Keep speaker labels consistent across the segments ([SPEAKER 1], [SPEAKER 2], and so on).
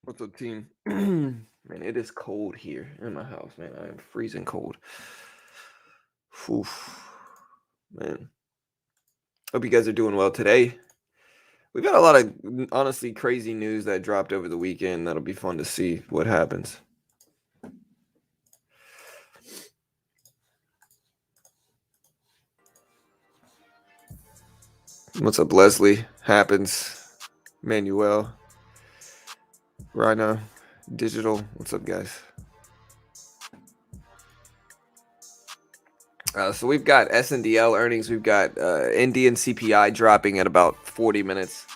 [SPEAKER 1] What's up, team? Man, it is cold here in my house, man. I am freezing cold. Oof, man. Hope you guys are doing well today. We've got a lot of honestly crazy news that dropped over the weekend. That'll be fun to see what happens. What's up, Leslie? Happens. Manuel. Rhino. Digital. What's up, guys? So we've got SNDL earnings. We've got Indian CPI dropping at about 40 minutes.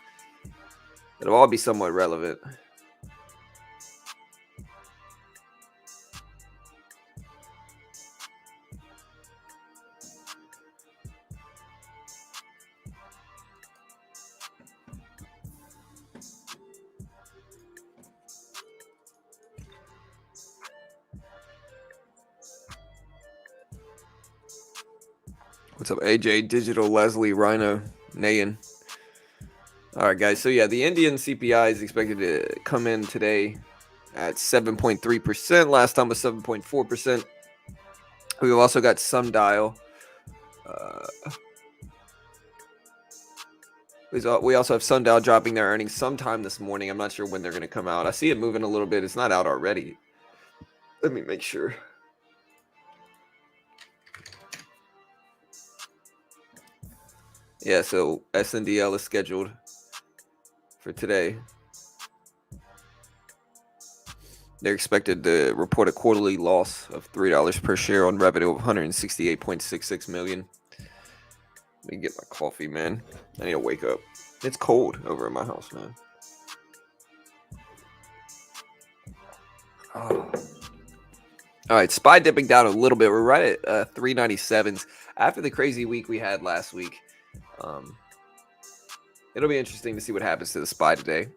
[SPEAKER 1] It'll all be somewhat relevant. What's up, AJ, Digital, Leslie, Rhino, Nayan? All right, guys. So, yeah, the Indian CPI is expected to come in today at 7.3%. Last time was 7.4%. We've also got Sundial. We also have Sundial dropping their earnings sometime this morning. I'm not sure when they're going to come out. I see it moving a little bit. It's not out already. Let me make sure. Yeah, so SNDL is scheduled for today. They're expected to report a quarterly loss of $3 per share on revenue of $168.66 million. Let me get my coffee, man. I need to wake up. It's cold over in my house, man. Oh. All right, SPY dipping down a little bit. We're right at 397s after the crazy week we had last week. It'll be interesting to see what happens to the SPY today.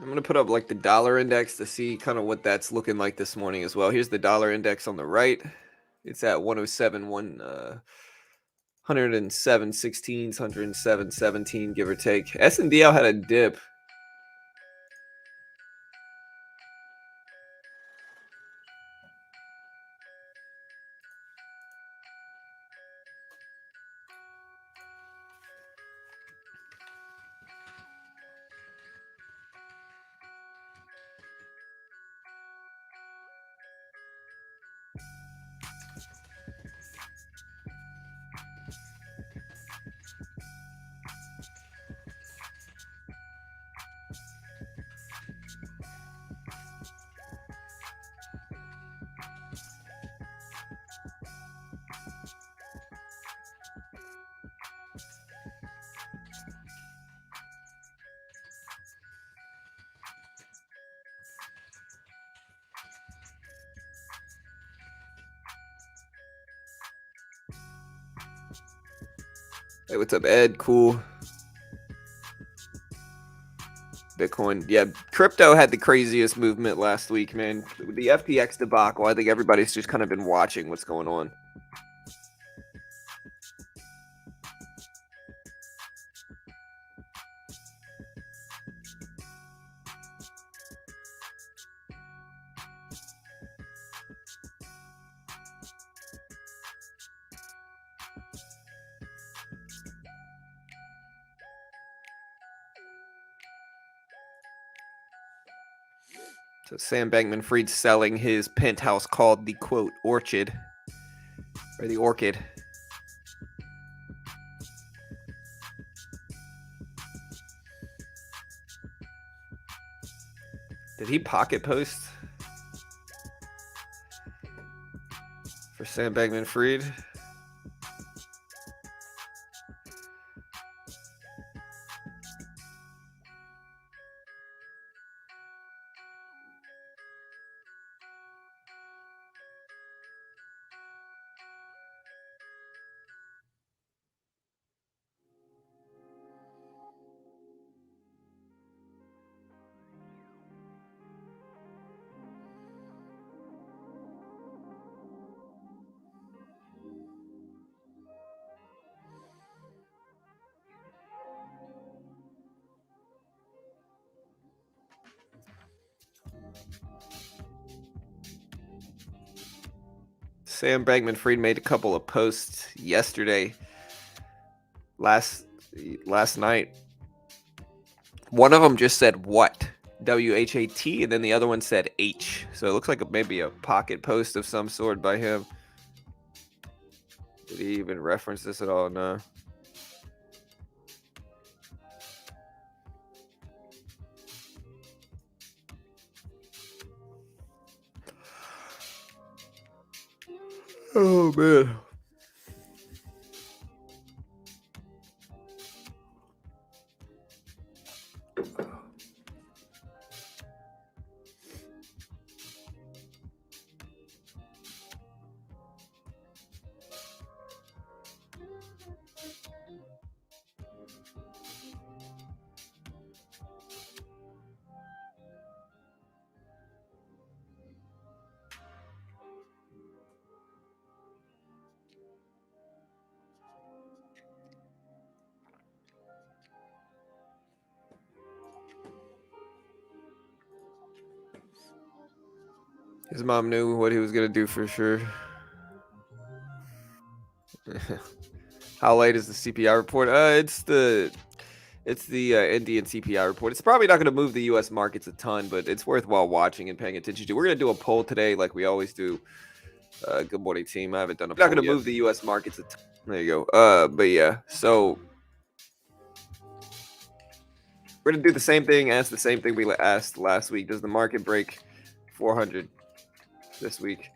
[SPEAKER 1] I'm going to put up like the dollar index to see kind of what that's looking like this morning as well. Here's the dollar index on the right. It's at 107, 107, 16, 107, 17, give or take. SNDL had a dip. Hey, what's up, Ed? Cool. Bitcoin. Yeah, crypto had the craziest movement last week, man. The FTX debacle, I think everybody's just kind of been watching what's going on. So Sam Bankman-Fried selling his penthouse called the, quote, Orchid, or the Orchid. Did he pocket post for Sam Bankman-Fried? Sam Bankman-Fried made a couple of posts yesterday, last night. One of them just said what, WHAT, and then the other one said H. So it looks like maybe a pocket post of some sort by him. Did he even reference this at all? No. Oh man. His mom knew what he was gonna do for sure. How late is the CPI report? It's the Indian CPI report. It's probably not going to move the U.S. markets a ton, but it's worthwhile watching and paying attention to. We're going to do a poll today, like we always do. Good morning, team. I haven't done a poll. Not going to move the U.S. markets a ton. There you go. But yeah, so we're going to do the same thing. Ask the same thing we asked last week. Does the market break 400 this week?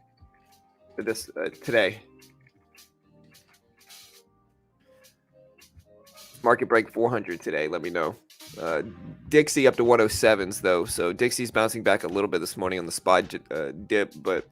[SPEAKER 1] Today? Market break 400 today. Let me know. Dixie up to 107s though, so Dixie's bouncing back a little bit this morning on the SPY dip, but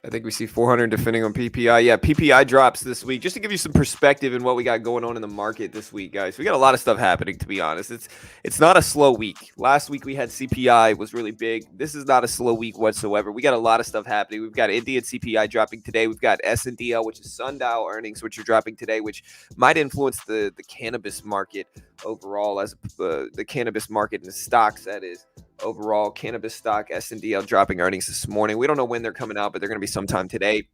[SPEAKER 1] I think we see 400 depending on PPI. Yeah, PPI drops this week. Just to give you some perspective in what we got going on in the market this week, guys. We got a lot of stuff happening, to be honest. It's not a slow week. Last week we had CPI was really big. This is not a slow week whatsoever. We got a lot of stuff happening. We've got Indian CPI dropping today. We've got SNDL, which is sundial earnings, which are dropping today, which might influence the cannabis market overall, as the cannabis market and the stocks, that is. Overall, cannabis stock, SNDL dropping earnings this morning. We don't know when they're coming out, but they're going to be sometime today.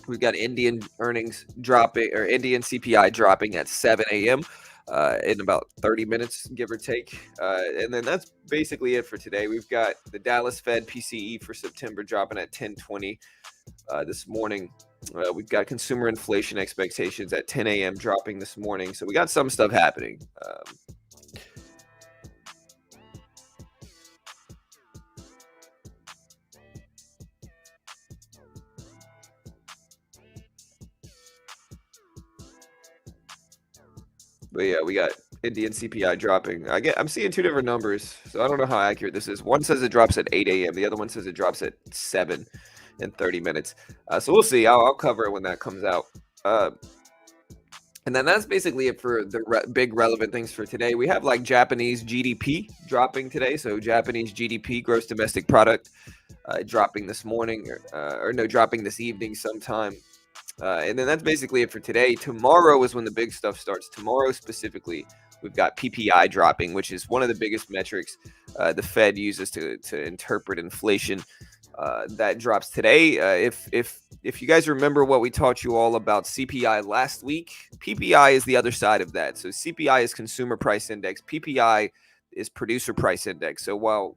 [SPEAKER 1] We've got Indian earnings dropping, or Indian CPI dropping at 7 a.m. In about 30 minutes, give or take. And then that's basically it for today. We've got the Dallas Fed PCE for September dropping at 10:20 this morning. We've got consumer inflation expectations at 10 a.m. dropping this morning. So we got some stuff happening. But yeah, we got Indian CPI dropping. I'm seeing two different numbers, so I don't know how accurate this is. One says it drops at 8 a.m. The other one says it drops at 7 in 30 minutes. So we'll see. I'll cover it when that comes out. And then that's basically it for the big relevant things for today. We have like Japanese GDP dropping today. So Japanese GDP, gross domestic product, dropping this morning, or no, dropping this evening sometime. And then that's basically it for today. Tomorrow is when the big stuff starts. Tomorrow specifically, we've got PPI dropping, which is one of the biggest metrics the Fed uses to interpret inflation. that drops today. If you guys remember what we taught you all about CPI last week, PPI is the other side of that. So CPI is consumer price index, PPI is producer price index. So while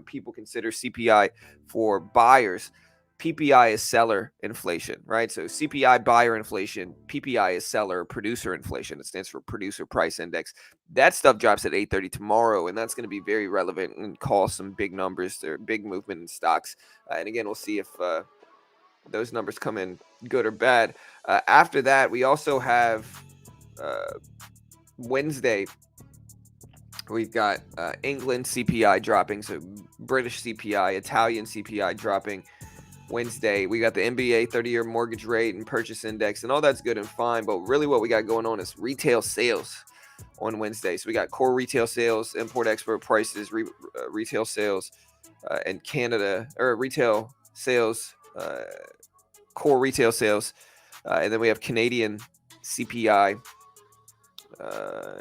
[SPEAKER 1] people consider CPI for buyers, PPI is seller inflation, right? So CPI buyer inflation, PPI is seller producer inflation. It stands for producer price index. That stuff drops at 8:30 tomorrow, and that's going to be very relevant and cause some big numbers. There big movement in stocks, and again, we'll see if those numbers come in good or bad. After that, we also have Wednesday. We've got England CPI dropping, so British CPI, Italian CPI dropping. Wednesday, we got the NBA 30-year mortgage rate and purchase index, and all that's good and fine. But really, what we got going on is retail sales on Wednesday. So we got core retail sales, import-export prices, retail sales in Canada, or retail sales, core retail sales, and then we have Canadian CPI.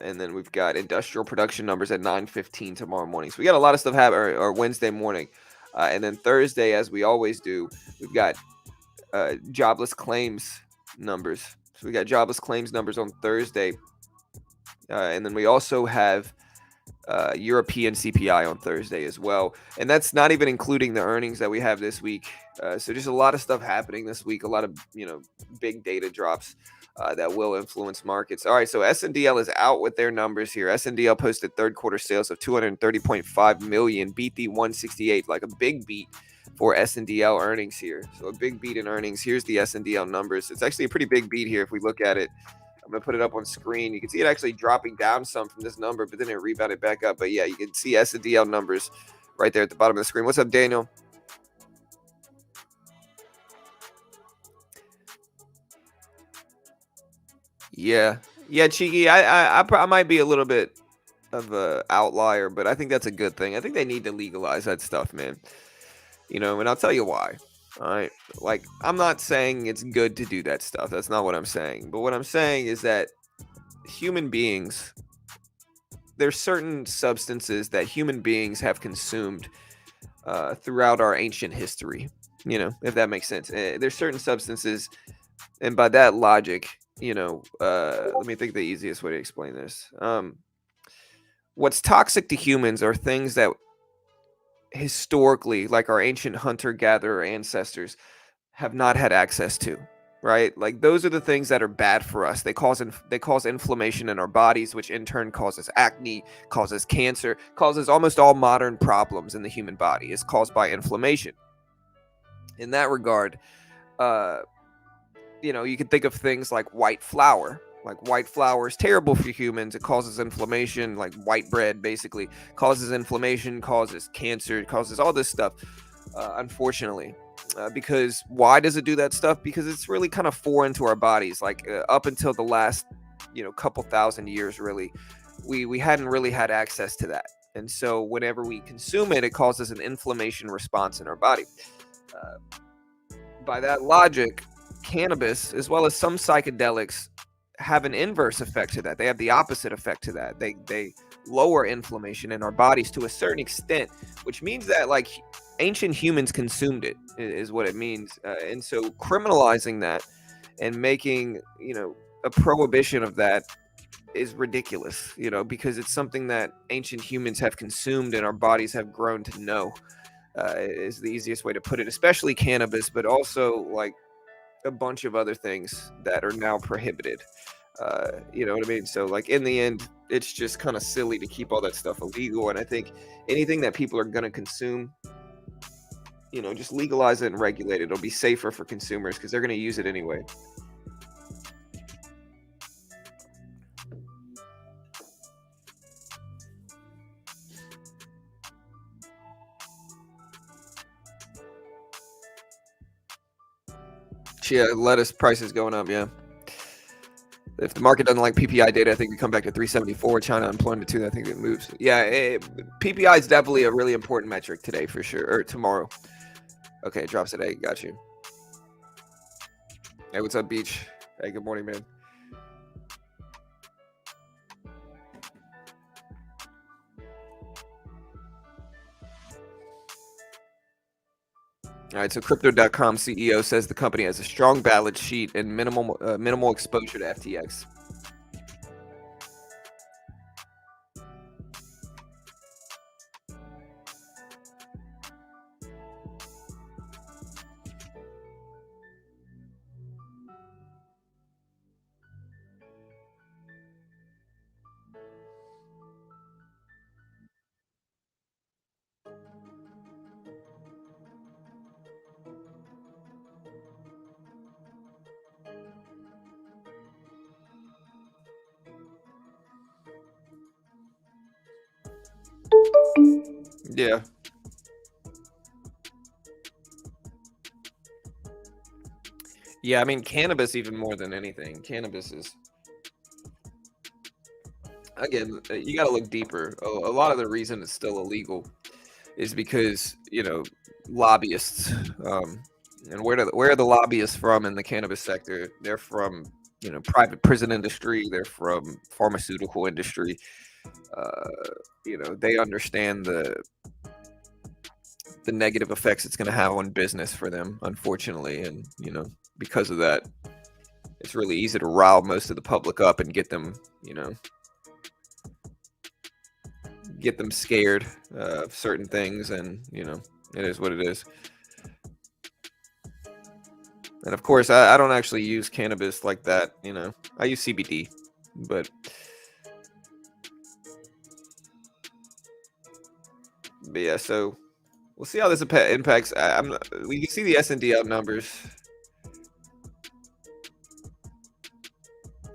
[SPEAKER 1] And then we've got industrial production numbers at 9:15 tomorrow morning. So we got a lot of stuff happening, or Wednesday morning. And then Thursday, as we always do, we've got jobless claims numbers. So we got jobless claims numbers on Thursday. And then we also have European CPI on Thursday as well. And that's not even including the earnings that we have this week. So just a lot of stuff happening this week, a lot of, big data drops that will influence markets. All right, so SNDL is out with their numbers here. SNDL posted third quarter sales of 230.5 million, beat the 168, like a big beat for SNDL earnings here. So a big beat in earnings. Here's the SNDL numbers. It's actually a pretty big beat here if we look at it. I'm going to put it up on screen. You can see it actually dropping down some from this number, but then it rebounded back up. But yeah, you can see SNDL numbers right there at the bottom of the screen. What's up, Daniel? Yeah, Cheeky. I might be a little bit of a outlier, but I think that's a good thing. I think they need to legalize that stuff, man. And I'll tell you why. All right, like I'm not saying it's good to do that stuff. That's not what I'm saying. But what I'm saying is that human beings, there's certain substances that human beings have consumed throughout our ancient history. If that makes sense. There's certain substances, and by that logic, let me think the easiest way to explain this. What's toxic to humans are things that historically, like our ancient hunter-gatherer ancestors, have not had access to, right? Like those are the things that are bad for us. They cause inflammation in our bodies, which in turn causes acne, causes cancer, causes almost all modern problems in the human body. It's caused by inflammation. In that regard, you can think of things like white flour. Like white flour is terrible for humans. It causes inflammation, like white bread basically causes inflammation, causes cancer, causes all this stuff, unfortunately. Because why does it do that stuff? Because it's really kind of foreign to our bodies. Like up until the last, couple thousand years, really, we hadn't really had access to that. And so whenever we consume it, it causes an inflammation response in our body. By that logic, cannabis, as well as some psychedelics, have an inverse effect to that. They have the opposite effect to that. They lower inflammation in our bodies to a certain extent, which means that like ancient humans consumed it is what it means. And so criminalizing that and making, a prohibition of that is ridiculous, because it's something that ancient humans have consumed and our bodies have grown to know, is the easiest way to put it, especially cannabis, but also like a bunch of other things that are now prohibited. You know what I mean? So like in the end, it's just kind of silly to keep all that stuff illegal. And I think anything that people are going to consume, just legalize it and regulate it. It'll be safer for consumers because they're going to use it anyway. Yeah, lettuce prices going up. Yeah. If the market doesn't like PPI data, I think we come back to 374. China employment too. I think it moves. Yeah, PPI is definitely a really important metric today for sure, or tomorrow. Okay, it drops today. Got you. Hey, what's up, Beach? Hey, good morning, man. All right, so Crypto.com CEO says the company has a strong balance sheet and minimal exposure to FTX. Yeah. Yeah, I mean, cannabis even more than anything. Cannabis is, again, you got to look deeper. A lot of the reason it's still illegal is because, lobbyists. And where are the lobbyists from in the cannabis sector? They're from, private prison industry. They're from pharmaceutical industry. Uh, they understand the negative effects it's going to have on business for them, unfortunately, and because of that, it's really easy to rile most of the public up and get them scared of certain things, and it is what it is. And of course, I don't actually use cannabis like that. I use CBD, but yeah. So we'll see how this impacts. We can see the SNDL numbers.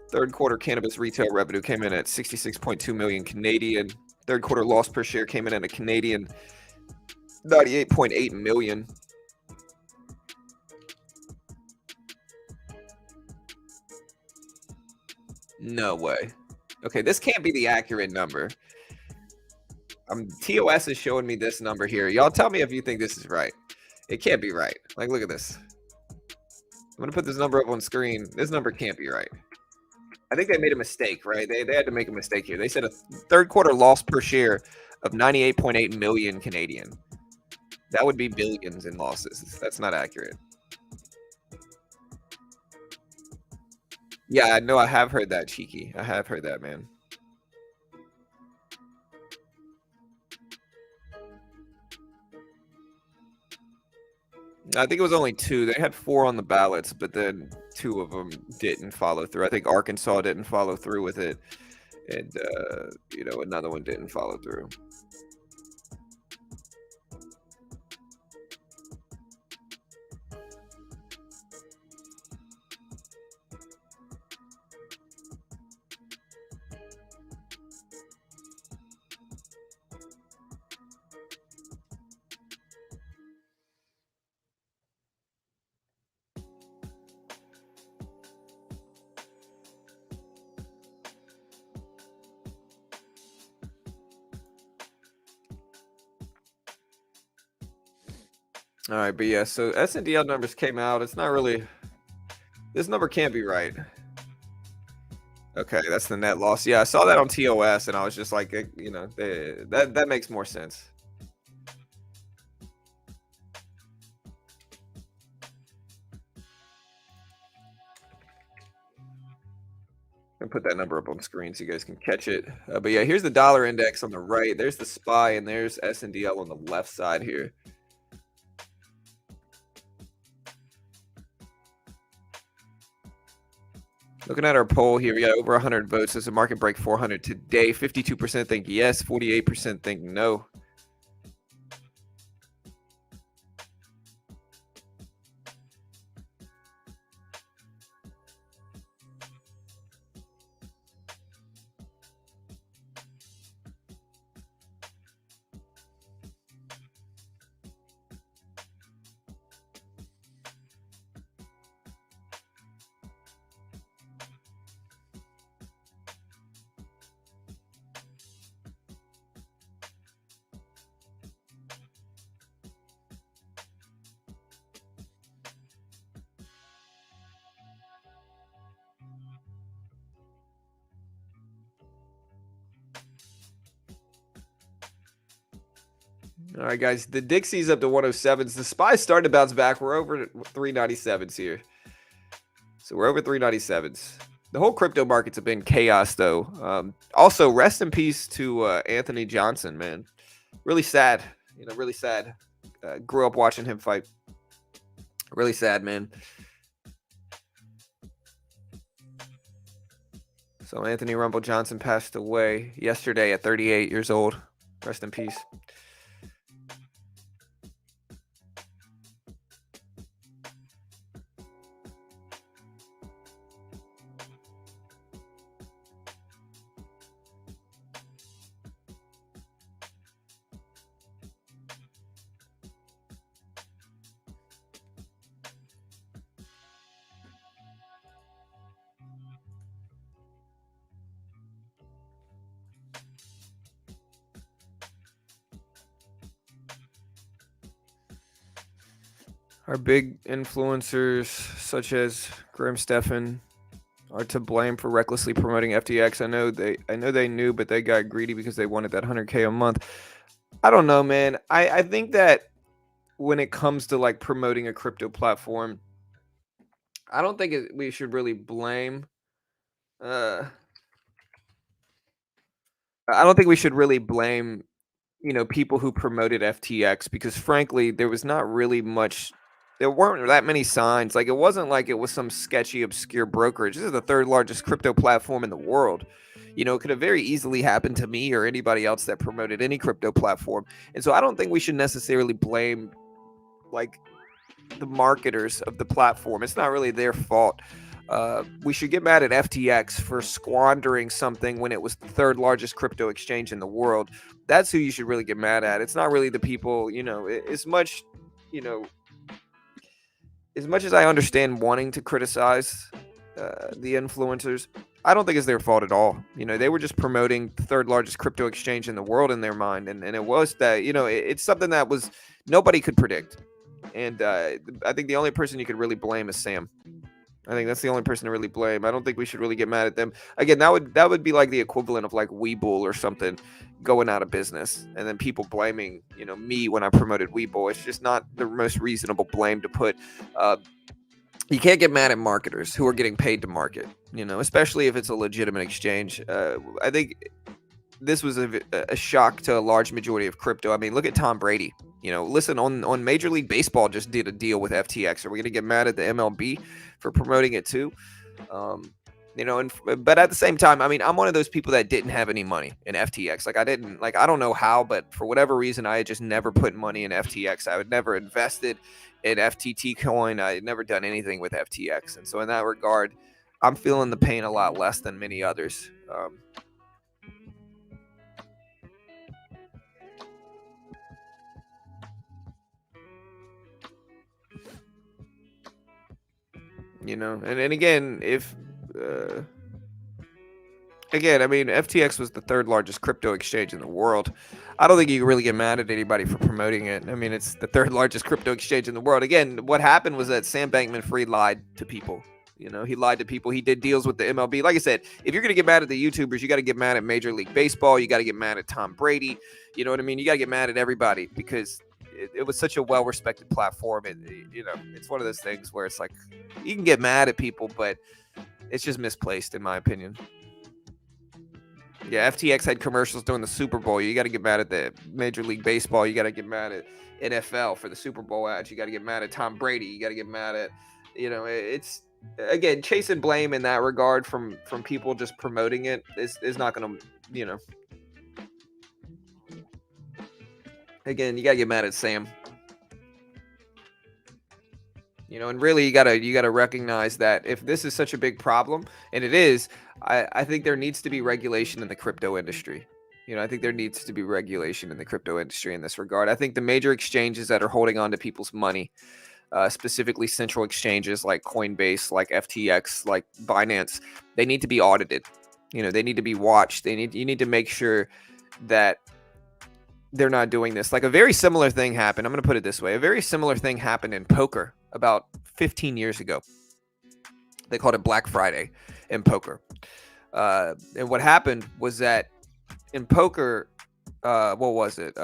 [SPEAKER 1] Third quarter cannabis retail revenue came in at 66.2 million Canadian. Third quarter loss per share came in at a Canadian 98.8 million. No way. Okay, this can't be the accurate number. TOS is showing me this number here. Y'all tell me if you think this is right. It can't be right. Like, look at this. I'm gonna put this number up on screen. This number can't be right. I think they made a mistake, right? They had to make a mistake here. They said a third quarter loss per share of 98.8 million Canadian. That would be billions in losses. That's not accurate. Yeah, I know. I have heard that, Cheeky. I have heard that, man. I think it was only two. They had four on the ballots, but then two of them didn't follow through. I think Arkansas didn't follow through with it, and another one didn't follow through. All right, but yeah, so SNDL numbers came out. It's not really. This number can't be right. Okay, that's the net loss. Yeah, I saw that on TOS, and I was just like, that makes more sense. And put that number up on screen so you guys can catch it. But yeah, here's the dollar index on the right. There's the SPY, and there's SNDL on the left side here. Looking at our poll here, we got over 100 votes. Does the market break 400 today? 52% think yes, 48% think no. All right, guys. The Dixie's up to 107s. The SPY started to bounce back. We're over 397s here. So we're over 397s. The whole crypto markets have been chaos, though. Also, rest in peace to Anthony Johnson, man. Really sad. Really sad. Grew up watching him fight. Really sad, man. So Anthony Rumble Johnson passed away yesterday at 38 years old. Rest in peace. Our big influencers, such as Graham Stephan, are to blame for recklessly promoting FTX. I know they knew, but they got greedy because they wanted that 100K a month. I don't know, man. I think that when it comes to like promoting a crypto platform, I don't think we should really blame. Uh, I don't think we should really blame people who promoted FTX because frankly, there was not really much. There weren't that many signs. Like it wasn't like it was some sketchy, obscure brokerage. This is the third largest crypto platform in the world. It could have very easily happened to me or anybody else that promoted any crypto platform. And so I don't think we should necessarily blame like the marketers of the platform. It's not really their fault. We should get mad at FTX for squandering something when it was the third largest crypto exchange in the world. That's who you should really get mad at. It's not really the people, as much, you know, as much as I understand wanting to criticize the influencers, I don't think it's their fault at all. They were just promoting the third largest crypto exchange in the world in their mind. And it was that, it's something that was nobody could predict. And I think the only person you could really blame is Sam. I think that's the only person to really blame. I don't think we should really get mad at them. Again, that would be like the equivalent of like Webull or something going out of business, and then people blaming me when I promoted Webull. It's just not the most reasonable blame to put. You can't get mad at marketers who are getting paid to market. Especially if it's a legitimate exchange. I think this was a shock to a large majority of crypto. I mean, look at Tom Brady. Listen, on Major League Baseball just did a deal with FTX. Are we going to get mad at the MLB for promoting it too? But at the same time, I mean, I'm one of those people that didn't have any money in FTX. I don't know how, but for whatever reason, I had just never put money in FTX. I had never invested in FTT coin. I had never done anything with FTX. And so in that regard, I'm feeling the pain a lot less than many others. And again, I mean, FTX was the third largest crypto exchange in the world. I don't think you can really get mad at anybody for promoting it. I mean, it's the third largest crypto exchange in the world. Again, what happened was that Sam Bankman-Fried lied to people. He lied to people. He did deals with the MLB. Like I said, if you're going to get mad at the YouTubers, you got to get mad at Major League Baseball. You got to get mad at Tom Brady. You know what I mean? You got to get mad at everybody because it was such a well-respected platform. It's one of those things where it's like you can get mad at people, but it's just misplaced, in my opinion. Yeah, FTX had commercials during the Super Bowl. You got to get mad at the Major League Baseball. You got to get mad at NFL for the Super Bowl ads. You got to get mad at Tom Brady. You got to get mad at, it's again chasing blame in that regard from people just promoting it is not going to, Again, you got to get mad at Sam. And really you gotta recognize that if this is such a big problem, and it is, I think there needs to be regulation in the crypto industry. I think there needs to be regulation in the crypto industry in this regard. I think the major exchanges that are holding on to people's money, specifically central exchanges like Coinbase, like FTX, like Binance, they need to be audited. They need to be watched. You need to make sure that they're not doing this. Like a very similar thing happened. I'm going to put it this way. A very similar thing happened in poker about 15 years ago. They called it Black Friday in poker. And what happened was that in poker, what was it?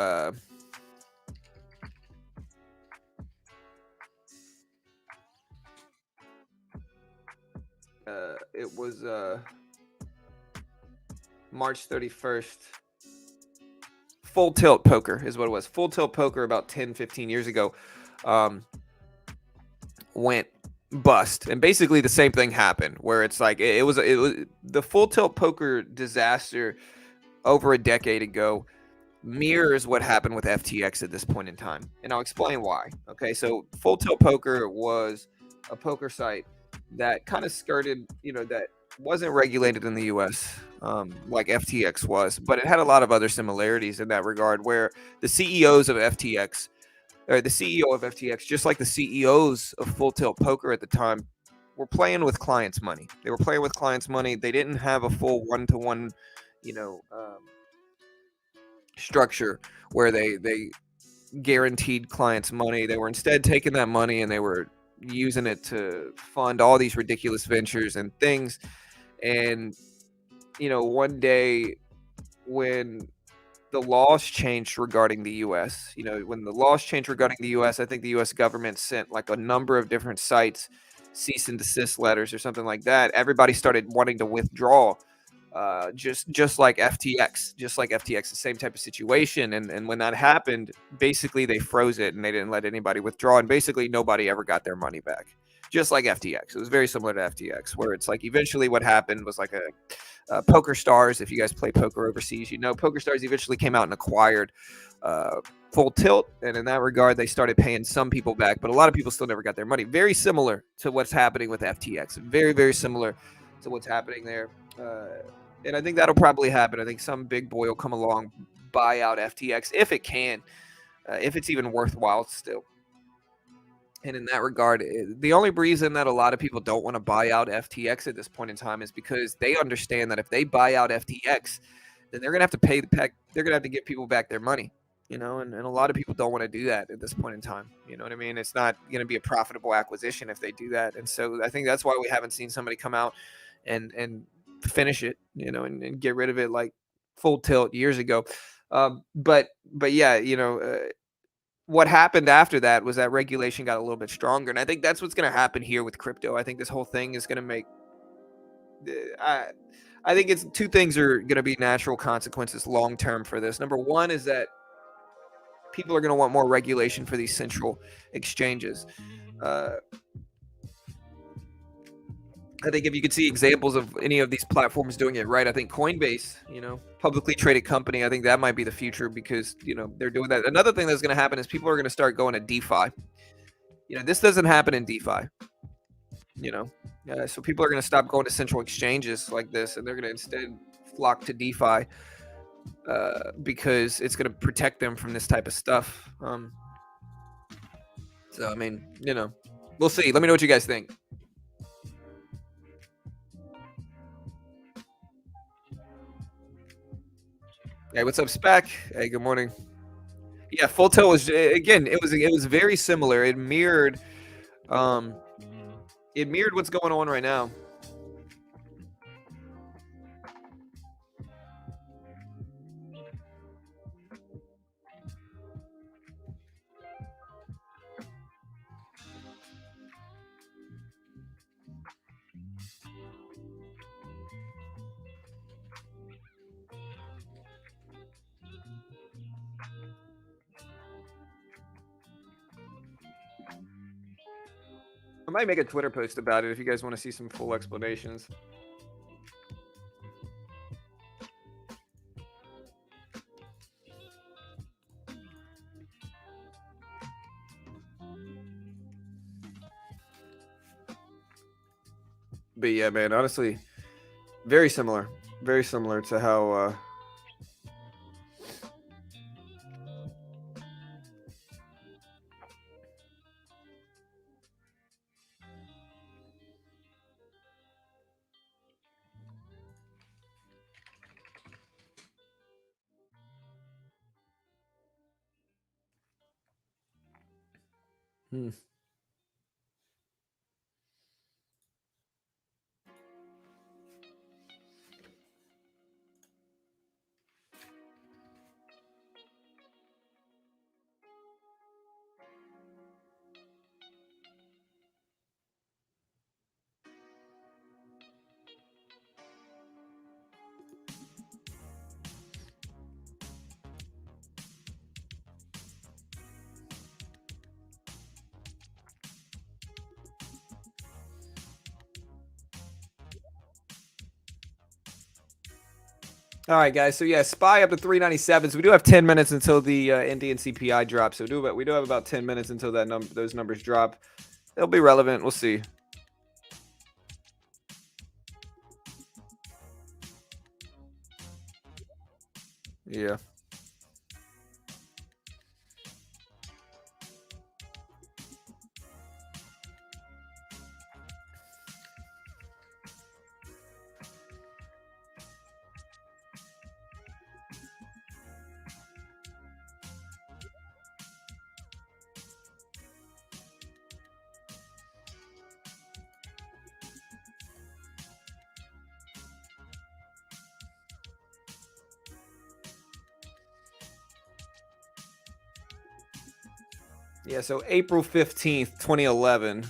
[SPEAKER 1] It was March 31st. Full Tilt Poker is what it was. Full Tilt Poker about 10, 15 years ago went bust, and basically the same thing happened, where it's like it was the Full Tilt Poker disaster over a decade ago mirrors what happened with FTX at this point in time, and I'll explain why. Okay, so Full Tilt Poker was a poker site that kind of skirted, that wasn't regulated in the U.S. Like FTX was, but it had a lot of other similarities in that regard, where the CEOs of FTX, or the CEO of FTX, just like the CEOs of Full Tilt Poker at the time, were playing with clients' money. They were playing with clients' money. They didn't have a full one-to-one, you know, structure where they guaranteed clients money. They were instead taking that money and they were using it to fund all these ridiculous ventures and things. And one day when the laws changed regarding the US, when the laws changed regarding the US, I think the US government sent like a number of different sites cease and desist letters or something like that. Everybody started wanting to withdraw, just like FTX, the same type of situation. And when that happened, basically they froze it and they didn't let anybody withdraw, and basically nobody ever got their money back. Just like FTX, it was very similar to FTX, where it's like eventually what happened was like Poker Stars. If you guys play poker overseas, Poker Stars eventually came out and acquired Full Tilt, and in that regard, they started paying some people back, but a lot of people still never got their money. Very similar to what's happening with FTX. Very, very similar to what's happening there. And I think that'll probably happen. I think some big boy will come along, buy out FTX if it can, if it's even worthwhile still. And in that regard, the only reason that a lot of people don't want to buy out FTX at this point in time is because they understand that if they buy out FTX, then they're going to have to pay they're going to have to give people back their money, and a lot of people don't want to do that at this point in time. You know what I mean? It's not going to be a profitable acquisition if they do that. And so I think that's why we haven't seen somebody come out and finish it, and get rid of it like Full Tilt years ago. But yeah, what happened after that was that regulation got a little bit stronger, and I think that's what's going to happen here with crypto. I think this whole thing is going to make I think it's two things are going to be natural consequences long term for this. Number one is that people are going to want more regulation for these central exchanges. I think if you could see examples of any of these platforms doing it right, I think Coinbase, publicly traded company, I think that might be the future, because, they're doing that. Another thing that's going to happen is people are going to start going to DeFi. This doesn't happen in DeFi, so people are going to stop going to central exchanges like this, and they're going to instead flock to DeFi, because it's going to protect them from this type of stuff. So, I mean, we'll see. Let me know what you guys think. Hey, what's up, Spec? Hey, good morning. Yeah, Full Tilt was, again, it was very similar. It mirrored what's going on right now. I might make a Twitter post about it if you guys want to see some full explanations. But yeah, man, honestly, very similar to how hmm. All right, guys. So yeah, SPY up to 397. So we do have 10 minutes until the Indian CPI drops. So we do have about 10 minutes until those numbers drop. They'll be relevant. We'll see. Yeah. Yeah. So April 15th, 2011.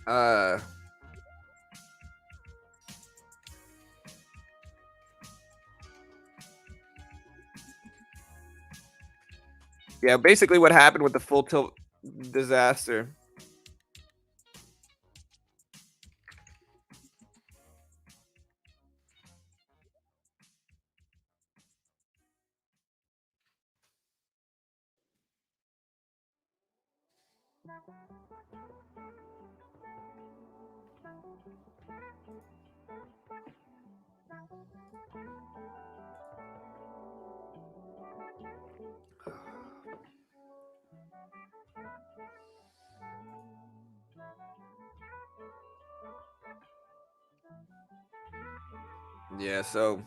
[SPEAKER 1] Uh. Yeah. Basically, what happened with the full tilt disaster. Yeah. So.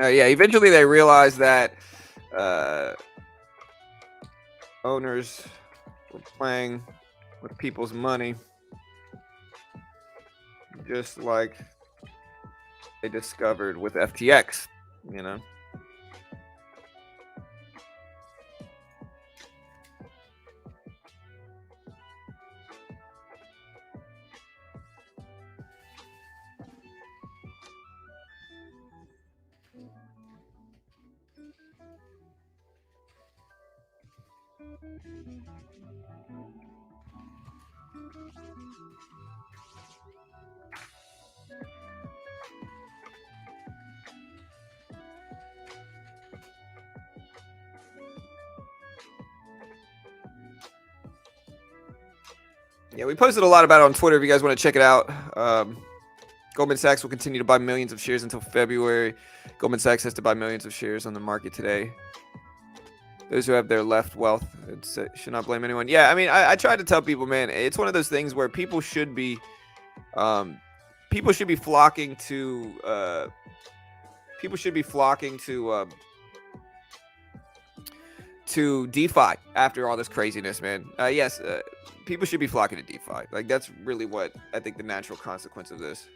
[SPEAKER 1] Yeah. Eventually, they realized that uh, owners were playing with people's money, just like they discovered with FTX. You know. Yeah, we posted a lot about it on Twitter if you guys want to check it out. Goldman Sachs will continue to buy millions of shares until February. Goldman Sachs has to buy millions of shares on the market today. Those who have their left wealth should not blame anyone. Yeah, I mean, I tried to tell people, man, it's one of those things where um, people should be flocking to DeFi after all this craziness, man. Yes, people should be flocking to DeFi. Like that's really what I think the natural consequence of this.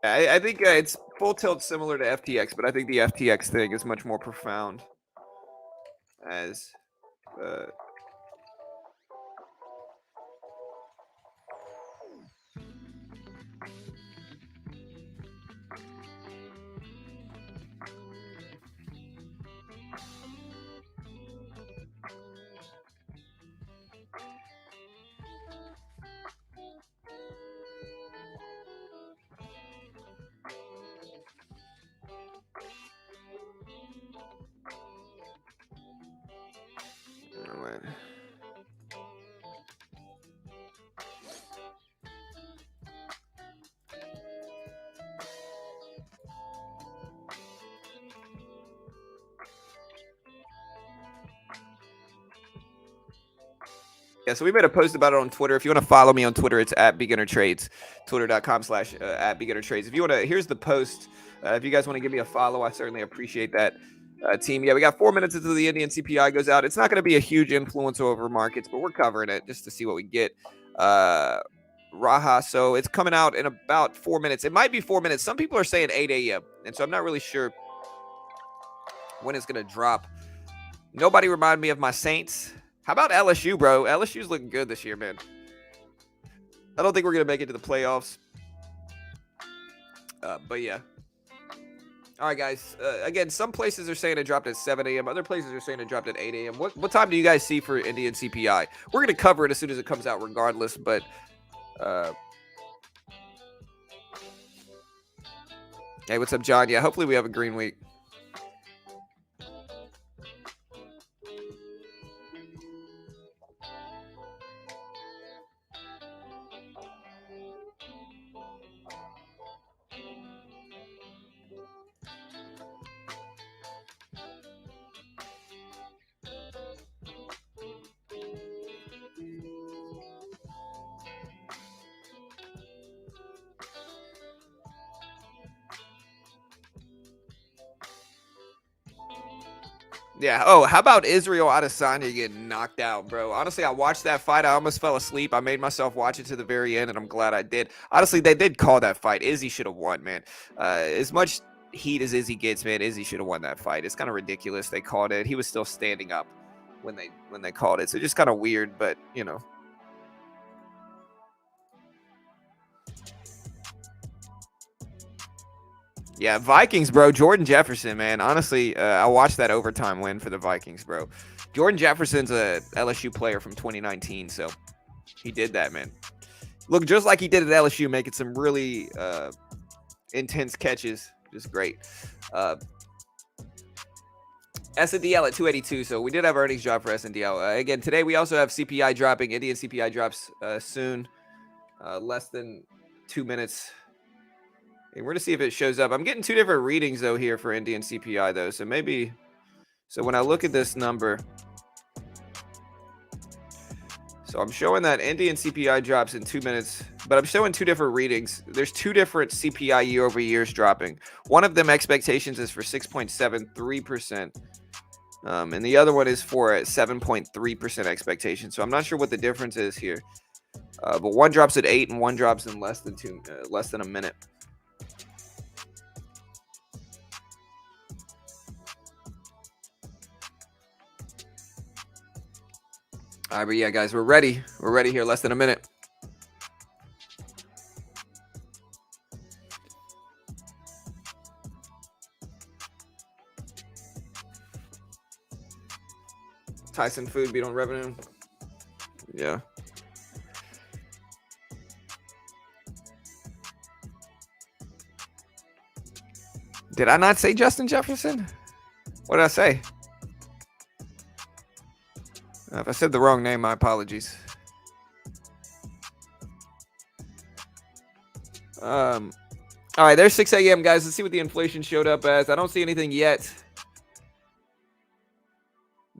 [SPEAKER 1] I think it's full tilt similar to FTX, but I think the FTX thing is much more profound. As uh, oh, man. Yeah, so we made a post about it on Twitter. If you want to follow me on Twitter, it's at Beginner Trades, twitter.com/ at Beginner Trades. If you want to, here's the post. If you guys want to give me a follow, I certainly appreciate that. Team, yeah, we got 4 minutes until the Indian CPI goes out. It's not going to be a huge influence over markets, but we're covering it just to see what we get. Raha, so it's coming out in about 4 minutes. It might be 4 minutes. Some people are saying 8 a.m., and so I'm not really sure when it's going to drop. Nobody remind me of my Saints. How about LSU, bro? LSU's looking good this year, man. I don't think we're going to make it to the playoffs. But yeah. All right, guys. Again, some places are saying it dropped at 7 a.m. Other places are saying it dropped at 8 a.m. What time do you guys see for Indian CPI? We're going to cover it as soon as it comes out regardless, but... Hey, what's up, John? Yeah, hopefully we have a green week. Yeah. Oh, how about Israel Adesanya getting knocked out, bro? Honestly, I watched that fight. I almost fell asleep. I made myself watch it to the very end, and I'm glad I did. Honestly, they did call that fight. Izzy should have won, man. As much heat as Izzy gets, man, Izzy should have won that fight. It's kind of ridiculous they called it. He was still standing up when they called it, so just kind of weird, but you know. Yeah, Vikings, bro. Jordan Jefferson, man. Honestly, I watched that overtime win for the Vikings, bro. Jordan Jefferson's a LSU player from 2019, so he did that, man. Look just like he did at LSU, making some really intense catches. Just great. SNDL at 282, so we did have earnings drop for SNDL. Again, today we also have CPI dropping. Indian CPI drops soon, less than 2 minutes. And we're going to see if it shows up. I'm getting two different readings, though, here for Indian CPI, though. So maybe... So when I look at this number... So I'm showing that Indian CPI drops in 2 minutes. But I'm showing two different readings. There's two different CPI year-over-years dropping. One of them expectations is for 6.73%. And the other one is for 7.3% expectation. So I'm not sure what the difference is here. But one drops at 8 and one drops in less than a minute. All right, but yeah, guys, we're ready. We're ready here, less than a minute. Tyson Food beat on revenue. Yeah. Did I not say Justin Jefferson? What did I say? If I said the wrong name, my apologies. All right, there's 6 a.m., guys. Let's see what the inflation showed up as. I don't see anything yet.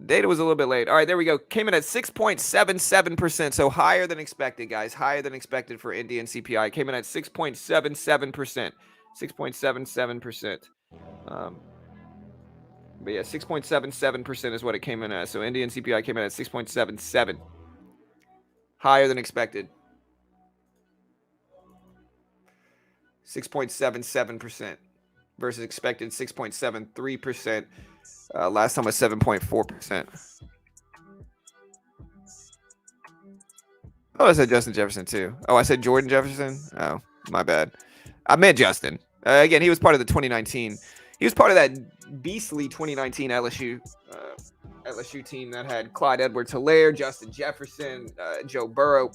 [SPEAKER 1] Data was a little bit late. All right, there we go. Came in at 6.77%, so higher than expected, guys. Higher than expected for Indian CPI. Came in at 6.77%. 6.77%. But yeah, 6.77% is what it came in at. So Indian CPI came in at 6.77. Higher than expected. 6.77% versus expected 6.73%. Last time was 7.4%. Oh, I said Justin Jefferson too. Oh, I said Jordan Jefferson. Oh, my bad. I meant Justin. Again, he was part of the 2019. He was part of that beastly 2019 LSU team that had Clyde Edwards-Helaire, Justin Jefferson, Joe Burrow.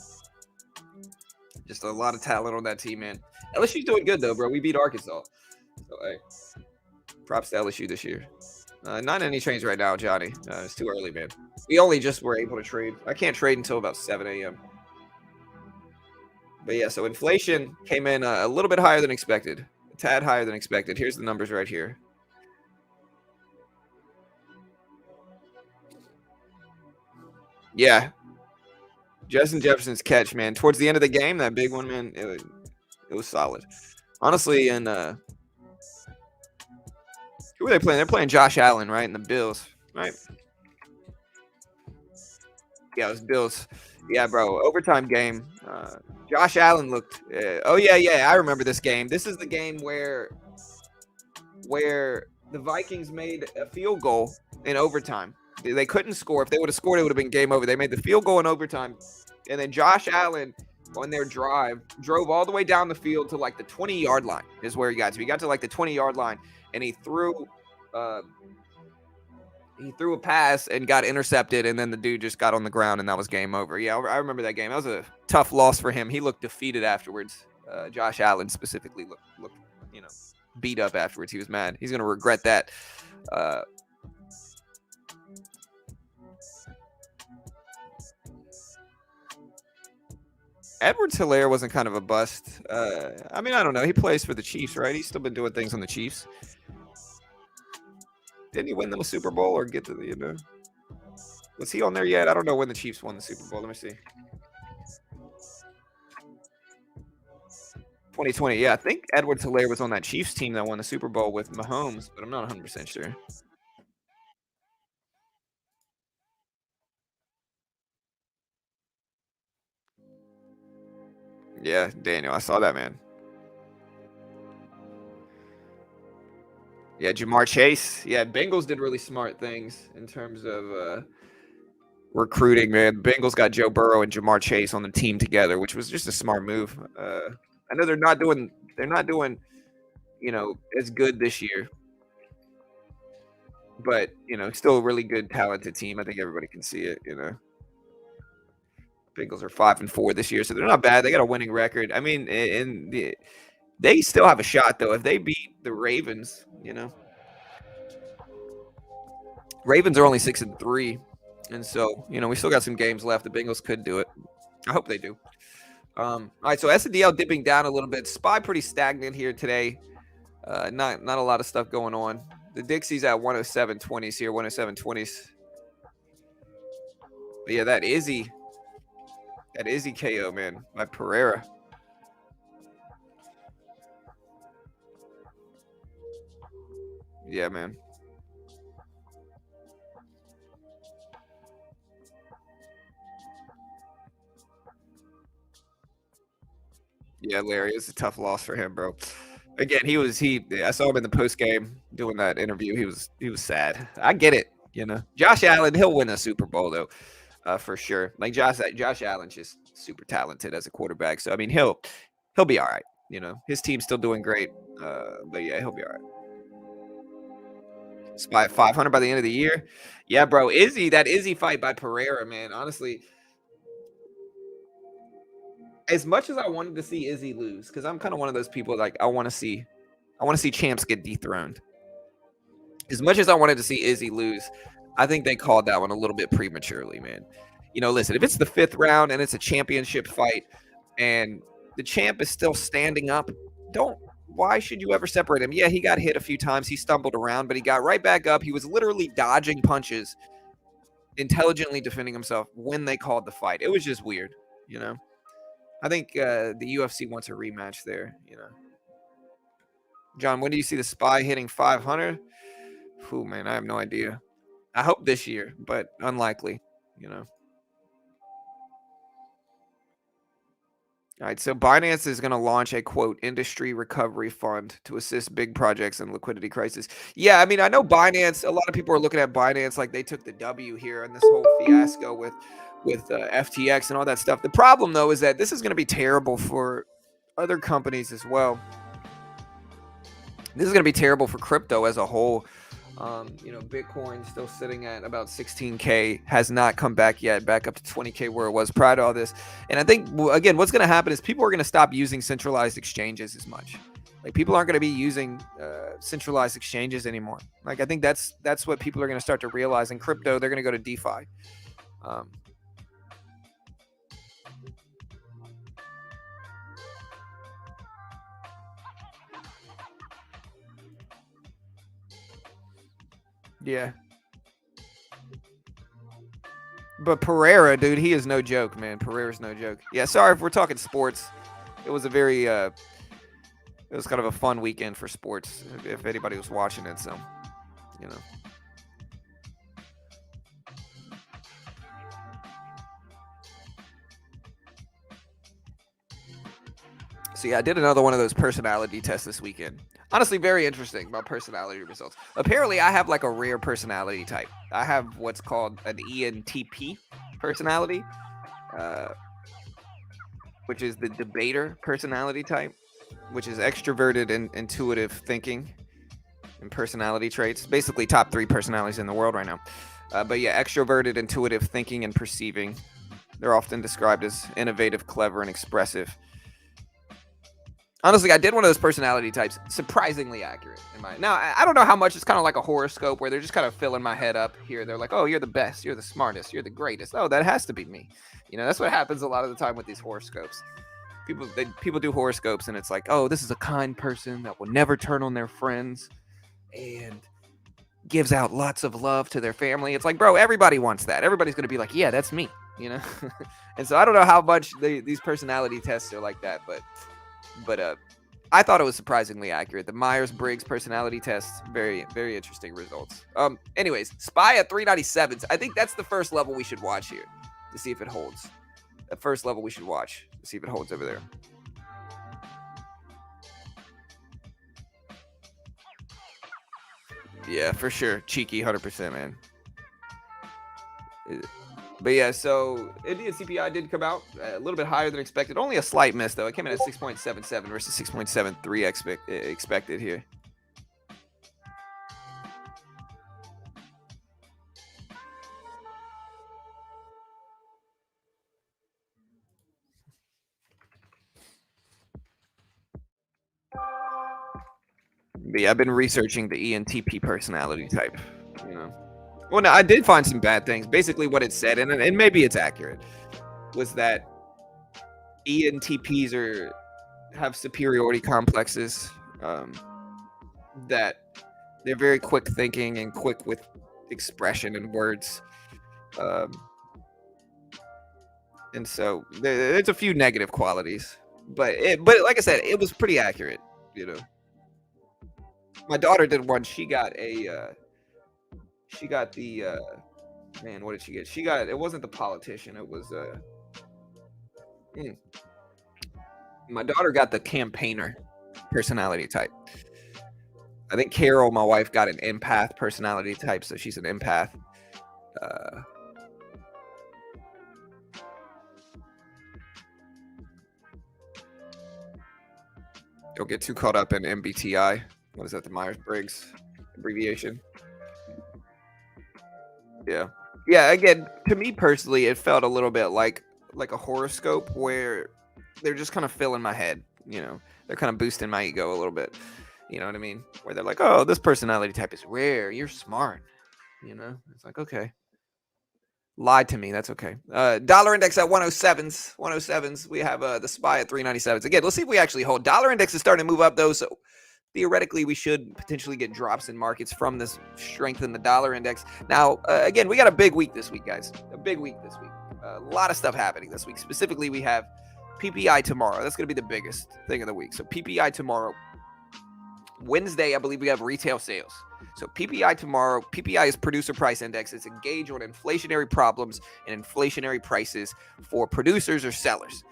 [SPEAKER 1] Just a lot of talent on that team, man. LSU's doing good though, bro. We beat Arkansas. So hey, props to LSU this year. Not any trains right now, Johnny. It's too early, man. We only just were able to trade. I can't trade until about 7 a.m. But yeah, so inflation came in a little bit higher than expected. A tad higher than expected. Here's the numbers right here. Yeah. Justin Jefferson's catch, man. Towards the end of the game, that big one, man, it was solid. Honestly, and who are they playing? They're playing Josh Allen, right? And the Bills, right? Yeah, it was Bills. Yeah, bro. Overtime game. Josh Allen looked. Oh yeah. I remember this game. This is the game where the Vikings made a field goal in overtime. They couldn't score. If they would have scored, it would have been game over. They made the field goal in overtime, and then Josh Allen on their drive drove all the way down the field to like the 20-yard line. Is where he got to. He got to like the 20-yard line, and he threw a pass and got intercepted, and then the dude just got on the ground, and that was game over. Yeah, I remember that game. That was a tough loss for him. He looked defeated afterwards. Josh Allen specifically looked beat up afterwards. He was mad. He's going to regret that. Edwards-Helaire wasn't kind of a bust. I mean, I don't know. He plays for the Chiefs, right? He's still been doing things on the Chiefs. Didn't he win them a Super Bowl or get to the, was he on there yet? I don't know when the Chiefs won the Super Bowl. Let me see. 2020. Yeah, I think Edwards-Helaire was on that Chiefs team that won the Super Bowl with Mahomes, but I'm not 100% sure. Yeah, Daniel, I saw that, man. Yeah, Jamar Chase. Yeah, Bengals did really smart things in terms of recruiting, man. Bengals got Joe Burrow and Jamar Chase on the team together, which was just a smart move. I know they're not doing as good this year, but still a really good, talented team. I think everybody can see it. Bengals are 5-4 this year, so they're not bad. They got a winning record. I mean, they still have a shot though if they beat the Ravens. Ravens are only 6-3, and so we still got some games left. The Bengals could do it. I hope they do. All right, so SNDL dipping down a little bit. SPY pretty stagnant here today. Not a lot of stuff going on. The Dixie's at 107.20s here, 107.20s. But yeah, that Izzy KO, man, by Pereira. Yeah, man. Yeah, Larry, it's a tough loss for him, bro. Again, I saw him in the post game doing that interview. He was sad. I get it, Josh Allen, he'll win a Super Bowl though, for sure. Like Josh Allen's just super talented as a quarterback. So I mean, he'll be all right. His team's still doing great. But yeah, he'll be all right. Spy at 500 by the end of the year. Yeah, bro. That Izzy fight by Pereira, man. Honestly, as much as I wanted to see Izzy lose, because I'm kind of one of those people like I want to see champs get dethroned. As much as I wanted to see Izzy lose, I think they called that one a little bit prematurely, man. Listen, if it's the 5th round and it's a championship fight and the champ is still standing up, why should you ever separate him? Yeah, he got hit a few times. He stumbled around, but he got right back up. He was literally dodging punches, intelligently defending himself when they called the fight. It was just weird, I think the UFC wants a rematch there, John, when do you see the Spy hitting 500? Ooh, man, I have no idea. I hope this year, but unlikely, All right, so Binance is going to launch a quote industry recovery fund to assist big projects in liquidity crisis. Yeah, I mean, I know Binance. A lot of people are looking at Binance like they took the W here in this whole fiasco with FTX and all that stuff. The problem though is that this is going to be terrible for other companies as well. This is going to be terrible for crypto as a whole. Bitcoin still sitting at about 16K, has not come back yet, back up to 20K where it was prior to all this. And I think, again, what's going to happen is people are going to stop using centralized exchanges as much. Like people aren't going to be using centralized exchanges anymore. Like I think that's what people are going to start to realize in crypto. They're going to go to DeFi. Yeah. But Pereira, dude, he is no joke, man. Pereira's no joke. Yeah, sorry if we're talking sports. It was a very it was kind of a fun weekend for sports if anybody was watching it, so, you know. So yeah, I did another one of those personality tests this weekend. Honestly, very interesting about personality results. Apparently, I have like a rare personality type. I have what's called an ENTP personality, uh, which is the debater personality type, which is extroverted and intuitive thinking and personality traits. Basically, top 3 personalities in the world right now. But yeah, extroverted, intuitive thinking, and perceiving. They're often described as innovative, clever, and expressive. Honestly, I did one of those personality types, surprisingly accurate in my. Now, I don't know how much. It's kind of like a horoscope where they're just kind of filling my head up here. They're like, "Oh, you're the best. You're the smartest. You're the greatest." Oh, that has to be me. That's what happens a lot of the time with these horoscopes. People do horoscopes, and it's like, "Oh, this is a kind person that will never turn on their friends, and gives out lots of love to their family." It's like, bro, everybody wants that. Everybody's gonna be like, "Yeah, that's me." And so I don't know how much these personality tests are like that, but I thought it was surprisingly accurate. The Myers-Briggs personality test, very, very interesting results. Anyways, SPY at 397. I think that's the first level we should watch here to see if it holds. The first level we should watch to see if it holds over there. Yeah, for sure. Cheeky, 100%, man. But yeah, so Indian CPI did come out a little bit higher than expected. Only a slight miss, though. It came in at 6.77 versus 6.73 expected here. But yeah, I've been researching the ENTP personality type. Well, no, I did find some bad things. Basically, what it said, and maybe it's accurate, was that ENTPs have superiority complexes. That they're very quick thinking and quick with expression and words. And so there's a few negative qualities, but like I said, it was pretty accurate. My daughter did one. She got the man. What did she get? She got, it wasn't the politician. It was my daughter got the campaigner personality type. I think Carol, my wife, got an empath personality type, so she's an empath. Don't get too caught up in MBTI. What is that? The Myers-Briggs abbreviation. Yeah. Yeah. Again, to me personally, it felt a little bit like a horoscope where they're just kind of filling my head. They're kind of boosting my ego a little bit. You know what I mean? Where they're like, "Oh, this personality type is rare. You're smart." It's like, okay. Lied to me. That's okay. Dollar index at 107s. 107s. We have the SPY at 397s. Again, let's see if we actually hold. Dollar index is starting to move up, though. So theoretically, we should potentially get drops in markets from this strength in the dollar index. Now, again, we got a big week this week, guys. A big week this week. A lot of stuff happening this week. Specifically, we have PPI tomorrow. That's going to be the biggest thing of the week. So PPI tomorrow. Wednesday, I believe we have retail sales. So PPI tomorrow. PPI is producer price index. It's a gauge on inflationary problems and inflationary prices for producers or sellers.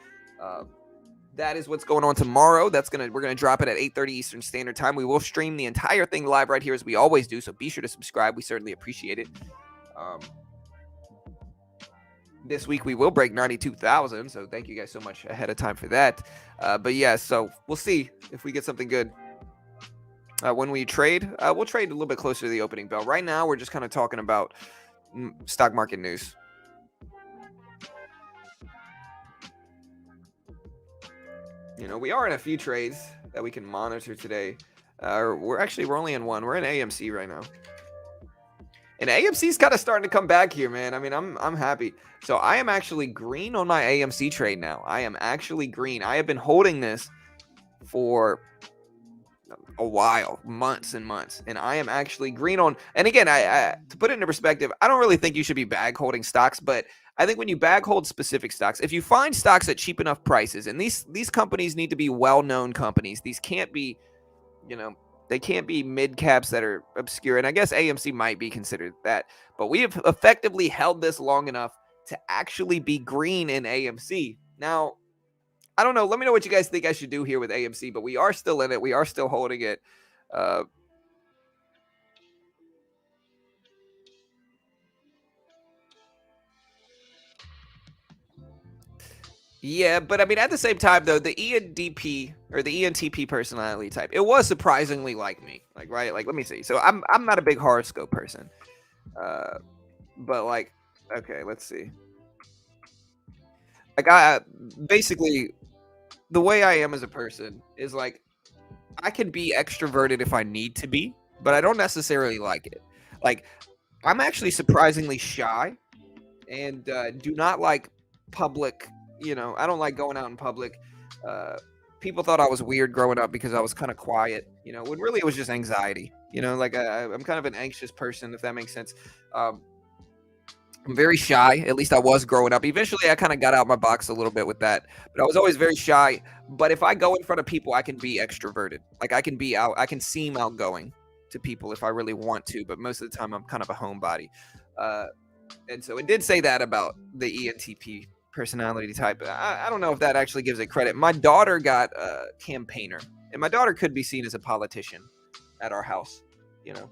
[SPEAKER 1] That is what's going on tomorrow. We're gonna drop it at 8:30 Eastern Standard Time. We will stream the entire thing live right here as we always do. So be sure to subscribe. We certainly appreciate it. Um, this week we will break 92,000. So thank you guys so much ahead of time for that. But yeah, so we'll see if we get something good. When we trade, we'll trade a little bit closer to the opening bell. Right now, we're just kind of talking about stock market news. We are in a few trades that we can monitor today. We're only in one. We're in AMC right now. And AMC's kind of starting to come back here, man. I mean, I'm happy. So I am actually green on my AMC trade now. I am actually green. I have been holding this for a while, months and months, and I am actually green on. And again, I to put it into perspective, I don't really think you should be bag holding stocks, but I think when you bag hold specific stocks, if you find stocks at cheap enough prices, and these companies need to be well-known companies, these can't be, they can't be mid caps that are obscure. And I guess AMC might be considered that, but we have effectively held this long enough to actually be green in AMC. Now, I don't know. Let me know what you guys think I should do here with AMC, but we are still in it. We are still holding it. Yeah, but I mean, at the same time, though, the ENDP or the ENTP personality type, it was surprisingly like me. Like, right? Like, let me see. So I'm not a big horoscope person, but like, okay, let's see. Like, I basically the way I am as a person is like I can be extroverted if I need to be, but I don't necessarily like it. Like, I'm actually surprisingly shy and do not like public. I don't like going out in public. Uh, People thought I was weird growing up because I was kind of quiet. When really it was just anxiety. Like I'm kind of an anxious person, if that makes sense. Um, I'm very shy. At least I was growing up. Eventually, I kind of got out my box a little bit with that, but I was always very shy. But if I go in front of people, I can be extroverted. Like I can be out. I can seem outgoing to people if I really want to. But most of the time, I'm kind of a homebody. Uh, and so it did say that about the ENTP personality type. I don't know if that actually gives it credit. My daughter got a campaigner, and my daughter could be seen as a politician at our house. You know,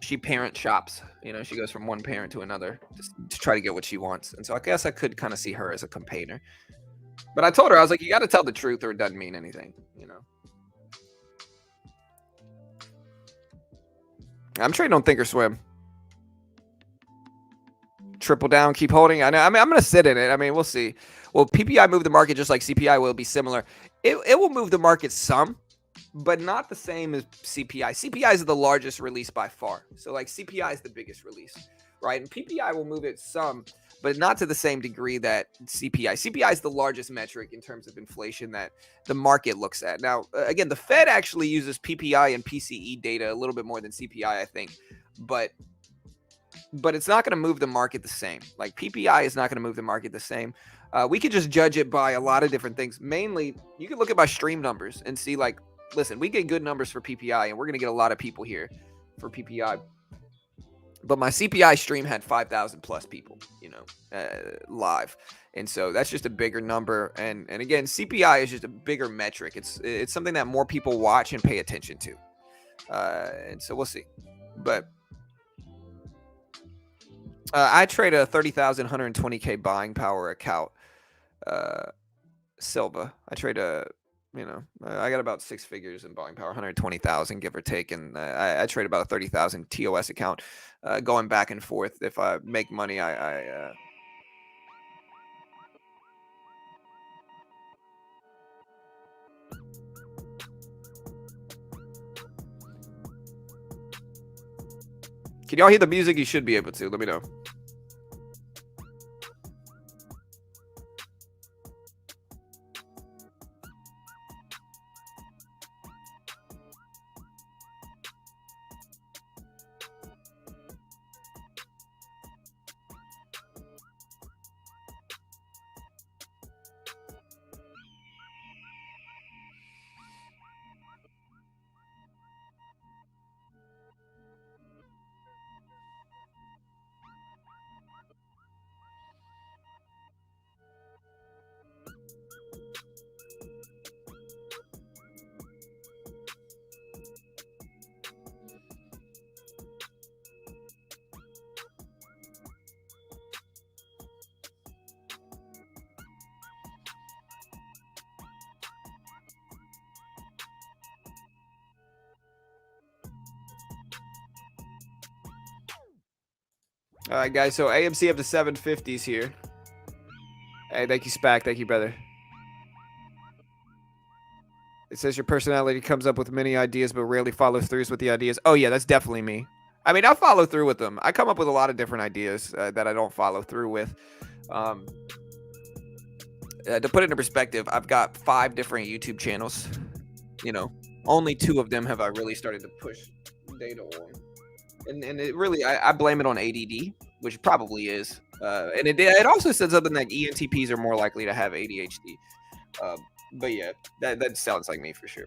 [SPEAKER 1] she parent shops. She goes from one parent to another just to try to get what she wants. And so I guess I could kind of see her as a campaigner. But I told her, I was like, you got to tell the truth or it doesn't mean anything. I'm trading on Thinkorswim. Triple down, keep holding. I know. I mean, I'm going to sit in it. I mean, we'll see. Well, PPI moved the market just like CPI will be similar. It will move the market some, but not the same as CPI. CPI is the largest release by far. So like CPI is the biggest release, right? And PPI will move it some, but not to the same degree that CPI. CPI is the largest metric in terms of inflation that the market looks at. Now, again, the Fed actually uses PPI and PCE data a little bit more than CPI, I think, but it's not going to move the market the same. Like PPI is not going to move the market the same. We could just judge it by a lot of different things. Mainly, you can look at my stream numbers and see, like, listen, we get good numbers for PPI, and we're going to get a lot of people here for PPI. But my CPI stream had 5,000 plus people, live. And so that's just a bigger number. And again, CPI is just a bigger metric. It's something that more people watch and pay attention to. And so we'll see. But I trade a 30,000 120K buying power account, Silva. I trade I got about 6 figures in buying power, 120,000 give or take, and I trade about a 30,000 TOS account, going back and forth. If I make money, I Can y'all hear the music? You should be able to. Let me know. All right, guys. So AMC up to 750s here. Hey, thank you, SPAC. Thank you, brother. It says your personality comes up with many ideas, but rarely follows through with the ideas. Oh, yeah, that's definitely me. I mean, I'll follow through with them. I come up with a lot of different ideas that I don't follow through with. To put it into perspective, I've got 5 different YouTube channels. You know, only 2 of them have I really started to push data on. And it really, I blame it on ADD, which probably is. And it also said something that ENTPs are more likely to have ADHD. But yeah, that sounds like me for sure.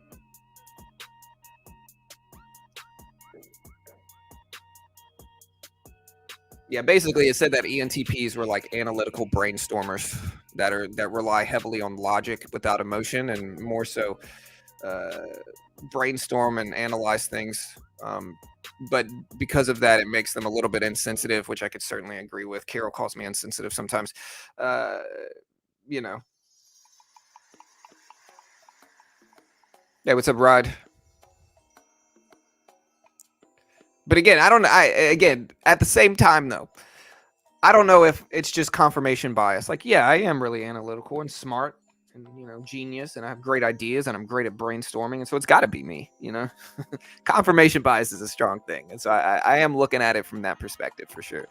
[SPEAKER 1] Yeah, basically it said that ENTPs were like analytical brainstormers that rely heavily on logic without emotion, and more so brainstorm and analyze things. But because of that, it makes them a little bit insensitive, which I could certainly agree with. Carol calls me insensitive sometimes. You know. Yeah, what's up, Rod? But again, I don't. Again, at the same time though, I don't know if it's just confirmation bias. Like, yeah, I am really analytical and smart, and genius, and I have great ideas, and I'm great at brainstorming, and so it's got to be me. Confirmation bias is a strong thing, and so I am looking at it from that perspective for sure.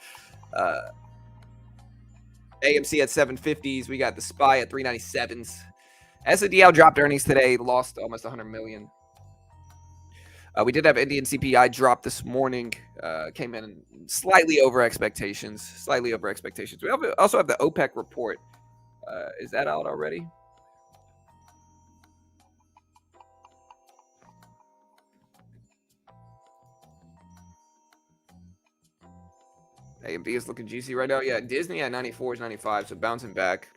[SPEAKER 1] AMC at 750s. We got the SPY at 397s. SNDL dropped earnings today, lost almost 100 million. We did have Indian CPI drop this morning. Came in slightly over expectations. We also have the OPEC report. Is that out already? AMD is looking juicy right now. Yeah, Disney at 94s, 95, so bouncing back.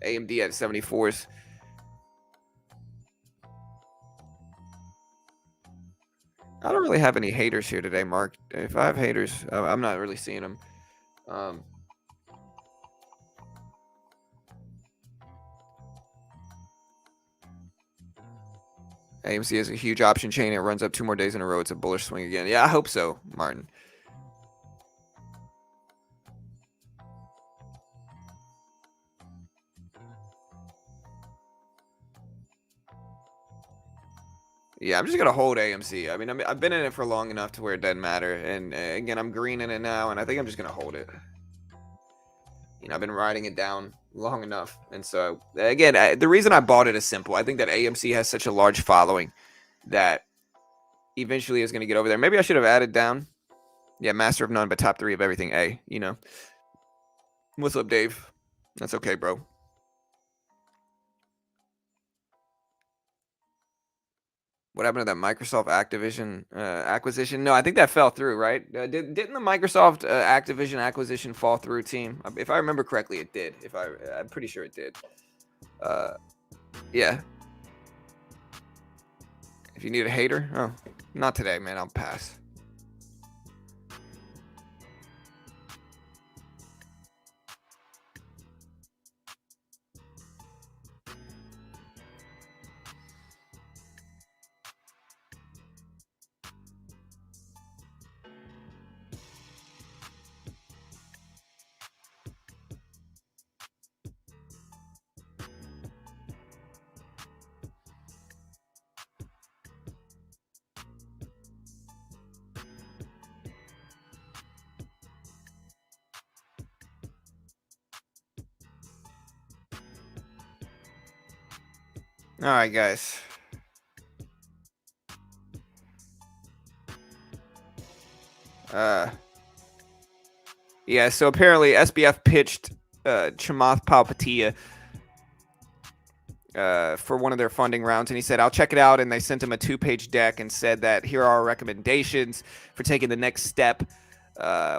[SPEAKER 1] AMD at 74s. I don't really have any haters here today, Mark. If I have haters, I'm not really seeing them. AMC is a huge option chain. It runs up 2 more days in a row. It's a bullish swing again. Yeah, I hope so, Martin. Yeah, I'm just gonna hold AMC. I mean, I've been in it for long enough to where it doesn't matter. And again, I'm green in it now, and I think I'm just gonna hold it. I've been riding it down long enough, and so again, the reason I bought it is simple. I think that AMC has such a large following that eventually is gonna get over there. Maybe I should have added down. Yeah, master of none, but top 3 of everything. What's up, Dave? That's okay, bro. What happened to that Microsoft Activision acquisition? No, I think that fell through, right? Didn't the Microsoft Activision acquisition fall through, team? If I remember correctly, it did. I'm pretty sure it did. Yeah. If you need a hater, oh, not today, man. I'll pass. All right, guys. Yeah, so apparently SBF pitched Chamath Palihapitiya for one of their funding rounds, and he said, I'll check it out. And they sent him a 2-page deck and said that here are our recommendations for taking the next step.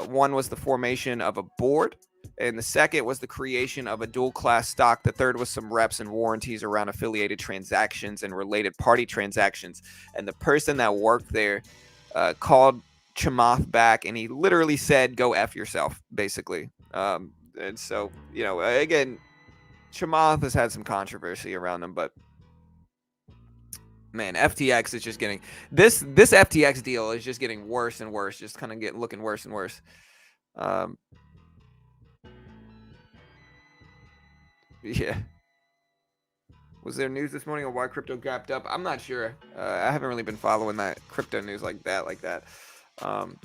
[SPEAKER 1] One was the formation of a board, and the second was the creation of a dual class stock. The third was some reps and warranties around affiliated transactions and related party transactions. And the person that worked there called Chamath back, and he literally said, go F yourself, basically. And so, again, Chamath has had some controversy around him, but man, FTX is just getting this FTX deal is just getting worse and worse, just kind of looking worse and worse. Um, yeah. Was there news this morning on why crypto gapped up? I'm not sure. I haven't really been following that crypto news like that. Um,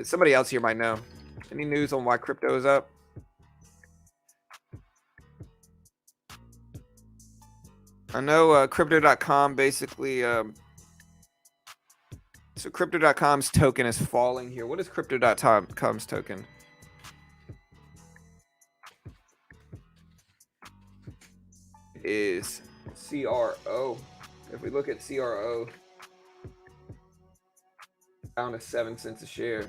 [SPEAKER 1] somebody else here might know. Any news on why crypto is up? I know crypto.com basically. So crypto.com's token is falling here. What is crypto.com's token? It is CRO. If we look at CRO, down to 7 cents a share.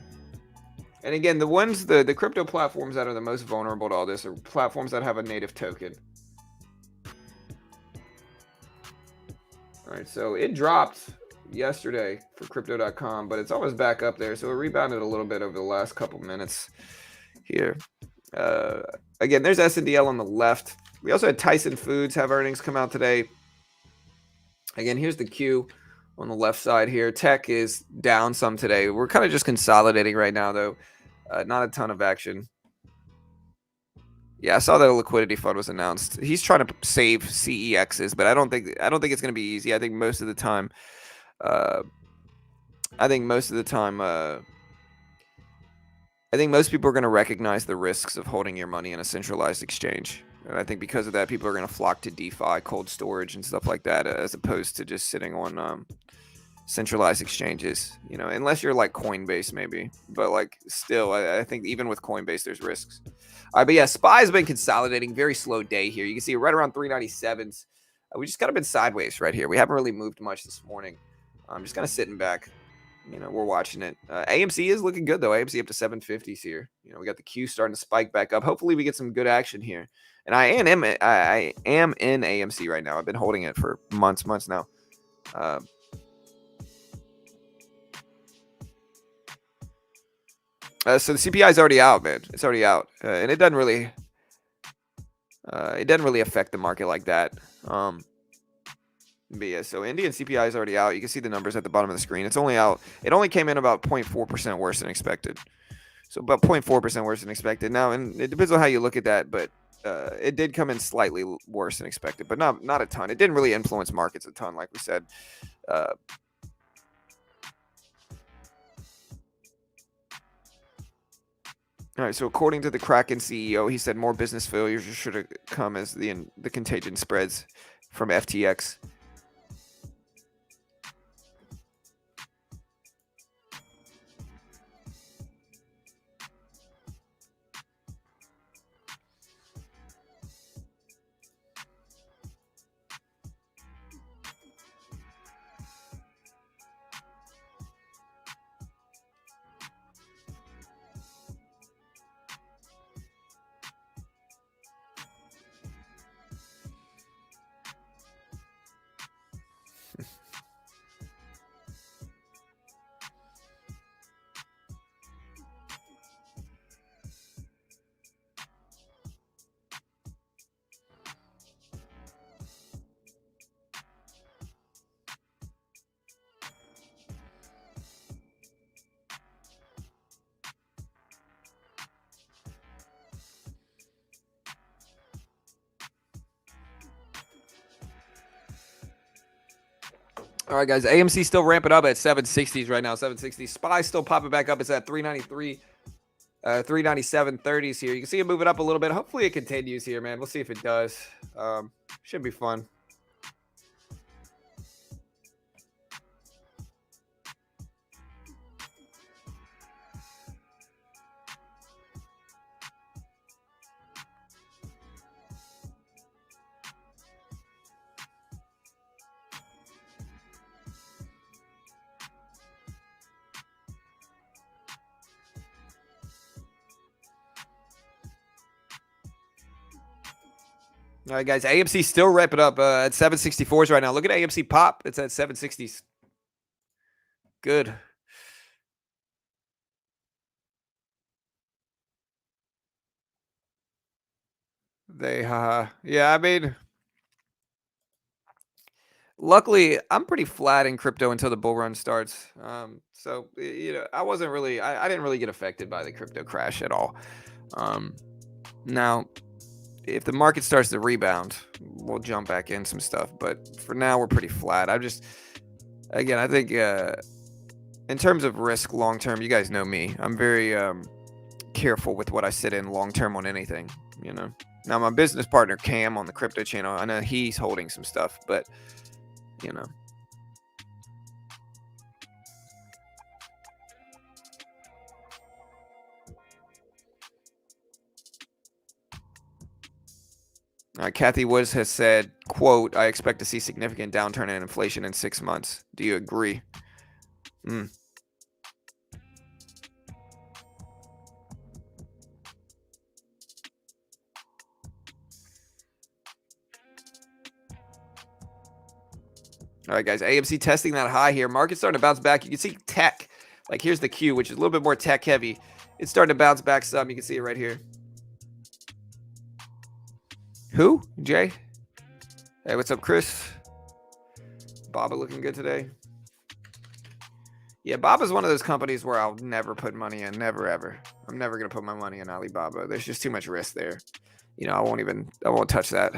[SPEAKER 1] And again, the crypto platforms that are the most vulnerable to all this are platforms that have a native token. All right, so it dropped yesterday for crypto.com, but it's almost back up there. So it rebounded a little bit over the last couple minutes here. Uh, Again, there's SNDL on the left. We also had Tyson Foods have earnings come out today. Again, here's the Q on the left side here. Tech is down some today. We're kind of just consolidating right now, though. Not a ton of action. Yeah, I saw that a liquidity fund was announced. He's trying to save CEXs, but I don't think it's going to be easy. I think most of the time, uh, I think most of the time, I think most people are going to recognize the risks of holding your money in a centralized exchange. And I think because of that, people are going to flock to DeFi, cold storage, and stuff like that, as opposed to just sitting on centralized exchanges. You know, unless you're like Coinbase, maybe. But like, still, I think even with Coinbase, there's risks. All right, but yeah, SPY's been consolidating. Very slow day here. You can see it right around 397s. We just kind of been sideways right here. We haven't really moved much this morning. I'm just kind of sitting back. You know, we're watching it. AMC is looking good though. AMC up to 750s here. You know, we got the Q starting to spike back up. Hopefully, we get some good action here. And I am in AMC right now. I've been holding it for months now. So the CPI is already out, man. It's already out, and it doesn't really affect the market like that. But yeah, so Indian CPI is already out. You can see the numbers at the bottom of the screen. It's only out. It only came in about 0.4% worse than expected. So about 0.4% worse than expected. Now, and it depends on how you look at that, but it did come in slightly worse than expected, but not a ton. It didn't really influence markets a ton, like we said. All right, so according to the Kraken CEO, he said more business failures should have come as the contagion spreads from FTX. All right, guys. AMC still ramping up at 760s right now. 760. SPY still popping back up. It's at 393, 397.30s here. You can see it moving up a little bit. Hopefully it continues here, man. We'll see if it does. Should be fun. All right, guys. AMC still ramping up at 764s right now. Look at AMC pop. It's at 760s. Good. Yeah, I mean, Luckily, I'm pretty flat in crypto until the bull run starts. So I wasn't really, I didn't really get affected by the crypto crash at all. Um, Now, if the market starts to rebound, we'll jump back in some stuff. But for now, we're pretty flat. Again, I think in terms of risk long term, you guys know me. I'm very careful with what I sit in long term on anything. You know. Now, my business partner Cam on the crypto channel, I know he's holding some stuff, but you know. Kathy Woods has said, "quote I expect to see significant downturn in inflation in 6 months." Do you agree? Mm. All right, guys. AMC testing that high here. Market's starting to bounce back. You can see tech. Like here's the Q, which is a little bit more tech heavy. It's starting to bounce back some. You can see it right here. Who? Jay? Hey, what's up, Chris? Baba looking good today. Yeah, Baba's one of those companies where I'll never put money in. Never ever. I'm never gonna put my money in Alibaba. There's just too much risk there. I won't touch that.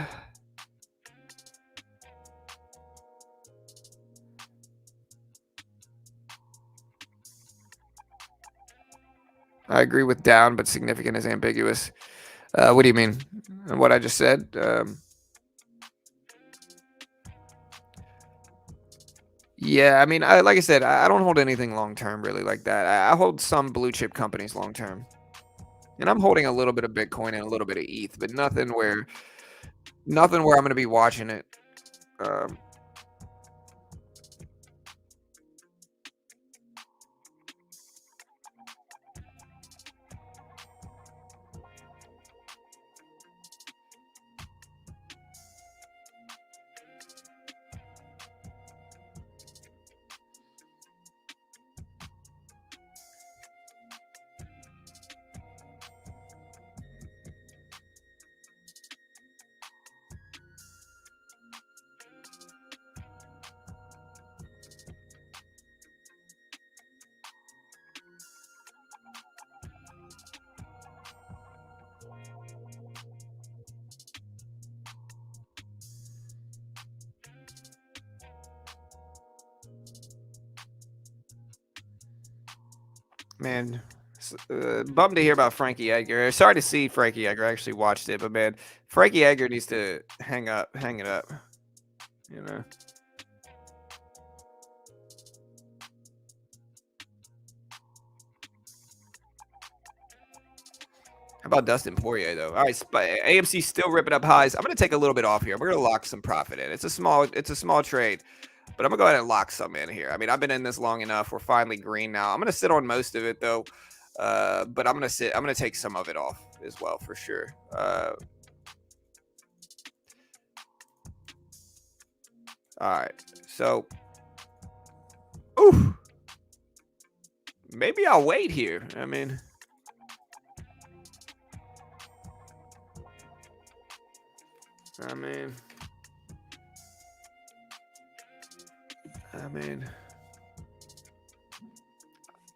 [SPEAKER 1] I agree with down, but significant is ambiguous. What do you mean? What I just said? Yeah, I mean, like I said, I don't hold anything long term really like that. I hold some blue chip companies long term, and I'm holding a little bit of Bitcoin and a little bit of ETH, but nothing where I'm going to be watching it. Um, Man, bummed to hear about Frankie Edgar. Sorry to see Frankie Edgar. I actually watched it, but man, Frankie Edgar needs to hang it up. You know. How about Dustin Poirier though? All right, AMC still ripping up highs. I'm gonna take a little bit off here. We're gonna lock some profit in. It's a small trade, but I'm gonna go ahead and lock some in here. I mean, I've been in this long enough. We're finally green now. I'm gonna sit on most of it though, but I'm gonna take some of it off as well for sure. All right, so, ooh, maybe I'll wait here. I mean, I mean,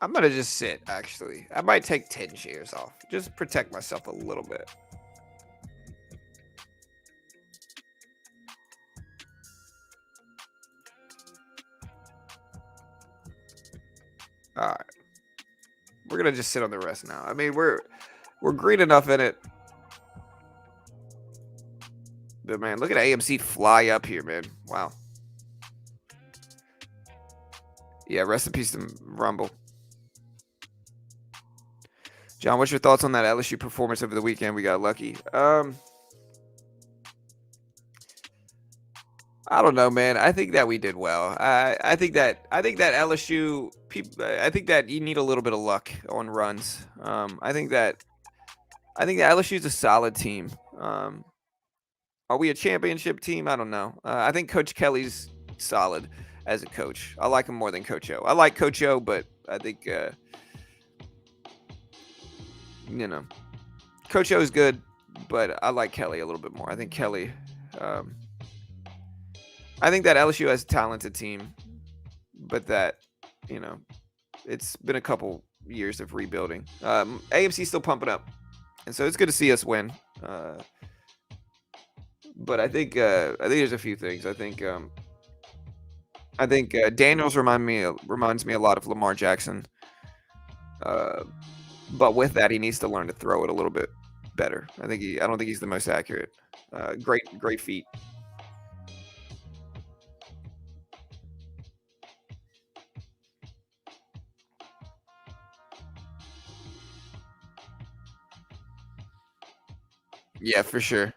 [SPEAKER 1] I'm gonna just sit. Actually, I might take 10 shares off, just protect myself a little bit. All right, we're gonna just sit on the rest now. I mean, we're green enough in it, but man, look at AMC fly up here, man. Wow. Yeah, rest in peace to Rumble. John, what's your thoughts on that LSU performance over the weekend? We got lucky. I don't know, man. I think that we did well. I think that LSU people. I think that you need a little bit of luck on runs. I think that LSU is a solid team. Are we a championship team? I don't know. I think Coach Kelly's solid as a coach. I like him more than Coach O. I like Coach O, but I think you know Coach O is good, but I like Kelly a little bit more. I think Kelly. Um, I think that LSU has a talented team, but that, you know, it's been a couple years of rebuilding. AMC's still pumping up, and so it's good to see us win. Uh, but I think there's a few things. I think Daniels reminds me a lot of Lamar Jackson. Uh, but with that, he needs to learn to throw it a little bit better. I don't think he's the most accurate. Great feet. Yeah, for sure.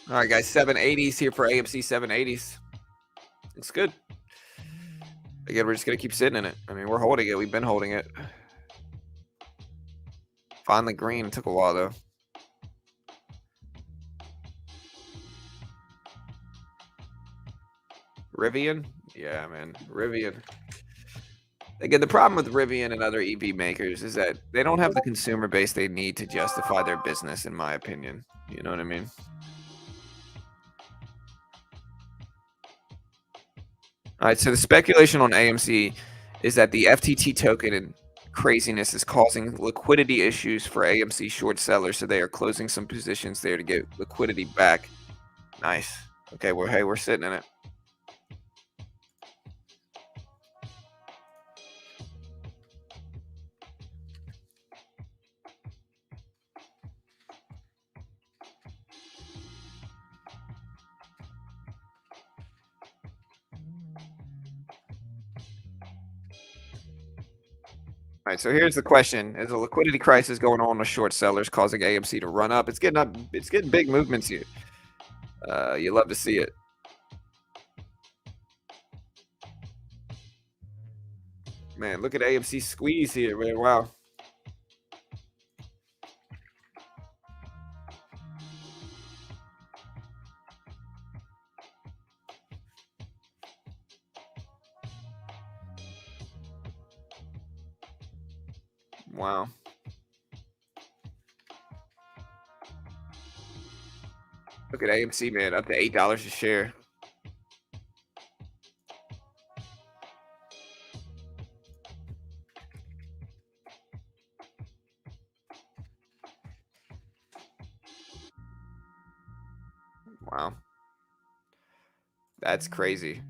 [SPEAKER 1] All right, guys, 780s here for AMC 780s. It's good. Again, we're just gonna keep sitting in it. I mean, we're holding it. We've been holding it. Finally green. Took a while though. Rivian? Yeah, man. Rivian. Again, the problem with Rivian and other EV makers is that they don't have the consumer base they need to justify their business, in my opinion. You know what I mean? All right, so the speculation on AMC is that the FTT token and craziness is causing liquidity issues for AMC short sellers, so they are closing some positions there to get liquidity back. Nice. Okay, well, hey, we're sitting in it. All right, so here's the question: is a liquidity crisis going on with short sellers causing AMC to run up? It's getting up. It's getting big movements here. You love to see it. Man, look at AMC squeeze here, man. Wow. Wow. Look at AMC, man, up to $8 a share. Wow. That's crazy.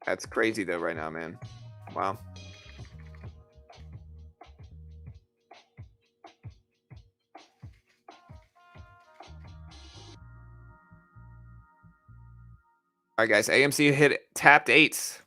[SPEAKER 1] That's crazy though right now, man. Wow. All right, guys. AMC hit tapped eights.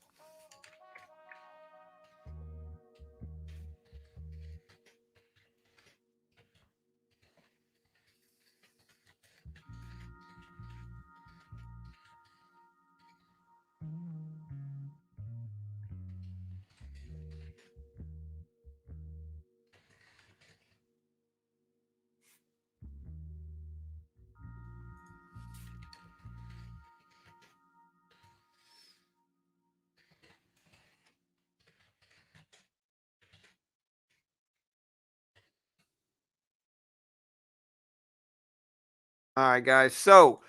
[SPEAKER 1] All right, guys. So,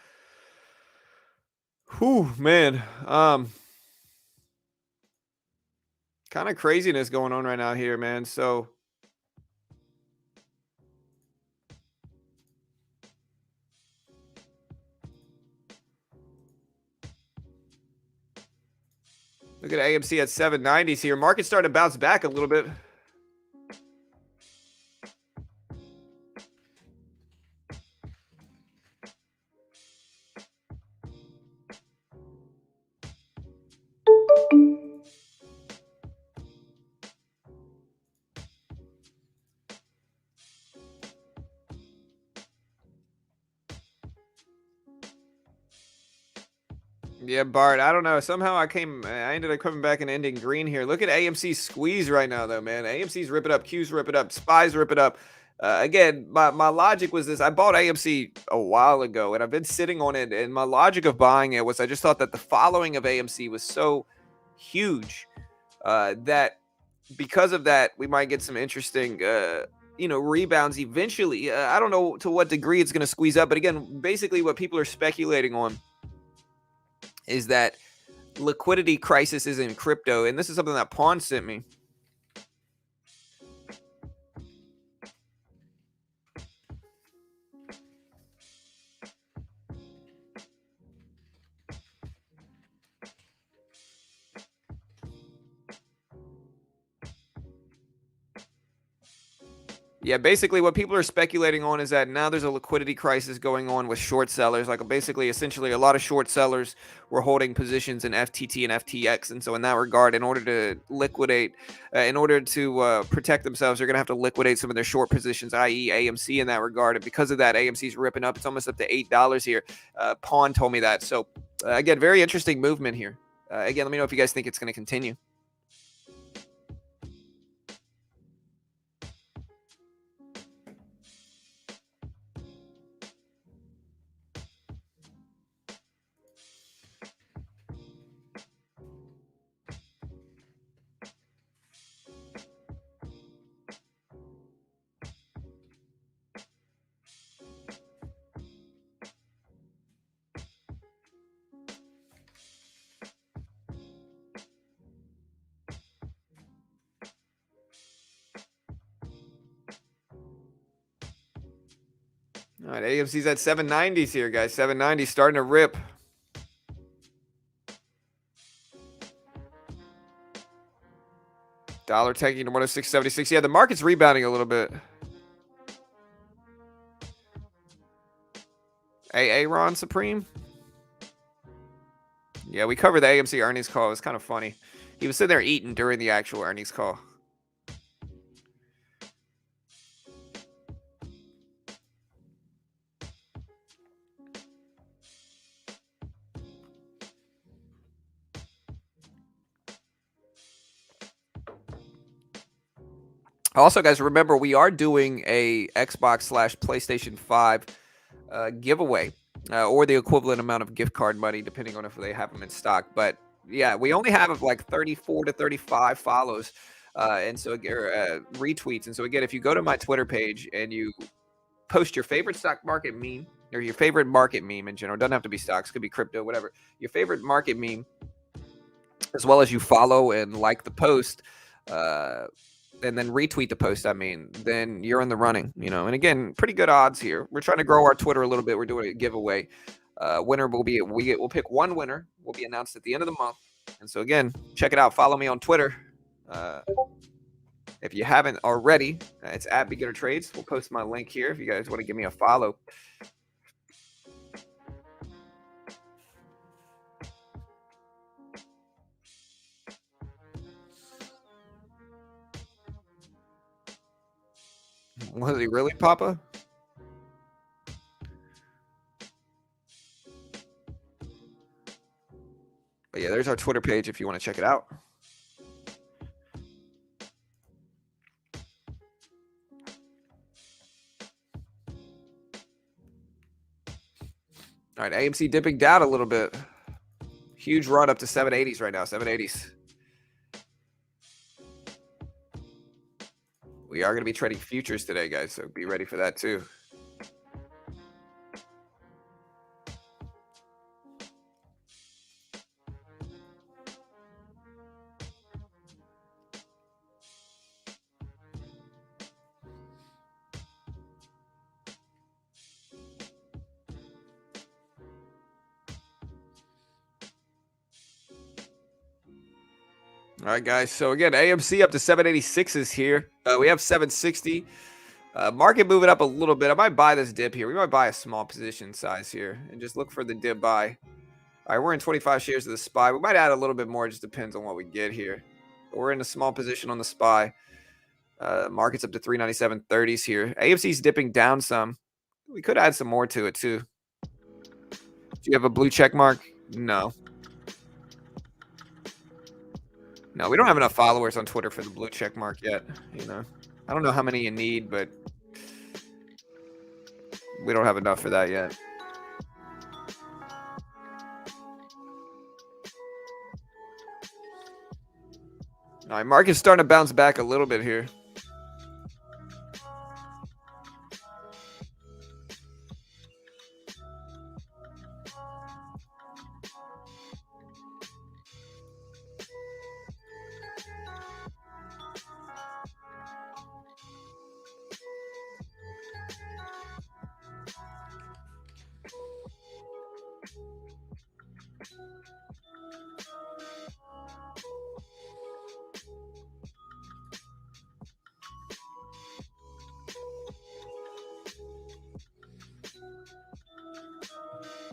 [SPEAKER 1] whew, man. Kind of craziness going on right now here, man. So, look at AMC at 790s here. Market starting to bounce back a little bit. Yeah, Bart. I don't know. Somehow I ended up coming back and ending green here. Look at AMC's squeeze right now, though, man. AMC's rip it up, Q's rip it up, Spies rip it up. Again, my logic was this: I bought AMC a while ago, and I've been sitting on it. And my logic of buying it was I just thought that the following of AMC was so huge that because of that, we might get some interesting. Rebounds eventually. I don't know to what degree it's going to squeeze up, but again, basically, what people are speculating on is that liquidity crisis is in crypto, and this is something that Pawn sent me. Yeah, basically what people are speculating on is that now there's a liquidity crisis going on with short sellers. Like basically, essentially, a lot of short sellers were holding positions in FTT and FTX, and so in that regard, in order to liquidate, in order to protect themselves, they're going to have to liquidate some of their short positions, i.e., AMC, in that regard. And because of that, AMC's ripping up. It's almost up to $8 here. Pawn told me that. So again, very interesting movement here. Again, let me know if you guys think it's going to continue. All right, AMC's at 790s here, guys. 790 starting to rip. Dollar taking to 106.76. Yeah, the market's rebounding a little bit. Ron Supreme. Yeah, we covered the AMC earnings call. It was kind of funny. He was sitting there eating during the actual earnings call. Also, guys, remember we are doing a Xbox/PlayStation 5 giveaway, or the equivalent amount of gift card money, depending on if they have them in stock. But yeah, we only have like 34 to 35 follows, and so retweets. And so again, if you go to my Twitter page and you post your favorite stock market meme or your favorite market meme in general, it doesn't have to be stocks, could be crypto, whatever. Your favorite market meme, as well as you follow and like the post. And then retweet the post, then you're in the running, And again, pretty good odds here. We're trying to grow our Twitter a little bit. We're doing a giveaway. Winner we'll pick one winner. Will be announced at the end of the month. And so again, check it out. Follow me on Twitter. If you haven't already, it's at Beginner Trades. We'll post my link here if you guys want to give me a follow. Was he really, Papa? But yeah, there's our Twitter page if you want to check it out. All right, AMC dipping down a little bit. Huge run up to 780s right now, 780s. We are going to be trading futures today, guys, so be ready for that too. All right, guys. So again, AMC up to 786s here. We have 760. Market moving up a little bit. I might buy this dip here. We might buy a small position size here and just look for the dip buy. All right, we're in 25 shares of the SPY. We might add a little bit more. It just depends on what we get here. But we're in a small position on the SPY. Market's up to 397.30s here. AMC's dipping down some. We could add some more to it too. Do you have a blue check mark? No. No, we don't have enough followers on Twitter for the blue check mark yet. You know, I don't know how many you need, but we don't have enough for that yet. All right, market's starting to bounce back a little bit here.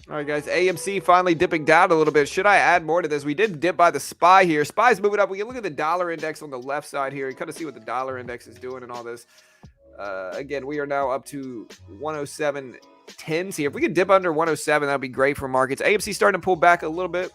[SPEAKER 1] All right, guys. AMC finally dipping down a little bit. Should I add more to this? We did dip by the SPY here. SPY's moving up. We can look at the dollar index on the left side here and kind of see what the dollar index is doing and all this. Again, we are now up to 107.10. See, if we could dip under 107, that'd be great for markets. AMC starting to pull back a little bit.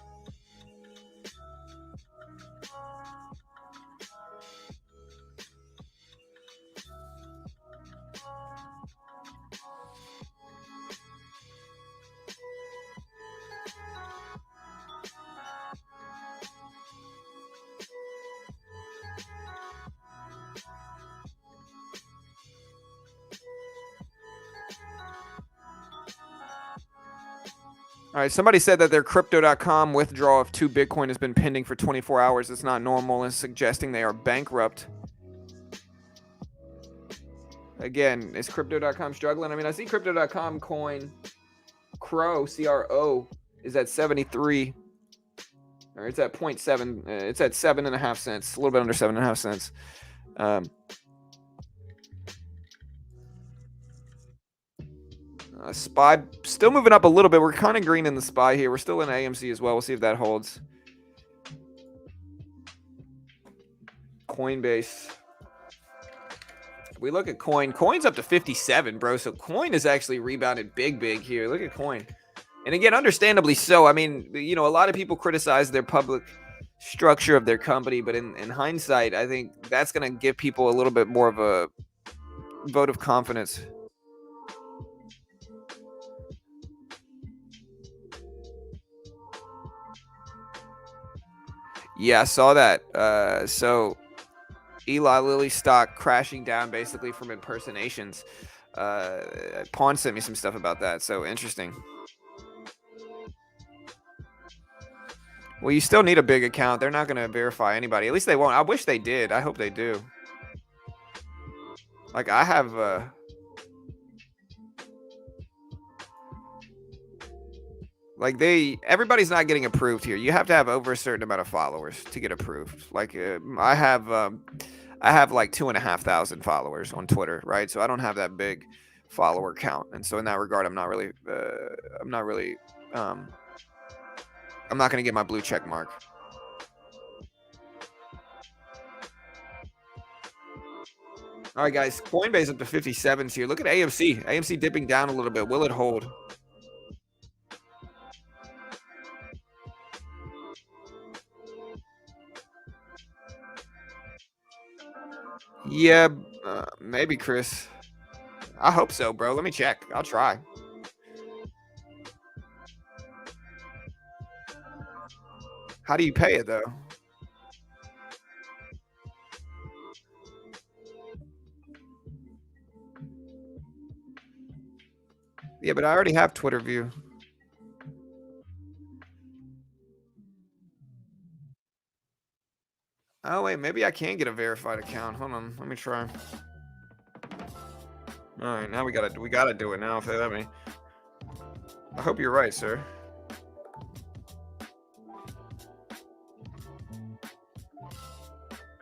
[SPEAKER 1] All right, somebody said that their crypto.com withdrawal of 2 Bitcoin has been pending for 24 hours. It's not normal and suggesting they are bankrupt. Again, is crypto.com struggling? I mean, I see crypto.com coin CRO, CRO, is at 73. Or it's at 0.7. It's at 7.5 cents, a little bit under 7.5 cents. SPY still moving up a little bit. We're kind of green in the SPY here. We're still in AMC as well. We'll see if that holds. Coinbase. We look at Coin's up to 57, bro. So Coin is actually rebounded big here. Look at Coin. And again, understandably so. I mean, you know, a lot of people criticize their public structure of their company, but in hindsight, I think that's going to give people a little bit more of a vote of confidence. Yeah, I saw that. So Eli Lilly stock crashing down basically from impersonations. Pawn sent me some stuff about that. So interesting. Well, you still need a big account. They're not going to verify anybody. At least they won't. I wish they did. I hope they do. Like I have... Like everybody's not getting approved here. You have to have over a certain amount of followers to get approved. Like I have like 2,500 followers on Twitter, right? So I don't have that big follower count, and so in that regard, I'm not going to get my blue check mark. All right, guys, Coinbase up to 57s here. Look at AMC. AMC dipping down a little bit. Will it hold? Yeah, maybe, Chris. I hope so, bro. Let me check. I'll try. How do you pay it, though? Yeah, but I already have Twitter View. Oh, wait, maybe I can get a verified account. Hold on, let me try. All right, now we gotta do it now. Let me. I hope you're right, sir.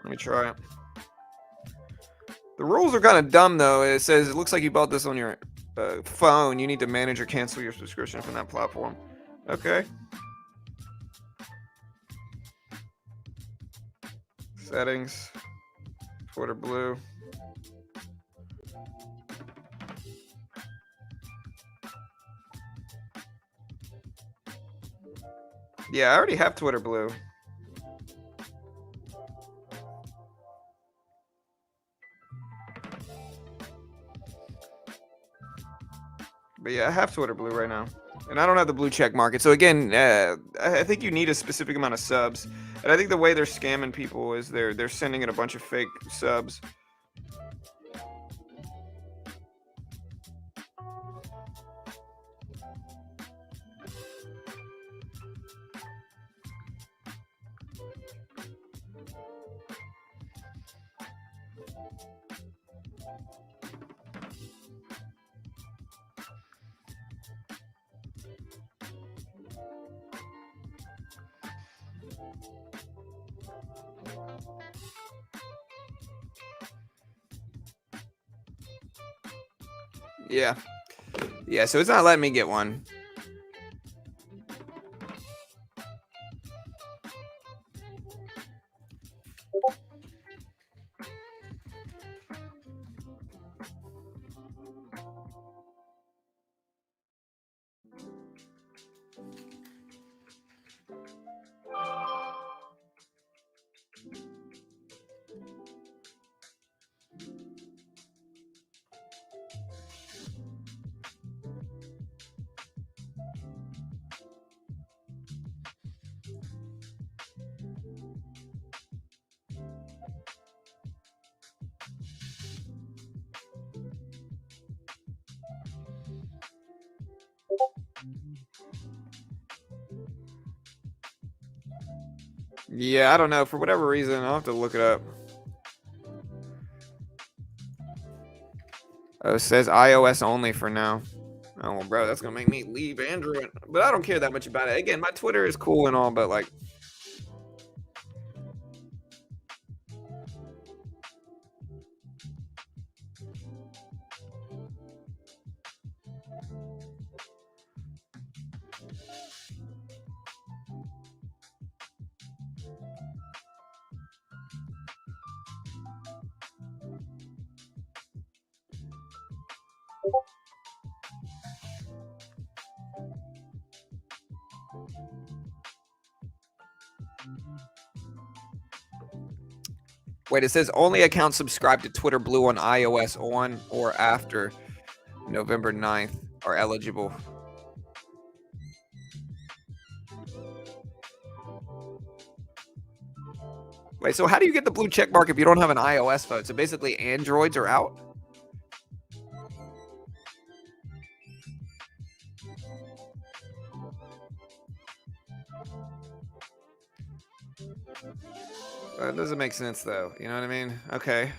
[SPEAKER 1] Let me try it. The rules are kind of dumb, though. It says it looks like you bought this on your phone. You need to manage or cancel your subscription from that platform. Okay. Settings. Twitter Blue. Yeah, I already have Twitter Blue. But yeah, I have Twitter Blue right now, and I don't have the blue check market. So again, I think you need a specific amount of subs, and I think the way they're scamming people is they're sending in a bunch of fake subs. Yeah, yeah. So it's not letting me get one. Yeah, I don't know. For whatever reason, I'll have to look it up. Oh, it says iOS only for now. Oh, well, bro, that's gonna make me leave Android. But I don't care that much about it. Again, my Twitter is cool and all, but like, wait, it says only accounts subscribed to Twitter Blue on iOS on or after November 9th are eligible. Wait, so how do you get the blue check mark if you don't have an iOS phone? So basically, Androids are out? That doesn't make sense, though. You know what I mean? Okay.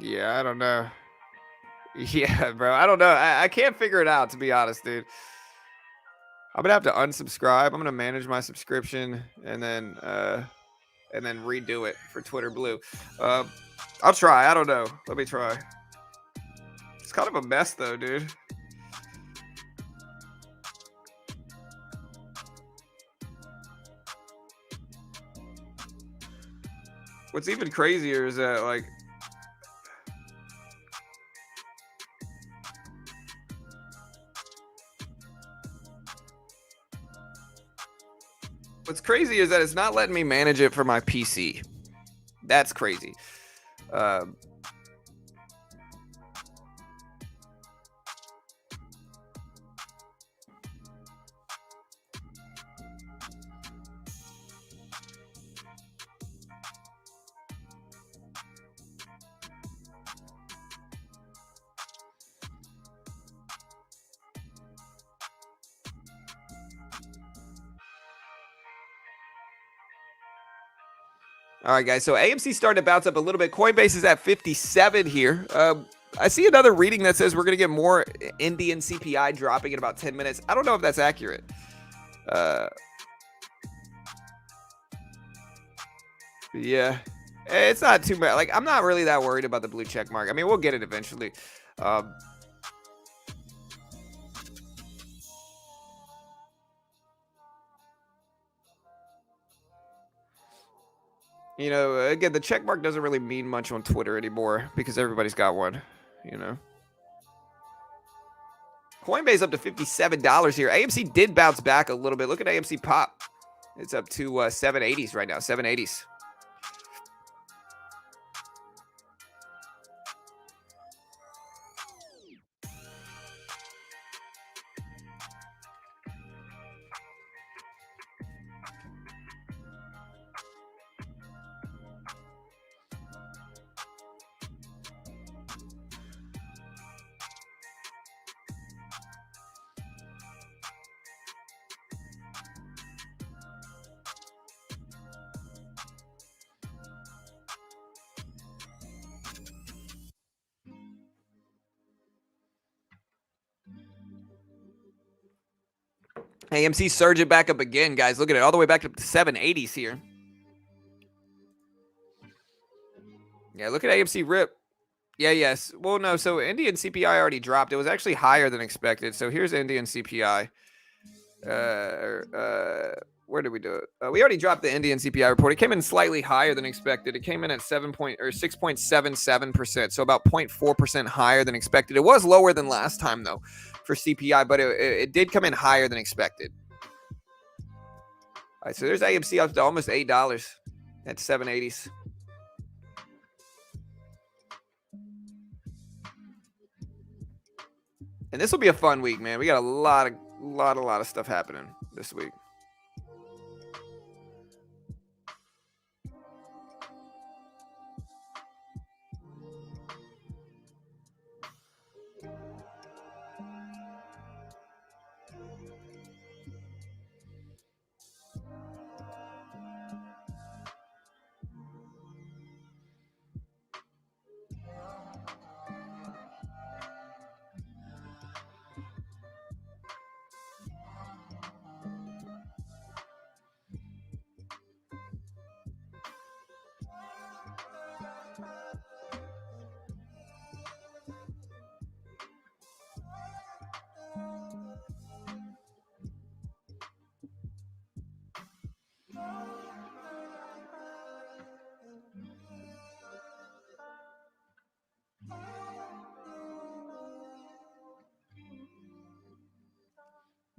[SPEAKER 1] Yeah, I don't know. Yeah, bro. I don't know. I can't figure it out, to be honest, dude. I'm gonna have to unsubscribe. I'm gonna manage my subscription and then redo it for Twitter Blue. I'll try. I don't know. Let me try. It's kind of a mess, though, dude. What's even crazier is that, like, what's crazy is that it's not letting me manage it for my PC. That's crazy. Um, all right, guys. So AMC started to bounce up a little bit. Coinbase is at 57 here. I see another reading that says we're going to get more Indian CPI dropping in about 10 minutes. I don't know if that's accurate. Yeah, it's not too bad. Like, I'm not really that worried about the blue check mark. I mean, we'll get it eventually. Um, You know, again, the check mark doesn't really mean much on Twitter anymore because everybody's got one, you know. Coinbase up to $57 here. AMC did bounce back a little bit. Look at AMC pop. It's up to 780s right now, 780s. AMC surging back up again, guys. Look at it, all the way back up to 780s here. Yeah, look at AMC rip. Yeah, yes. Well, no, so Indian CPI already dropped. It was actually higher than expected. So here's Indian CPI. Where did we do it? We already dropped the Indian CPI report. It came in slightly higher than expected. It came in at 6.77%, so about 0.4% higher than expected. It was lower than last time though for CPI, but it did come in higher than expected. All right, so there's AMC up to almost $8 at 780s. And this will be a fun week, man. We got a lot of stuff happening this week.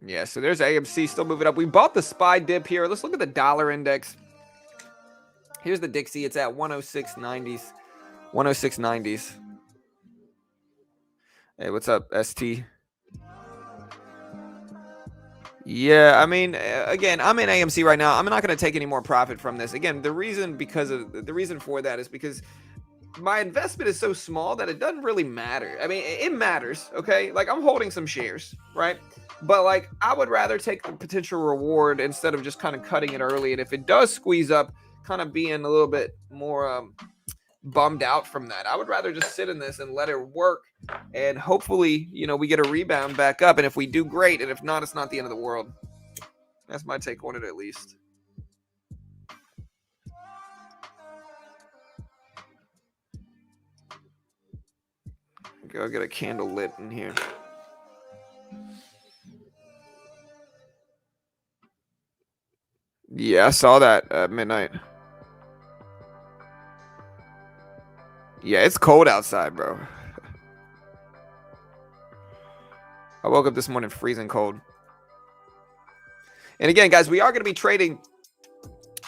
[SPEAKER 1] Yeah, so there's AMC still moving up. We bought the SPY dip here. Let's look at the dollar index. Here's the Dixie. It's at 106.90s. 106.90s. Hey, what's up, ST? Yeah, I mean, again, I'm in AMC right now. I'm not going to take any more profit from this. Again, the reason for that is because my investment is so small that it doesn't really matter. I mean, it matters, okay? Like, I'm holding some shares, right? But like, I would rather take the potential reward instead of just kind of cutting it early. And if it does squeeze up, kind of being a little bit more bummed out from that. I would rather just sit in this and let it work. And hopefully, you know, we get a rebound back up. And if we do, great. And if not, it's not the end of the world. That's my take on it, at least. Go get a candle lit in here. Yeah, I saw that at midnight. Yeah, it's cold outside, bro. I woke up this morning freezing cold. And again, guys, we are going to be trading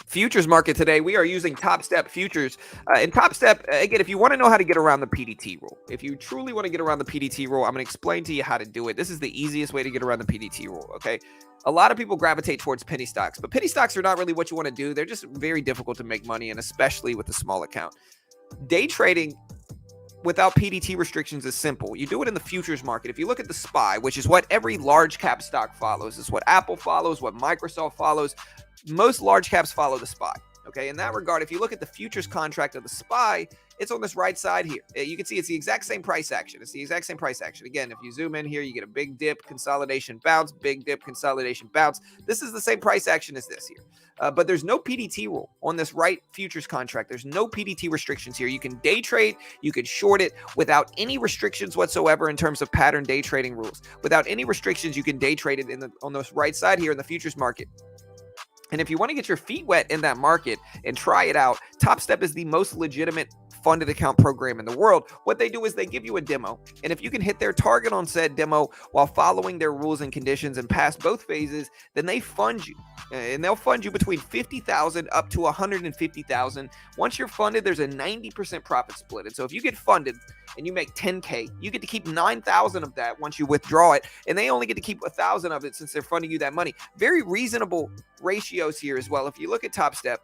[SPEAKER 1] futures market today. We are using Topstep futures. In Topstep, again, if you want to know how to get around the PDT rule, if you truly want to get around the PDT rule, I'm going to explain to you how to do it. This is the easiest way to get around the PDT rule, okay? A lot of people gravitate towards penny stocks, but penny stocks are not really what you want to do. They're just very difficult to make money in, especially with a small account. Day trading without PDT restrictions is simple. You do it in the futures market. If you look at the SPY, which is what every large cap stock follows, it's what Apple follows, what Microsoft follows. Most large caps follow the SPY. Okay, in that regard, if you look at the futures contract of the SPY, it's on this right side here. You can see it's the exact same price action. It's the exact same price action. Again, if you zoom in here, you get a big dip, consolidation, bounce, big dip, consolidation, bounce. This is the same price action as this here. But there's no PDT rule on this right futures contract. There's no PDT restrictions here. You can day trade, you can short it without any restrictions whatsoever in terms of pattern day trading rules. Without any restrictions, you can day trade it on this right side here in the futures market. And if you want to get your feet wet in that market and try it out, Topstep is the most legitimate funded account program in the world. What they do is they give you a demo. And if you can hit their target on said demo while following their rules and conditions and pass both phases, then they fund you. And they'll fund you between 50,000 up to 150,000. Once you're funded, there's a 90% profit split. And so if you get funded and you make 10K, you get to keep 9,000 of that once you withdraw it, and they only get to keep 1,000 of it since they're funding you that money. Very reasonable ratios here as well. If you look at Topstep,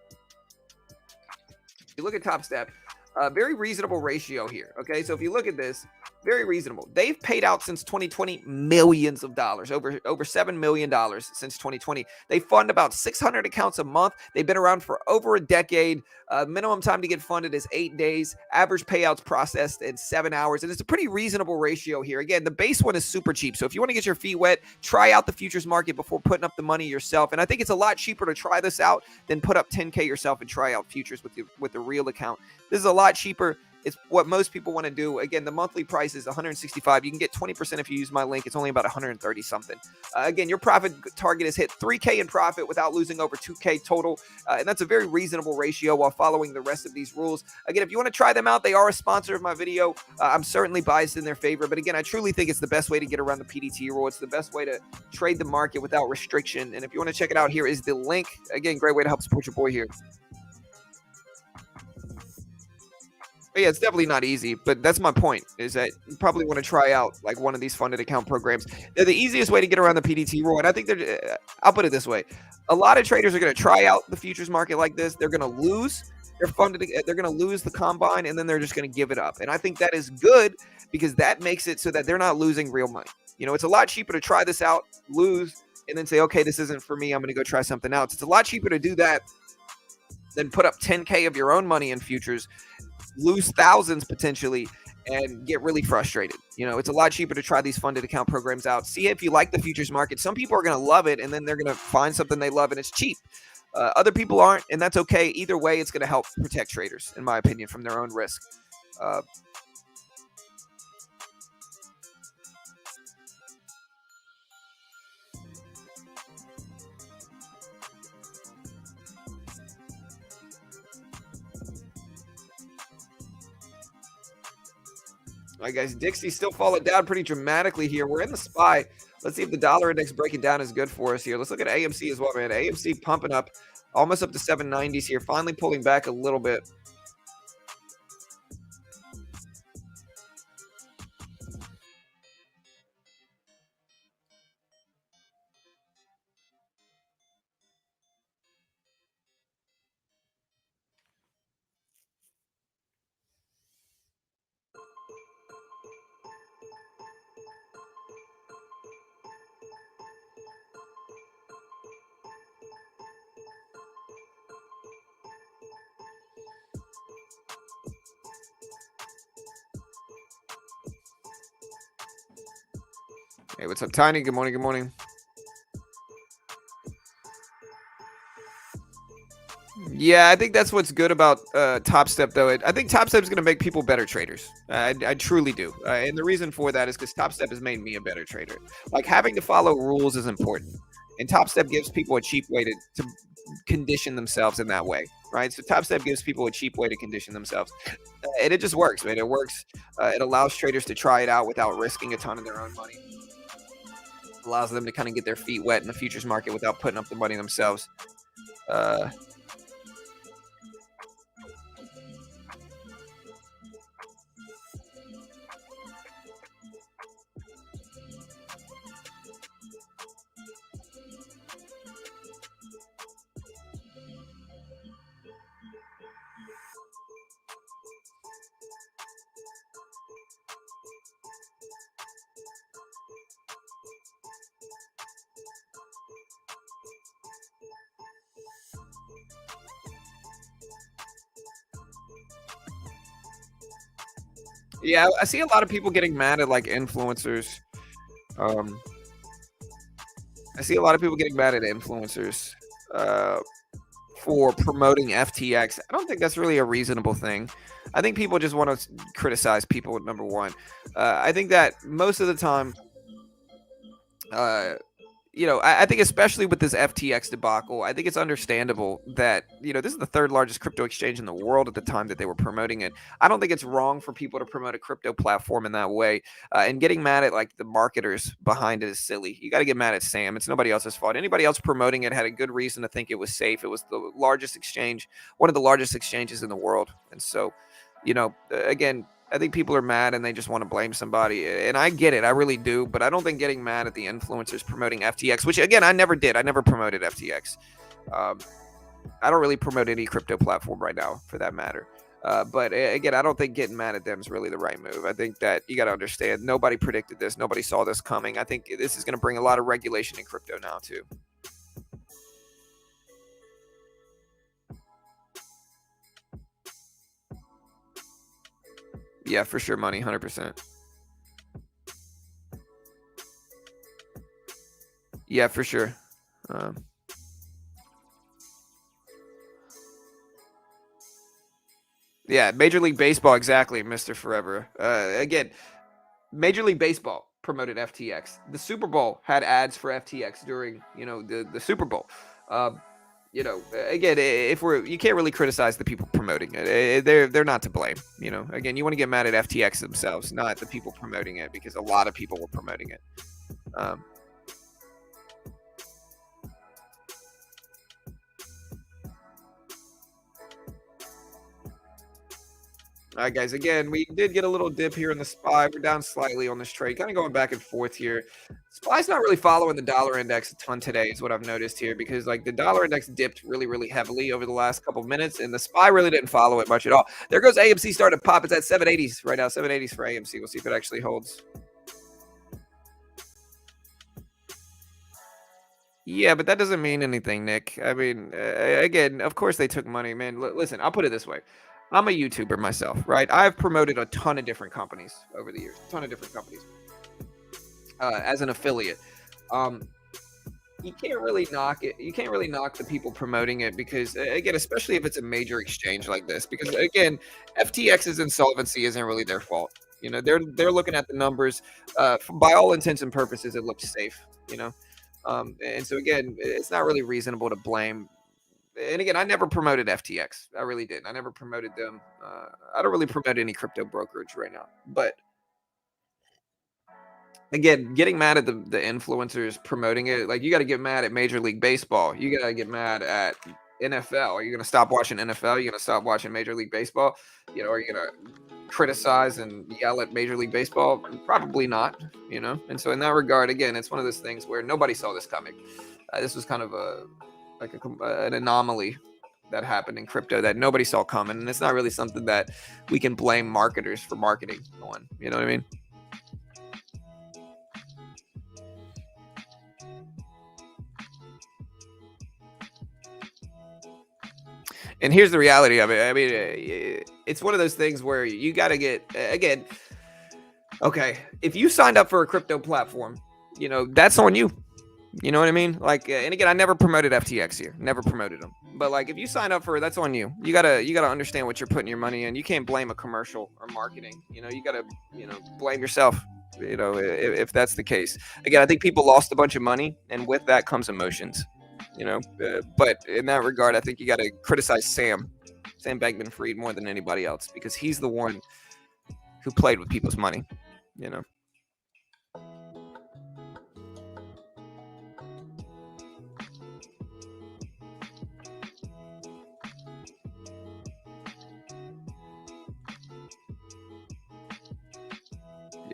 [SPEAKER 1] very reasonable ratio here. Okay, so if you look at this, very reasonable. They've paid out since 2020 millions of dollars, over $7 million since 2020. They fund about 600 accounts a month. They've been around for over a decade. Minimum time to get funded is 8 days. Average payouts processed in 7 hours. And it's a pretty reasonable ratio here. Again, the base one is super cheap. So if you want to get your feet wet, try out the futures market before putting up the money yourself. And I think it's a lot cheaper to try this out than put up 10K yourself and try out futures with the real account. This is a lot cheaper. It's what most people want to do. Again, the monthly price is $165. You can get 20% if you use my link. It's only about $130 something. Again, your profit target is hit 3K in profit without losing over 2K total. And that's a very reasonable ratio while following the rest of these rules. Again, if you want to try them out, they are a sponsor of my video. I'm certainly biased in their favor. But again, I truly think it's the best way to get around the PDT rule. It's the best way to trade the market without restriction. And if you want to check it out, here is the link. Again, great way to help support your boy here. But yeah, it's definitely not easy, but that's my point, is that you probably want to try out like one of these funded account programs. They're the easiest way to get around the PDT rule. And I think I'll put it this way. A lot of traders are going to try out the futures market like this. They're going to lose. They're going to lose the combine, and then they're just going to give it up. And I think that is good because that makes it so that they're not losing real money. You know, it's a lot cheaper to try this out, lose, and then say, okay, this isn't for me. I'm going to go try something else. It's a lot cheaper to do that than put up 10K of your own money in futures, lose thousands potentially, and get really frustrated. You know, it's a lot cheaper to try these funded account programs out. See if you like the futures market. Some people are going to love it, and then they're going to find something they love, and it's cheap. Other people aren't, and that's okay. Either way, it's going to help protect traders, in my opinion, from their own risk. All right, guys, Dixie's still falling down pretty dramatically here. We're in the SPY. Let's see if the dollar index breaking down is good for us here. Let's look at AMC as well, man. AMC pumping up almost up to 790s here, finally pulling back a little bit. Hey, what's up, Tiny? Good morning. Good morning. Yeah, I think that's what's good about Topstep, though. I think Topstep is going to make people better traders. I truly do. And the reason for that is because Topstep has made me a better trader. Like, having to follow rules is important. And Topstep gives people a cheap way to condition themselves in that way, right? So Topstep gives people a cheap way to condition themselves. And it just works, man. It works. It allows traders to try it out without risking a ton of their own money. Allows them to kind of get their feet wet in the futures market without putting up the money themselves. Yeah, I see a lot of people getting mad at like influencers. Um, I see a lot of people getting mad at influencers for promoting FTX. I don't think that's really a reasonable thing. I think people just want to criticize people, number one. I think that most of the time, I think especially with this FTX debacle, I think it's understandable that, this is the third largest crypto exchange in the world at the time that they were promoting it. I don't think it's wrong for people to promote a crypto platform in that way. And getting mad at like the marketers behind it is silly. You got to get mad at Sam. It's nobody else's fault. Anybody else promoting it had a good reason to think it was safe. It was the largest exchange, one of the largest exchanges in the world. And so, again, I think people are mad and they just want to blame somebody. And I get it. I really do. But I don't think getting mad at the influencers promoting FTX, which again, I never did. I never promoted FTX. Um, I don't really promote any crypto platform right now for that matter. But again, I don't think getting mad at them is really the right move. I think that you got to understand nobody predicted this. Nobody saw this coming. I think this is going to bring a lot of regulation in crypto now, too. Yeah, for sure. Money, 100%. Yeah, for sure. Um, yeah, Major League Baseball, exactly, Mr. Forever. Again, Major League Baseball promoted FTX. The Super Bowl had ads for FTX during, the Super Bowl. Um, again, if you can't really criticize the people promoting it. They're not to blame. Again, you want to get mad at FTX themselves, not the people promoting it, because a lot of people were promoting it. Um, All right, guys. Again, we did get a little dip here in the SPY. We're down slightly on this trade, kind of going back and forth here. SPY's not really following the dollar index a ton today, is what I've noticed here, because like the dollar index dipped really, really heavily over the last couple of minutes, and the SPY really didn't follow it much at all. There goes AMC starting to pop. It's at 780s right now. 780s for AMC. We'll see if it actually holds. Yeah, but that doesn't mean anything, Nick. I mean, again, of course they took money, man. Listen, I'll put it this way. I'm a YouTuber myself, right? I've promoted a ton of different companies over the years, a ton of different companies as an affiliate. Um, you can't really knock it. You can't really knock the people promoting it because, again, especially if it's a major exchange like this, because again, FTX's insolvency isn't really their fault. They're looking at the numbers. By all intents and purposes, it looks safe. You know, and so again, it's not really reasonable to blame. And again, I never promoted FTX. I really didn't. I never promoted them. I don't really promote any crypto brokerage right now. But again, getting mad at the influencers promoting it, like you got to get mad at Major League Baseball. You got to get mad at NFL. Are you going to stop watching NFL? You going to stop watching Major League Baseball? Are you going to criticize and yell at Major League Baseball? Probably not. And so in that regard, again, it's one of those things where nobody saw this coming. This was kind of an anomaly that happened in crypto that nobody saw coming, and it's not really something that we can blame marketers for marketing on. You know what I mean? And here's the reality of it. I mean, it's one of those things where you got to get, again, okay, if you signed up for a crypto platform, that's on you. You know what I mean? Like, and again, I never promoted FTX here, never promoted them. But like, if you sign up for it, that's on you. You gotta understand what you're putting your money in. You can't blame a commercial or marketing. You gotta, blame yourself. If that's the case. Again, I think people lost a bunch of money, and with that comes emotions. But in that regard, I think you got to criticize Sam Bankman-Fried more than anybody else because he's the one who played with people's money. You know.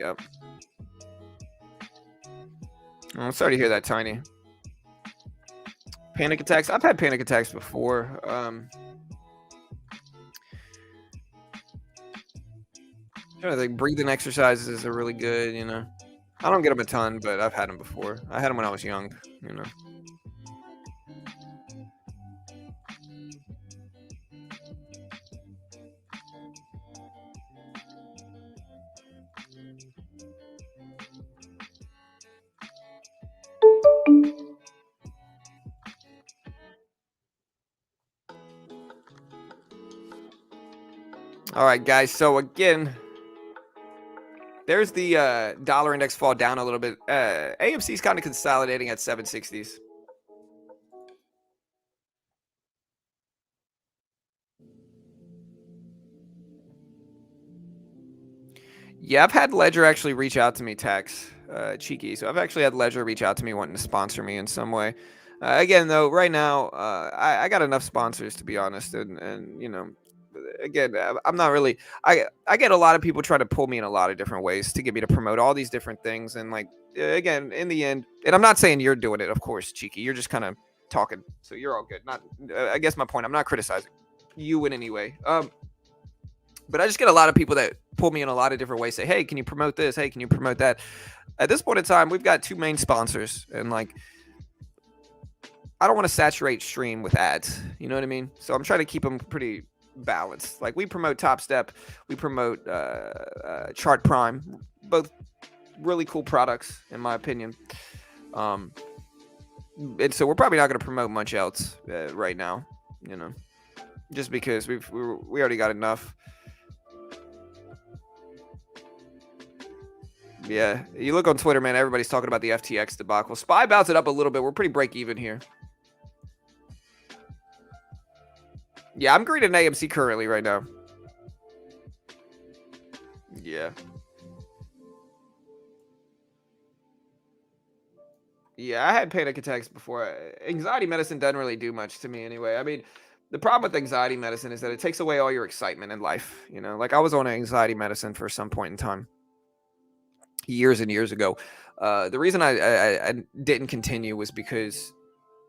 [SPEAKER 1] Yep. I'm sorry to hear that, Tiny. Panic attacks. I've had panic attacks before. I think breathing exercises are really good. I don't get them a ton, but I've had them before. I had them when I was young. You know. All right, guys. So again, There's the dollar index fall down a little bit. AMC's kind of consolidating at 760s. Yeah, I've had Ledger actually reach out to me, Tax, cheeky. So I've actually had Ledger reach out to me wanting to sponsor me in some way. Again, though, right now, I got enough sponsors to be honest, and again, I'm not really. I get a lot of people trying to pull me in a lot of different ways to get me to promote all these different things, and like again, in the end, and I'm not saying you're doing it, of course, cheeky. You're just kind of talking, so you're all good. Not, I guess my point. I'm not criticizing you in any way. But I just get a lot of people that pull me in a lot of different ways. Say, hey, can you promote this? Hey, can you promote that? At this point in time, we've got two main sponsors, and like, I don't want to saturate stream with ads. You know what I mean? So I'm trying to keep them pretty balanced. Like we promote Topstep, we promote Chart Prime, both really cool products in my opinion. And so we're probably not going to promote much else right now. You know, just because we already got enough. Yeah, you look on Twitter, man. Everybody's talking about the FTX debacle. SPY bounced it up a little bit. We're pretty break even here. Yeah, I'm green in AMC currently right now. Yeah. Yeah, I had panic attacks before. Anxiety medicine doesn't really do much to me anyway. I mean, the problem with anxiety medicine is that it takes away all your excitement in life. You know, like I was on anxiety medicine for some point in time, years and years ago. The reason I didn't continue was because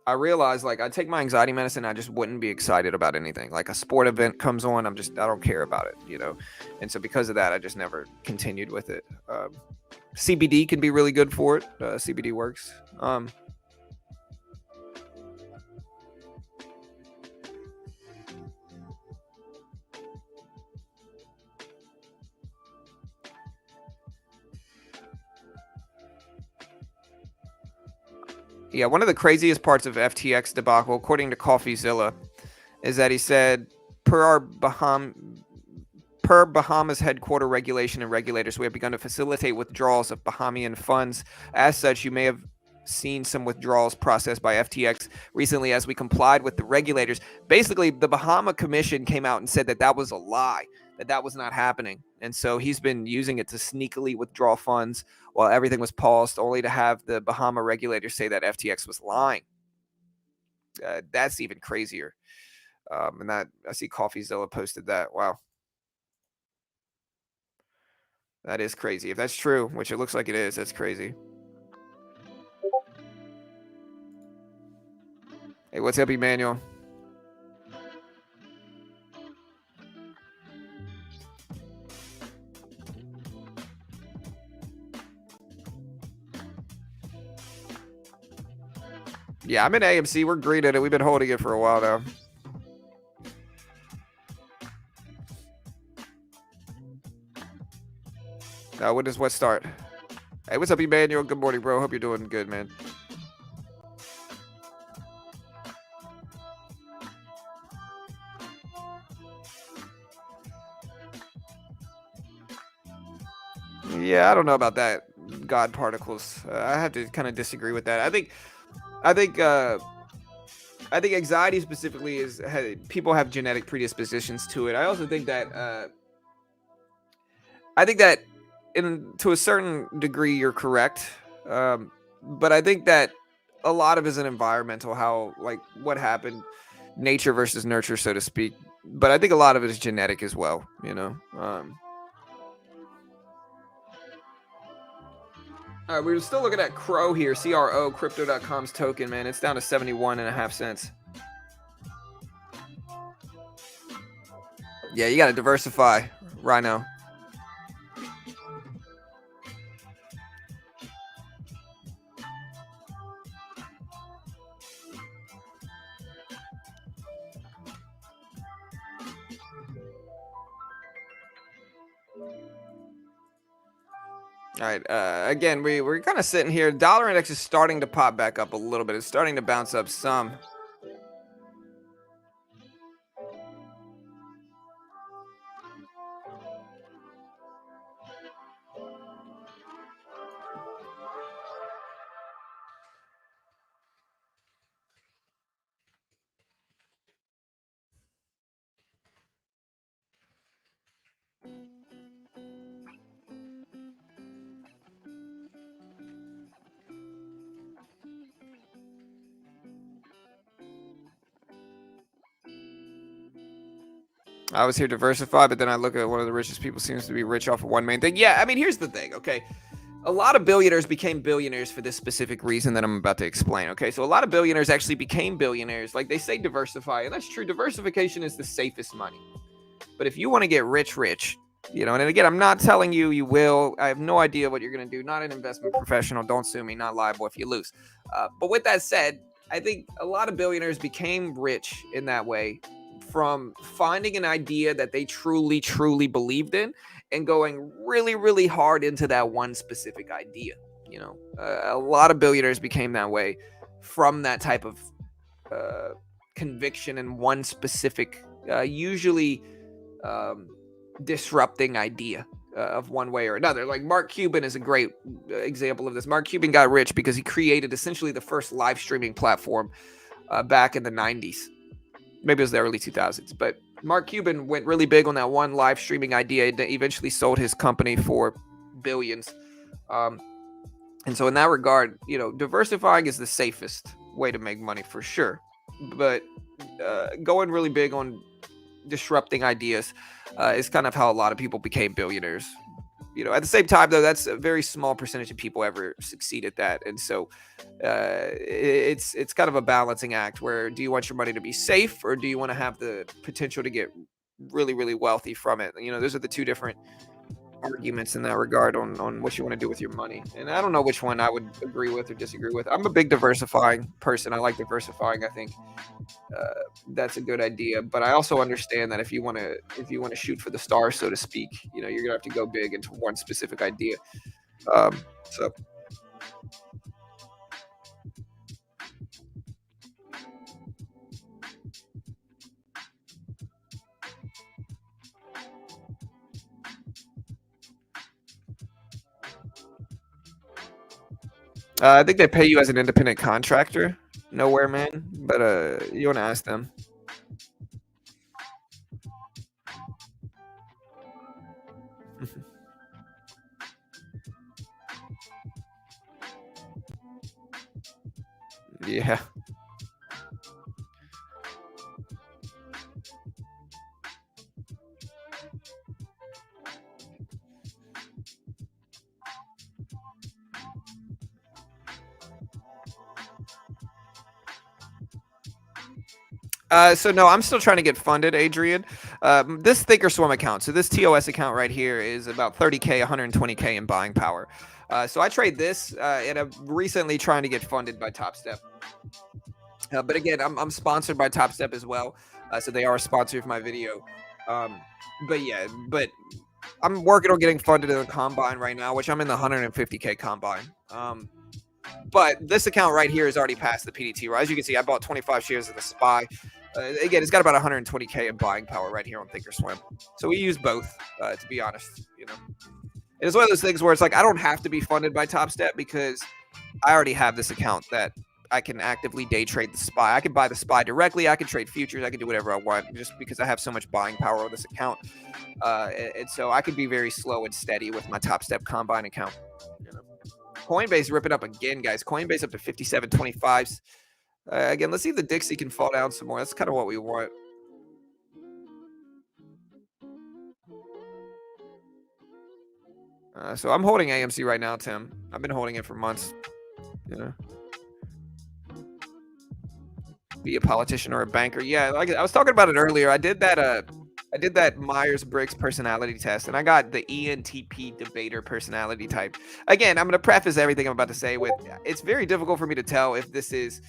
[SPEAKER 1] I realized like I take my anxiety medicine, I just wouldn't be excited about anything. Like a sport event comes on, I don't care about it, you know. And so because of that, I just never continued with it. CBD can be really good for it. CBD works. Yeah, one of the craziest parts of FTX debacle, according to CoffeeZilla, is that he said per our Bahamas headquarter regulation and regulators, we have begun to facilitate withdrawals of Bahamian funds. As such, you may have seen some withdrawals processed by FTX recently as we complied with the regulators. Basically, the Bahama Commission came out and said that that was a lie, that was not happening. And so he's been using it to sneakily withdraw funds while everything was paused, only to have the Bahama regulators say that FTX was lying. That's even crazier. And that I see CoffeeZilla posted that. Wow. That is crazy. If that's true, which it looks like it is, that's crazy. Hey, what's up, Emmanuel? Yeah, I'm in AMC. We're green at it. We've been holding it for a while now. When does what start? Hey, what's up, Emmanuel? Good morning, bro. Hope you're doing good, man. Yeah, I don't know about that. God particles. I have to kind of disagree with that. I think, I think anxiety specifically is people have genetic predispositions to it. I also think that, I think that, in to a certain degree, you're correct. But I think that a lot of it is an environmental, how like what happened, nature versus nurture, so to speak. But I think a lot of it is genetic as well. You know. All right, we're still looking at Crow here, CRO, Crypto.com's token, man. It's down to 71.5 cents. Yeah, you got to diversify, Rhino. All right. Again, we're kind of sitting here. Dollar index is starting to pop back up a little bit. It's starting to bounce up some. I was here diversify, but then I look at one of the richest people seems to be rich off of one main thing. Yeah, I mean, here's the thing, okay? A lot of billionaires became billionaires for this specific reason that I'm about to explain, okay? So a lot of billionaires actually became billionaires. Like they say diversify, and that's true. Diversification is the safest money. But if you want to get rich, and again, I'm not telling you you will. I have no idea what you're going to do. Not an investment professional. Don't sue me. Not liable if you lose. But with that said, I think a lot of billionaires became rich in that way from finding an idea that they truly, truly believed in and going really, really hard into that one specific idea. A lot of billionaires became that way from that type of conviction in one specific, usually disrupting idea of one way or another. Like Mark Cuban is a great example of this. Mark Cuban got rich because he created essentially the first live streaming platform back in the 90s. Maybe it was the early 2000s, but Mark Cuban went really big on that one live streaming idea that eventually sold his company for billions. And so in that regard, diversifying is the safest way to make money for sure. But going really big on disrupting ideas is kind of how a lot of people became billionaires. At the same time, though, that's a very small percentage of people ever succeed at that. And so it's kind of a balancing act where do you want your money to be safe or do you want to have the potential to get really, really wealthy from it? Those are the two different arguments in that regard on what you want to do with your money. And I don't know which one I would agree with or disagree with. I'm a big diversifying person. I like diversifying. I think that's a good idea. But I also understand that if you want to shoot for the stars, so to speak, you're gonna have to go big into one specific idea. So. I think they pay you as an independent contractor. Nowhere, man. But you want to ask them. Yeah. So no, I'm still trying to get funded, Adrian. This Thinkorswim account, so this TOS account right here is about 30K, 120K in buying power. So I trade this, and I'm recently trying to get funded by Topstep. But again, I'm sponsored by Topstep as well, so they are a sponsor of my video. But I'm working on getting funded in the combine right now, which I'm in the 150K combine. But this account right here is already past the PDT. Right? As you can see, I bought 25 shares of the SPY. Again, it's got about 120K in buying power right here on Thinkorswim. So we use both, to be honest. And it's one of those things where it's like I don't have to be funded by Topstep because I already have this account that I can actively day trade the SPY. I can buy the SPY directly. I can trade futures. I can do whatever I want just because I have so much buying power on this account. And so I can be very slow and steady with my Topstep combine account. Coinbase ripping up again, guys. Coinbase up to 57.25s. Again, let's see if the Dixie can fall down some more. That's kind of what we want. So I'm holding AMC right now, Tim. I've been holding it for months. Be a politician or a banker. Yeah, like I was talking about it earlier. I did that Myers-Briggs personality test, and I got the ENTP debater personality type. Again, I'm going to preface everything I'm about to say with it's very difficult for me to tell if this is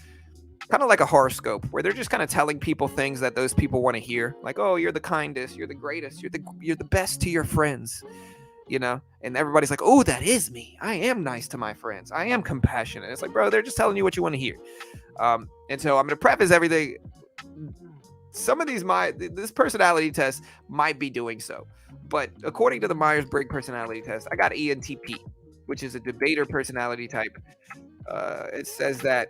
[SPEAKER 1] kind of like a horoscope where they're just kind of telling people things that those people want to hear. Like, oh, you're the kindest, you're the greatest, you're the best to your friends, and everybody's like, oh, that is me. I am nice to my friends. I am compassionate. It's like, bro, they're just telling you what you want to hear. And so I'm going to preface everything. Some of this personality test might be doing so, but according to the Myers-Briggs personality test, I got ENTP, which is a debater personality type. It says that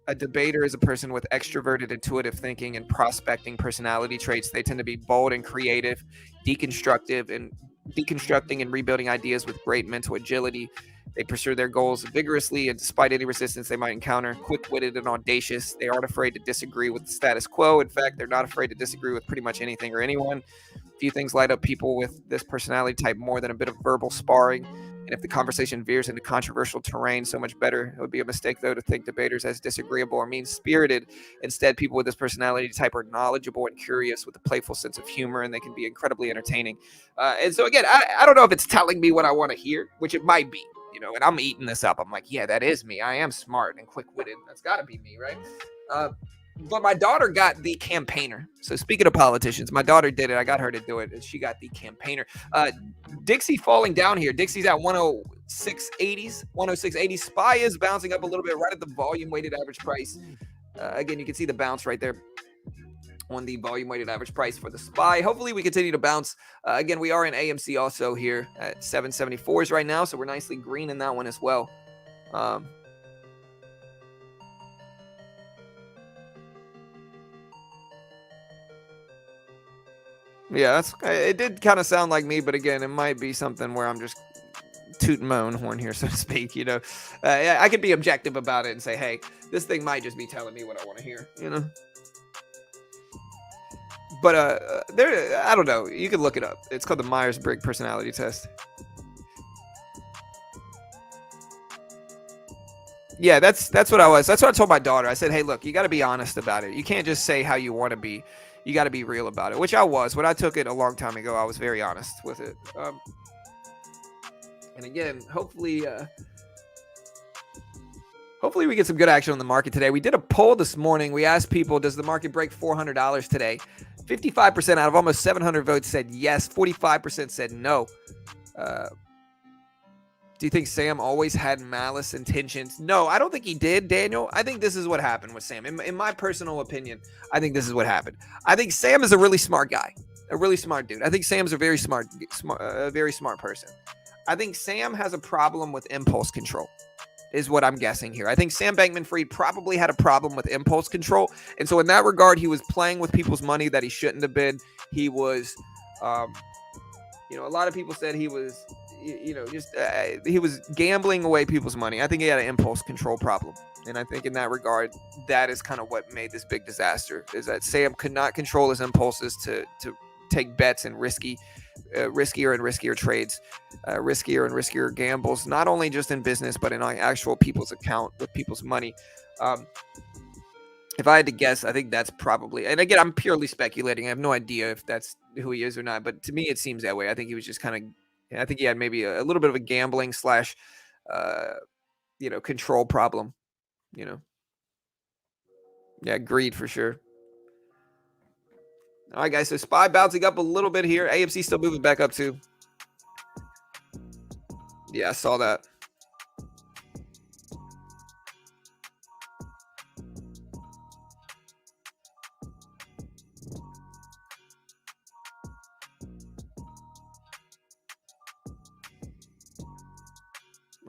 [SPEAKER 1] a debater is a person with extroverted, intuitive thinking and prospecting personality traits. They tend to be bold and creative, deconstructing and rebuilding ideas with great mental agility. They pursue their goals vigorously, and despite any resistance they might encounter. Quick-witted and audacious, they aren't afraid to disagree with the status quo. In fact, they're not afraid to disagree with pretty much anything or anyone. Few things light up people with this personality type more than a bit of verbal sparring. And if the conversation veers into controversial terrain, so much better. It would be a mistake, though, to think debaters as disagreeable or mean-spirited. Instead, people with this personality type are knowledgeable and curious with a playful sense of humor, and they can be incredibly entertaining. And so, again, I don't know if it's telling me what I want to hear, which it might be, and I'm eating this up. I'm like, yeah, that is me. I am smart and quick-witted. That's got to be me, right? But my daughter got the campaigner. So speaking of politicians, my daughter did it. I got her to do it, and she got the campaigner. Dixie falling down here. Dixie's at 106.80s. 106.80. SPY is bouncing up a little bit right at the volume weighted average price. Again, you can see the bounce right there on the volume weighted average price for the SPY. Hopefully we continue to bounce. Again, we are in AMC also here at 774s right now, so we're nicely green in that one as well. Yeah, it did kind of sound like me, but again, it might be something where I'm just tooting my own horn here, so to speak. I could be objective about it and say, hey, this thing might just be telling me what I want to hear. But I don't know. You can look it up. It's called the Myers-Briggs personality test. Yeah, that's what I was. That's what I told my daughter. I said, hey, look, you got to be honest about it. You can't just say how you want to be. You got to be real about it, which I was. When I took it a long time ago, I was very honest with it. And again, hopefully we get some good action on the market today. We did a poll this morning. We asked people, does the market break $400 today? 55% out of almost 700 votes said yes. 45% said no. Do you think Sam always had malice intentions? No, I don't think he did, Daniel. I think this is what happened with Sam. In my personal opinion, I think this is what happened. I think Sam is a really smart guy, a really smart dude. I think Sam's a very smart person. I think Sam has a problem with impulse control, is what I'm guessing here. I think Sam Bankman-Fried probably had a problem with impulse control. And so in that regard, he was playing with people's money that he shouldn't have been. He was, a lot of people said he was, he was gambling away people's money. I think he had an impulse control problem. And I think in that regard, that is kind of what made this big disaster, is that Sam could not control his impulses to take bets and riskier and riskier trades, riskier and riskier gambles, not only just in business, but in actual people's account with people's money. If I had to guess, I think that's probably, and again, I'm purely speculating. I have no idea if that's who he is or not, but to me, it seems that way. I think he was just I think he had maybe a little bit of a gambling / control problem, Yeah, greed for sure. All right, guys, so SPY bouncing up a little bit here. AMC still moving back up too. Yeah, I saw that.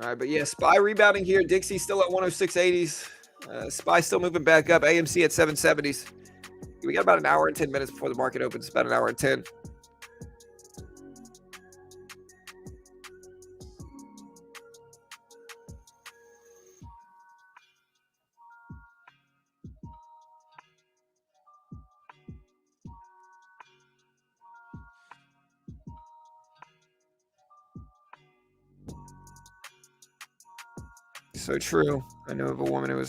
[SPEAKER 1] All right, but yeah, SPY rebounding here. Dixie still at 106.80s. SPY still moving back up. AMC at 770s. We got about an hour and 10 minutes before the market opens. About an hour and 10. So true. I know of a woman who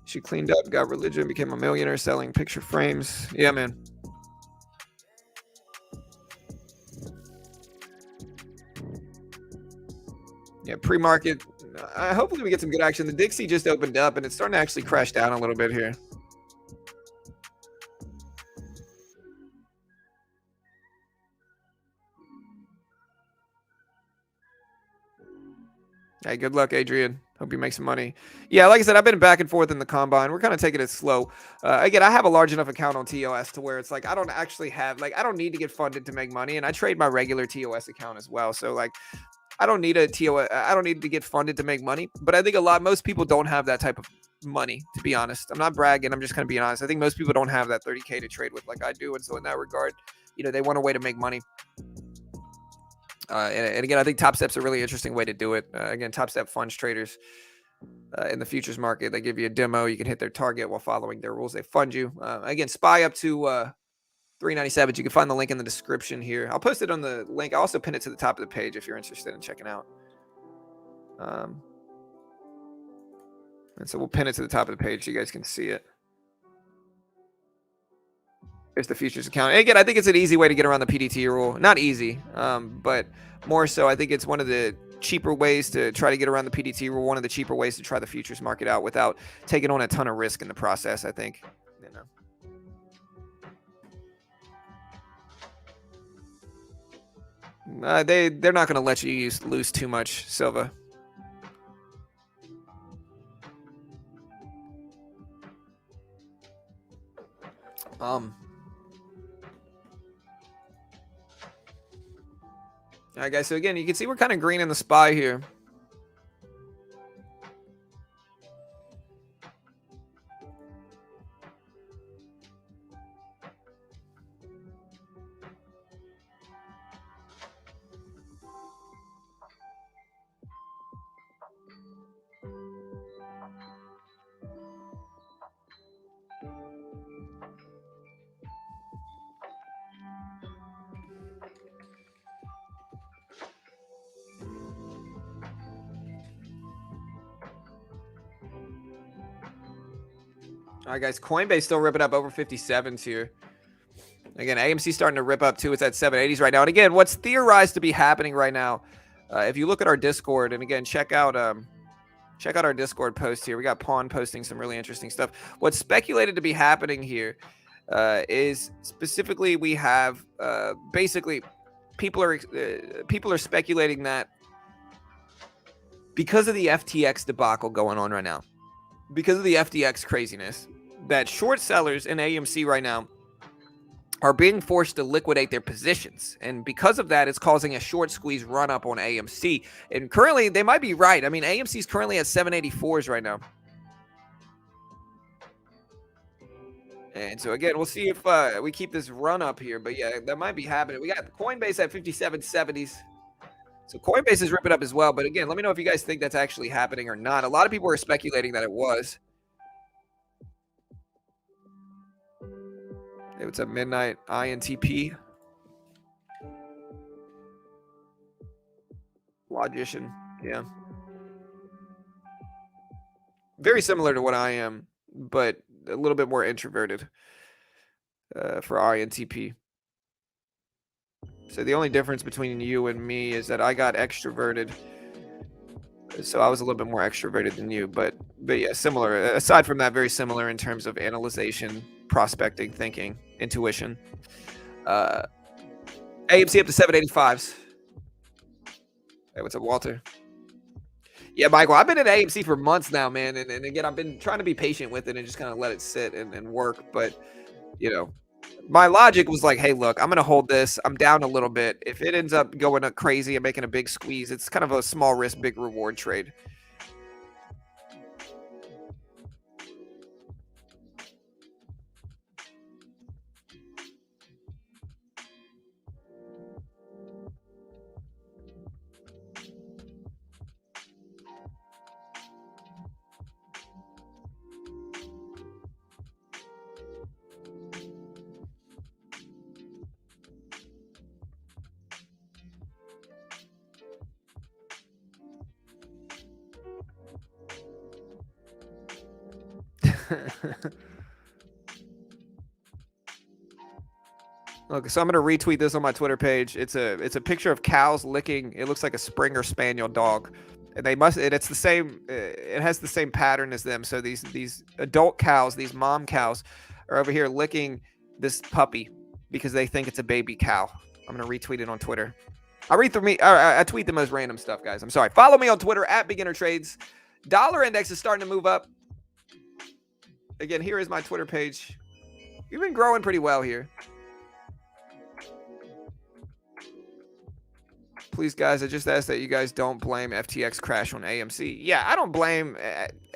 [SPEAKER 1] she cleaned up, got religion, became a millionaire selling picture frames. Yeah, man. Yeah, pre-market. Hopefully we get some good action. The Dixie just opened up, and it's starting to actually crash down a little bit here. Hey, good luck, Adrian. Hope you make some money. Yeah, like I said, I've been back and forth in the combine. We're kind of taking it slow. Again, I have a large enough account on TOS to where it's like I don't actually have, I don't need to get funded to make money, and I trade my regular TOS account as well. So I don't need a TOS. I don't need to get funded to make money. But I think most people don't have that type of money, to be honest. I'm not bragging. I'm just going to be honest. I think most people don't have that 30K to trade with like I do, and so in that regard, they want a way to make money. And again, I think Topstep's a really interesting way to do it. Again, Topstep funds traders in the futures market. They give you a demo. You can hit their target while following their rules. They fund you. Again, SPY up to 397. You can find the link in the description here. I'll post it on the link. I'll also pin it to the top of the page if you're interested in checking out. And so we'll pin it to the top of the page so you guys can see it. There's the futures account. And again, I think it's an easy way to get around the PDT rule. Not easy, but more so, I think it's one of the cheaper ways to try to get around the PDT rule. One of the cheaper ways to try the futures market out without taking on a ton of risk in the process, I think. They're not going to let you lose too much, Silva. All right, guys. So again, you can see we're kind of green in the SPY here. All right, guys. Coinbase still ripping up over 57s here. Again, AMC starting to rip up too. It's at 780s right now. And again, what's theorized to be happening right now, if you look at our Discord, and again, check out our Discord post here. We got Pawn posting some really interesting stuff. What's speculated to be happening here is specifically we have basically people are speculating that because of the FTX debacle going on right now, because of the FTX craziness, that short sellers in AMC right now are being forced to liquidate their positions. And because of that, it's causing a short squeeze run up on AMC. And currently, they might be right. I mean, AMC is currently at 784s right now. And so, again, we'll see if we keep this run up here. But, yeah, that might be happening. We got Coinbase at 57.70s. So, Coinbase is ripping up as well. But, again, let me know if you guys think that's actually happening or not. A lot of people are speculating that it was. Hey, what's up, Midnight INTP? Logician, yeah. Very similar to what I am, but a little bit more introverted for INTP. So the only difference between you and me is that I got extroverted. So I was a little bit more extroverted than you, but yeah, similar. Aside from that, very similar in terms of analyzation, prospecting, thinking, intuition. AMC up to 785s. Hey, what's up, Walter? Yeah, Michael, I've been at AMC for months now, man. And again, I've been trying to be patient with it and just kind of let it sit and work. But, you know, my logic was like, hey, look, I'm going to hold this. I'm down a little bit. If it ends up going up crazy and making a big squeeze, it's kind of a small risk, big reward trade. Okay, so I'm gonna retweet this on my Twitter page. It's a picture of cows licking. It looks like a Springer Spaniel dog, and it's the same. It has the same pattern as them. So these adult cows, these mom cows, are over here licking this puppy because they think it's a baby cow. I'm gonna retweet it on Twitter. I tweet the most random stuff, guys. I'm sorry. Follow me on Twitter at Beginner Trades. Dollar index is starting to move up. Again, here is my Twitter page. You've been growing pretty well here. Please, guys, I just ask that you guys don't blame FTX crash on AMC. Yeah, I don't blame.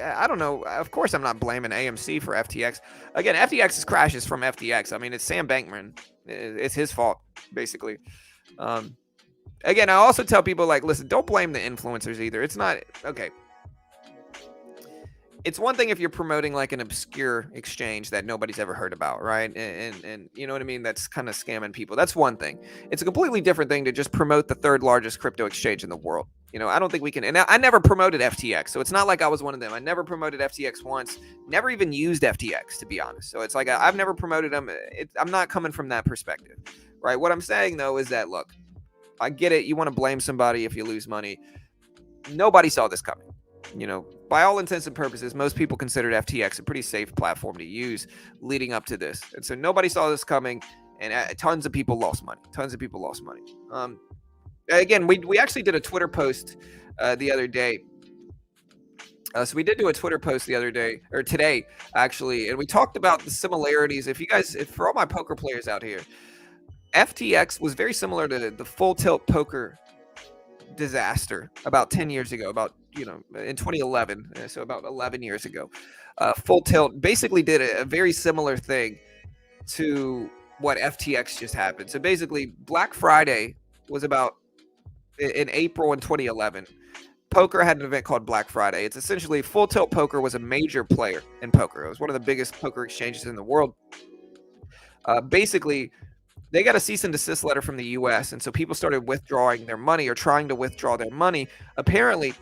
[SPEAKER 1] I don't know. Of course, I'm not blaming AMC for FTX. Again, FTX's crash is from FTX. I mean, it's Sam Bankman. It's his fault, basically. again, I also tell people, like, listen, don't blame the influencers either. It's not okay. It's one thing if you're promoting like an obscure exchange that nobody's ever heard about, right? And you know what I mean? That's kind of scamming people. That's one thing. It's a completely different thing to just promote the third largest crypto exchange in the world. I don't think we can. And I never promoted FTX, so it's not like I was one of them. I never promoted FTX once. Never even used FTX, to be honest. So it's like I've never promoted them. I'm not coming from that perspective, right? What I'm saying though is that, look, I get it. You want to blame somebody if you lose money. Nobody saw this coming. By all intents and purposes, most people considered FTX a pretty safe platform to use leading up to this. And so nobody saw this coming, and tons of people lost money. Again, we actually did a Twitter post the other day. So we did do a Twitter post the other day, or today, actually, and we talked about the similarities. If for all my poker players out here, FTX was very similar to the full tilt poker disaster about 10 years ago, in 2011, so about 11 years ago. Full Tilt basically did a very similar thing to what FTX just happened. So basically, Black Friday was about in April in 2011. Poker had an event called Black Friday. It's essentially Full Tilt Poker was a major player in poker. It was one of the biggest poker exchanges in the world. Basically, they got a cease and desist letter from the U.S., and so people started withdrawing their money or trying to withdraw their money. Apparently,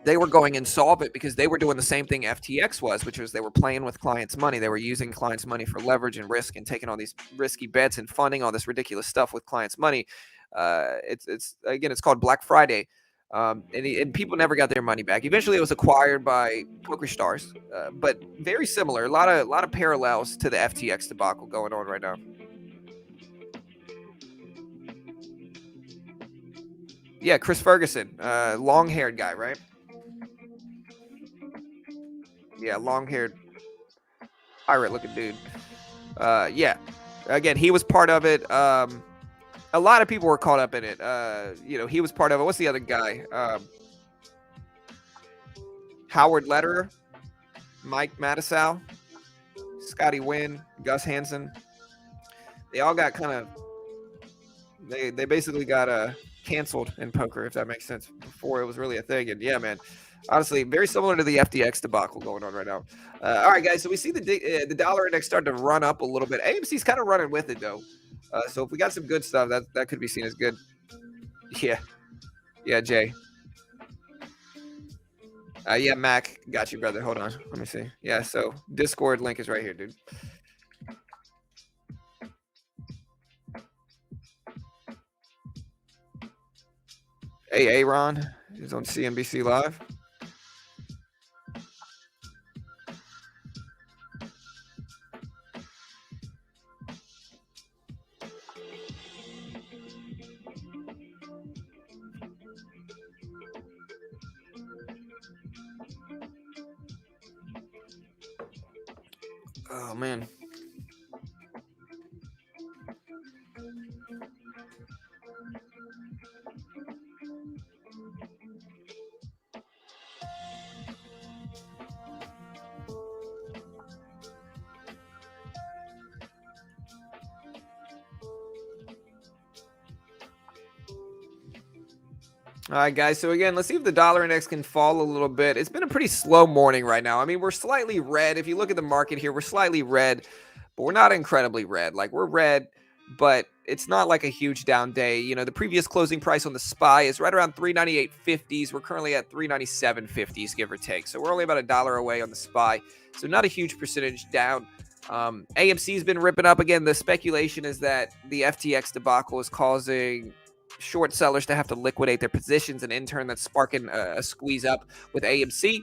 [SPEAKER 1] they were going insolvent because they were doing the same thing FTX was, which was they were playing with clients' money. They were using clients' money for leverage and risk and taking all these risky bets and funding all this ridiculous stuff with clients' money. It's called Black Friday. And people never got their money back. Eventually, it was acquired by PokerStars, but very similar. A lot of parallels to the FTX debacle going on right now. Yeah, Chris Ferguson, long-haired guy, right? Yeah, long-haired, pirate-looking dude. Yeah. Again, he was part of it. A lot of people were caught up in it. He was part of it. What's the other guy? Howard Lederer, Mike Mattisau, Scotty Wynn, Gus Hansen. They all got kind of. They basically got canceled in poker, if that makes sense, before it was really a thing. And yeah, man, honestly, very similar to the FTX debacle going on right now. All right, guys, so we see the dollar index starting to run up a little bit. AMC's kind of running with it, though. So if we got some good stuff, that could be seen as good. Yeah, Jay. Yeah, Mac, got you, brother. Hold on, let me see. Yeah, so Discord link is right here, dude. Hey, Aaron is on CNBC Live. Oh, man. All right, guys. So again, let's see if the dollar index can fall a little bit. It's been a pretty slow morning right now. I mean, we're slightly red. If you look at the market here, we're slightly red, but we're not incredibly red. Like, we're red, but it's not like a huge down day. The previous closing price on the SPY is right around 398.50s. We're currently at 397.50s, give or take. So we're only about $1 away on the SPY. So not a huge percentage down. AMC's been ripping up again. The speculation is that the FTX debacle is causing short sellers to have to liquidate their positions, and in turn that's sparking a squeeze up with AMC.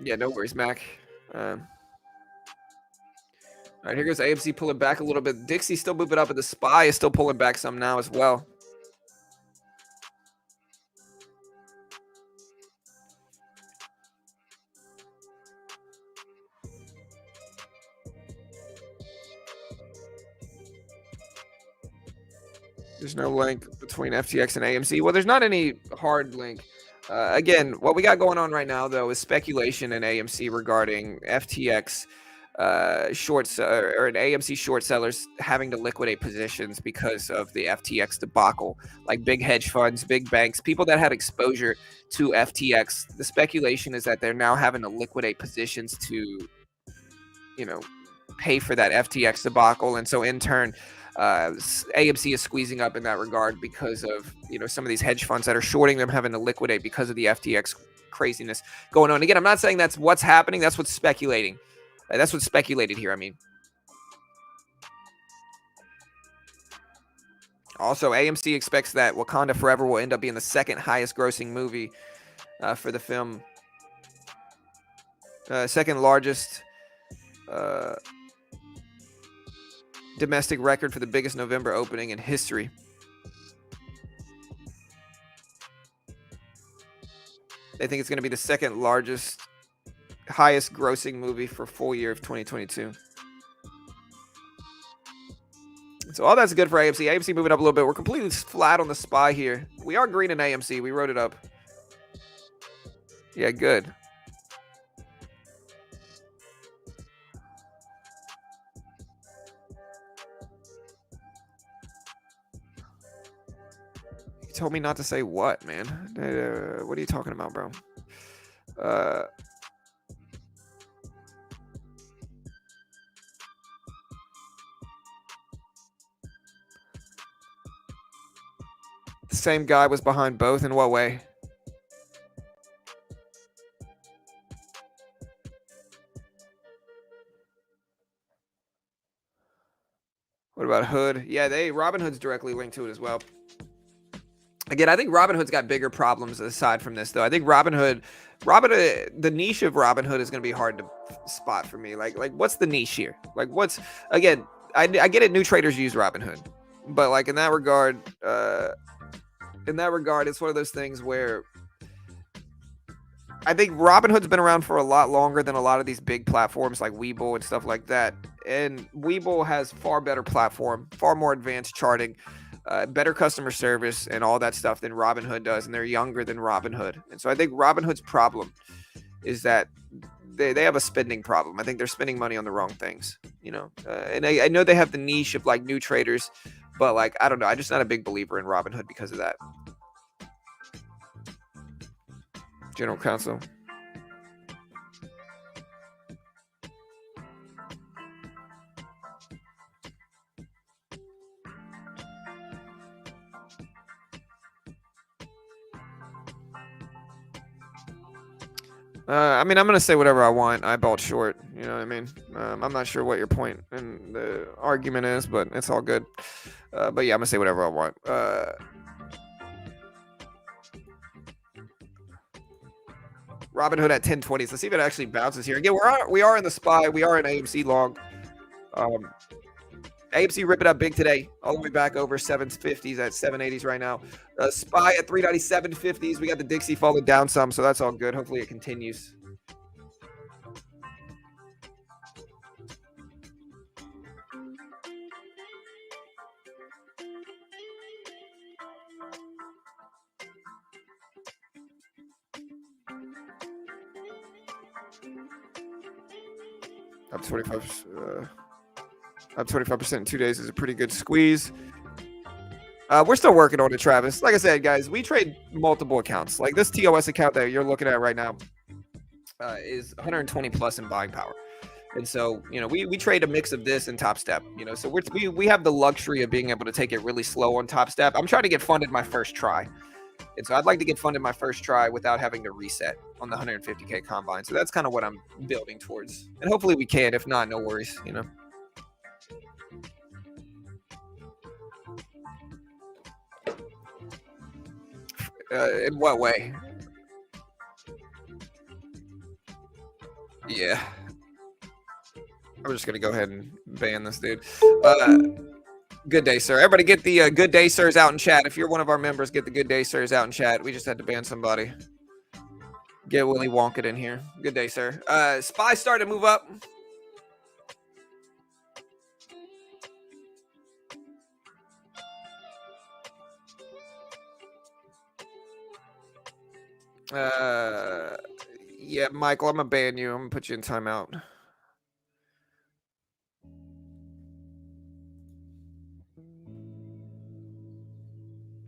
[SPEAKER 1] Yeah, no worries, Mac. All right, here goes AMC pulling back a little bit. Dixie's still moving up, and the SPY is still pulling back some now as well. There's no link between FTX and AMC. Well, there's not any hard link. Again, what we got going on right now, though, is speculation in AMC regarding FTX shorts or an AMC short sellers having to liquidate positions because of the FTX debacle. Like big hedge funds, big banks, people that had exposure to FTX. The speculation is that they're now having to liquidate positions to, you know, pay for that FTX debacle, and so in turn, AMC is squeezing up in that regard because of some of these hedge funds that are shorting them having to liquidate because of the FTX craziness going on. Again, I'm not saying that's what's happening. That's what's speculating. That's what's speculated here. I mean, also AMC expects that Wakanda Forever will end up being the second highest grossing movie for the film, second largest domestic record for the biggest November opening in history. They think it's going to be the second largest, highest grossing movie for full year of 2022. So all that's good for AMC. AMC moving up a little bit. We're completely flat on the SPY here. We are green in AMC. We wrote it up. Yeah, good. You told me not to say what, man? What are you talking about, bro? The same guy was behind both. In what way? What about Hood? Yeah, Robinhood's directly linked to it as well. Again, I think Robinhood's got bigger problems aside from this, though. I think Robinhood, the niche of Robinhood is going to be hard to spot for me. Like, what's the niche here? Like, again? I get it. New traders use Robinhood, but like in that regard, it's one of those things where I think Robinhood's been around for a lot longer than a lot of these big platforms like Webull and stuff like that. And Webull has far better platform, far more advanced charting, better customer service, and all that stuff than Robinhood does. And they're younger than Robinhood. And so I think Robinhood's problem is that they have a spending problem. I think they're spending money on the wrong things, and I know they have the niche of like new traders, but like, I don't know. I'm just not a big believer in Robinhood because of that. General Counsel. I mean, I'm going to say whatever I want. I bought short. You know what I mean? I'm not sure what your point in the argument is, but it's all good. But yeah, I'm going to say whatever I want. Robinhood at 1020s. Let's see if it actually bounces here. Again, we are in the SPY. We are in AMC long. AMC ripping up big today, all the way back over 750s at 780s right now. SPY at 397.50s. We got the Dixie falling down some, so that's all good. Hopefully it continues. Up 25. Up 25% in 2 days is a pretty good squeeze. We're still working on it, Travis. Like I said, guys, we trade multiple accounts. Like this TOS account that you're looking at right now is 120 plus in buying power. And so, we trade a mix of this and Topstep, so we have the luxury of being able to take it really slow on Topstep. I'm trying to get funded my first try. And so I'd like to get funded my first try without having to reset on the 150K combine. So that's kind of what I'm building towards. And hopefully we can. If not, no worries, In what way? Yeah. I'm just going to go ahead and ban this dude. Good day, sir. Everybody get the good day, sirs out in chat. If you're one of our members, get the good day, sirs out in chat. We just had to ban somebody. Get Willy Wonka in here. Good day, sir. SPY started to move up. Uh, yeah, Michael, I'm gonna ban you. I'm gonna put you in timeout.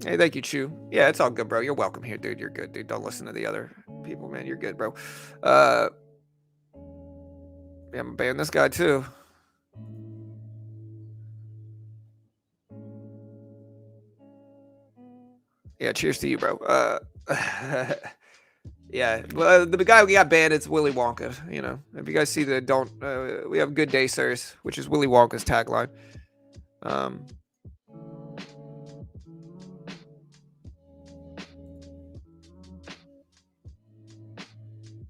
[SPEAKER 1] Hey, thank you, Chew. Yeah, it's all good, bro. You're welcome here, dude. You're good, dude. Don't listen to the other people, man. You're good, bro. Uh, yeah, I'm gonna ban this guy too. Yeah, cheers to you, bro. Yeah, well, the guy we got banned, it's Willy Wonka. You know, if you guys see the don't, we have good day, sirs, which is Willy Wonka's tagline. Um,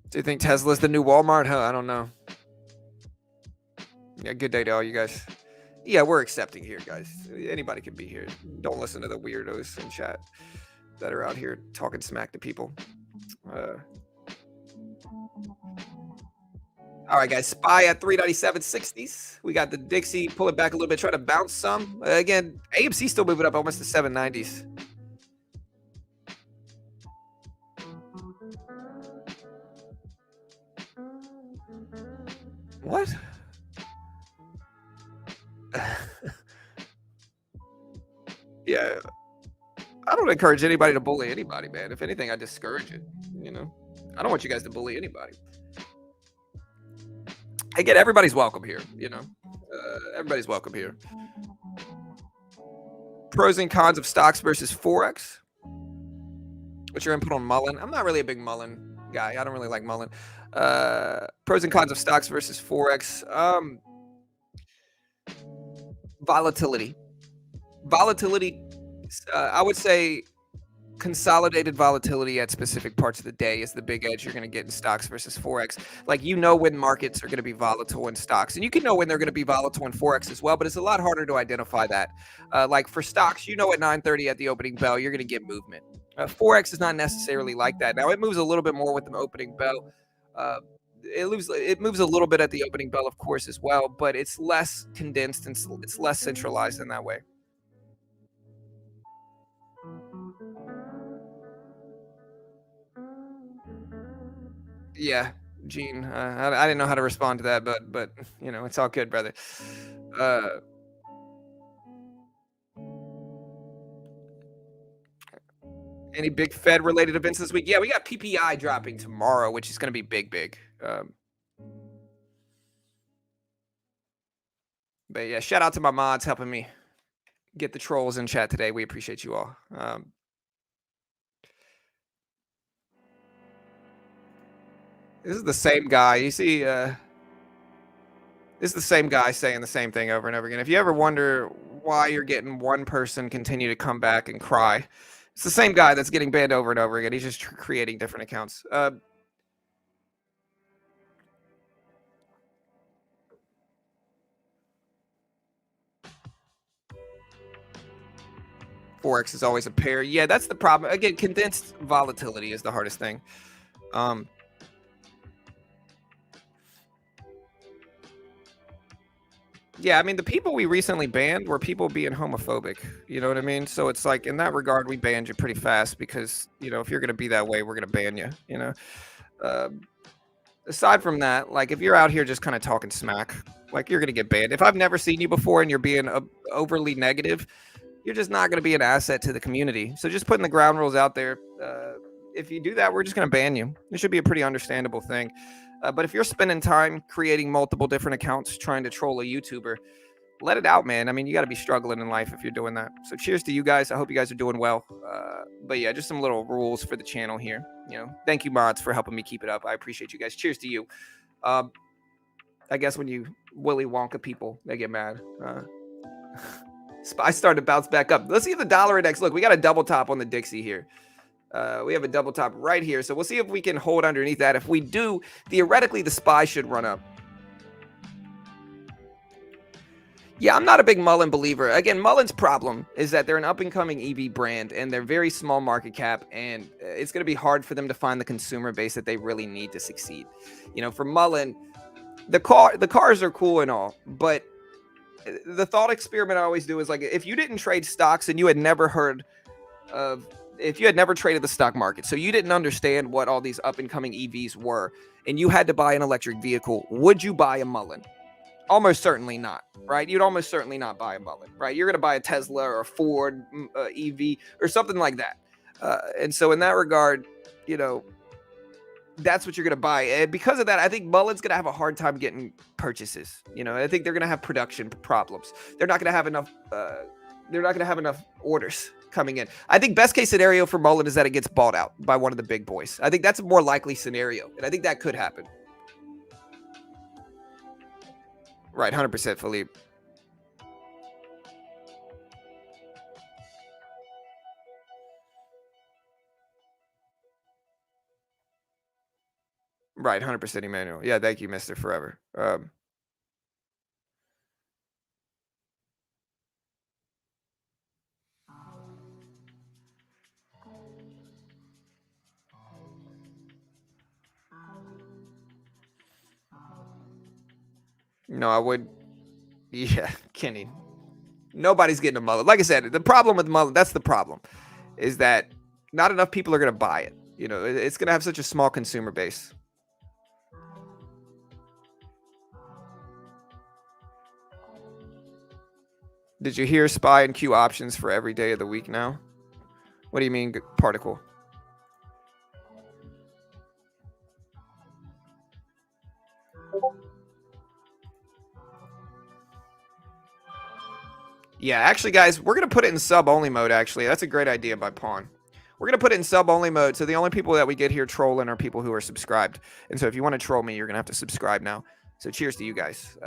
[SPEAKER 1] do you think Tesla's the new Walmart? Huh, I don't know. Yeah, good day to all you guys. Yeah, we're accepting here, guys. Anybody can be here. Don't listen to the weirdos in chat that are out here talking smack to people. Uh, all right, guys. Spy at 397.60s. We got the Dixie. Pull it back a little bit. Try to bounce some. Again, AMC still moving up almost to 790s. What? Yeah, I don't encourage anybody to bully anybody, man. If anything, I discourage it. You know, I don't want you guys to bully anybody. Again, everybody's welcome here. You know, everybody's welcome here. Pros and cons of stocks versus forex. What's your input on Mullen? I'm not really a big Mullen guy. I don't really like Mullen. Pros and cons of stocks versus forex. Volatility. Volatility. I would say consolidated volatility at specific parts of the day is the big edge you're going to get in stocks versus forex. Like, you know when markets are going to be volatile in stocks, and you can know when they're going to be volatile in forex as well, but it's a lot harder to identify that. Like for stocks, you know at 9:30 at the opening bell you're going to get movement. Forex is not necessarily like that. Now it moves a little bit more with the opening bell. uh, it moves a little bit at the opening bell, of course, as well, but it's less condensed and it's less centralized in that way. Yeah, Gene. I didn't know how to respond to that, but you know, it's all good, brother. Uh, any big Fed related events this week? Yeah, we got PPI dropping tomorrow, which is going to be big, big. But yeah, shout out to my mods helping me get the trolls in chat today. We appreciate you all. This is the same guy. You see, this is the same guy saying the same thing over and over again. If you ever wonder why you're getting one person continue to come back and cry, it's the same guy that's getting banned over and over again. He's just creating different accounts. Forex is always a pair. Yeah, that's the problem. Again, condensed volatility is the hardest thing. Yeah, I mean, the people we recently banned were people being homophobic. You know what I mean? So it's like, in that regard, we banned you pretty fast because, you know, if you're going to be that way, we're going to ban you, you know? Um, Aside from that, like, if you're out here just kind of talking smack, like, you're going to get banned. If I've never seen you before and you're being overly negative, you're just not going to be an asset to the community. So just putting the ground rules out there. If you do that, we're just going to ban you. It should be a pretty understandable thing. But if you're spending time creating multiple different accounts trying to troll a YouTuber, let it out, man. I mean, you got to be struggling in life if you're doing that. So cheers to you guys. I hope you guys are doing well. But yeah, just some little rules for the channel here. You know, thank you, mods, for helping me keep it up. I appreciate you guys. Cheers to you. I guess when you Willy Wonka people, they get mad. I started to bounce back up. Let's see if the dollar index. Look, we got a double top on the Dixie here. We have a double top right here. So we'll see if we can hold underneath that. If we do, theoretically, the SPY should run up. Yeah, I'm not a big Mullen believer. Again, Mullen's problem is that they're an up-and-coming EV brand, and they're very small market cap, and it's going to be hard for them to find the consumer base that they really need to succeed. You know, for Mullen, the cars are cool and all, but the thought experiment I always do is, like, if you didn't trade stocks and you had never heard of if you had never traded the stock market, so you didn't understand what all these up and coming EVs were, and you had to buy an electric vehicle, would you buy a Mullen? Almost certainly not, right? You'd almost certainly not buy a Mullen, right? You're going to buy a Tesla or a Ford EV or something like that. And so in that regard, you know, that's what you're going to buy. And because of that, I think Mullen's going to have a hard time getting purchases. You know, I think they're going to have production problems. They're not going to have enough. They're not going to have enough orders coming in. I think best case scenario for Mullen is that it gets bought out by one of the big boys. I think that's a more likely scenario, and I think that could happen. Right, 100%, Philippe. Right, 100%, Emmanuel. Yeah, thank you, Mr. Forever. No, I would. Yeah, Kenny. Nobody's getting a Mullen. Like I said, the problem with Mullen, that's the problem, is that not enough people are going to buy it. You know, it's going to have such a small consumer base. Did you hear SPY and Q options for every day of the week now? What do you mean, particle? Yeah, actually, guys, we're going to put it in sub-only mode, actually. That's a great idea by Pawn. We're going to put it in sub-only mode, so the only people that we get here trolling are people who are subscribed. And so if you want to troll me, you're going to have to subscribe now. So cheers to you guys.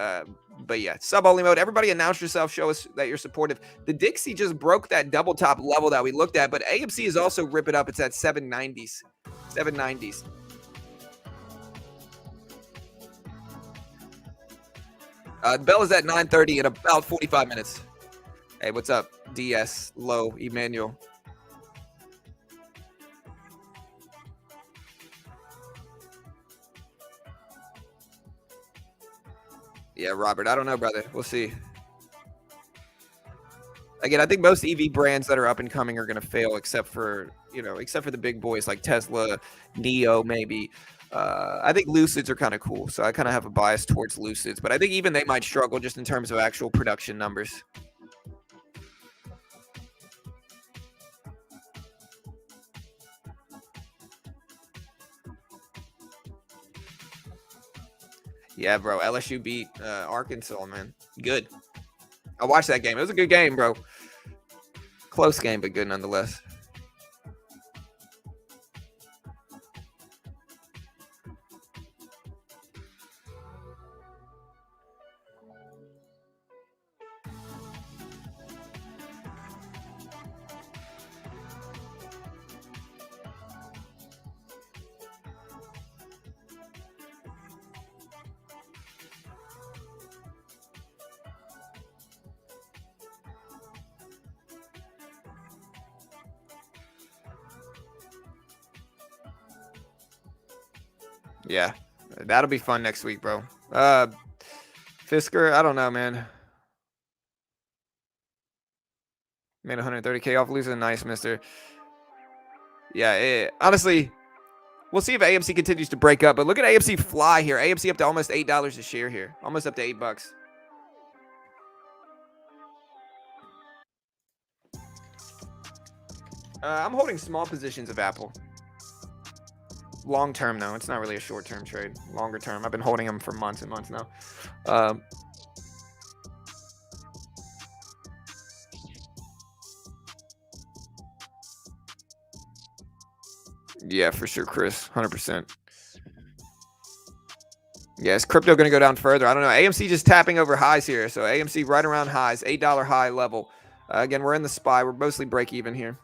[SPEAKER 1] But yeah, sub-only mode. Everybody announce yourself. Show us that you're supportive. The Dixie just broke that double top level that we looked at, but AMC is also ripping up. It's at 790s. 790s. Bell is at 9:30 in about 45 minutes. Hey, what's up? DS, Low, Emmanuel. Yeah, Robert. I don't know, brother. We'll see. Again, I think most EV brands that are up and coming are going to fail, except for the big boys like Tesla, Neo, maybe. I think Lucids are kind of cool, so I kind of have a bias towards Lucids, but I think even they might struggle just in terms of actual production numbers. Yeah, bro. LSU beat Arkansas, man. Good. I watched that game. It was a good game, bro. Close game, but good nonetheless. Yeah, that'll be fun next week, bro. Fisker, I don't know, man. Made 130K off losing. Nice, mister. Yeah, honestly, we'll see if AMC continues to break up. But look at AMC fly here. AMC up to almost $8 a share here. Almost up to $8. I'm holding small positions of Apple. Long term, though. It's not really a short term trade. Longer term. I've been holding them for months and months now. Yeah, for sure, Chris. 100%. Yeah, is crypto going to go down further? I don't know. AMC just tapping over highs here. So AMC right around highs, $8 high level. Again, we're in the SPY. We're mostly break even here.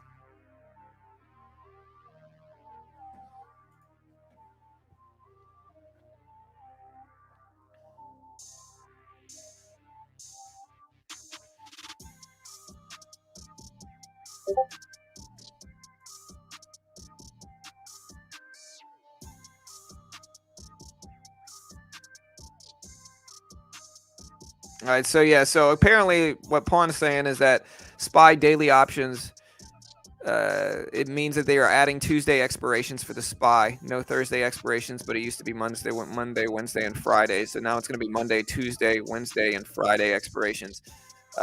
[SPEAKER 1] All right, so yeah, so apparently what Pawn's saying is that SPY daily options It means that they are adding Tuesday expirations for the SPY. No Thursday expirations, but it used to be Monday, Wednesday, and Friday. So now it's going to be Monday, Tuesday, Wednesday, and Friday expirations.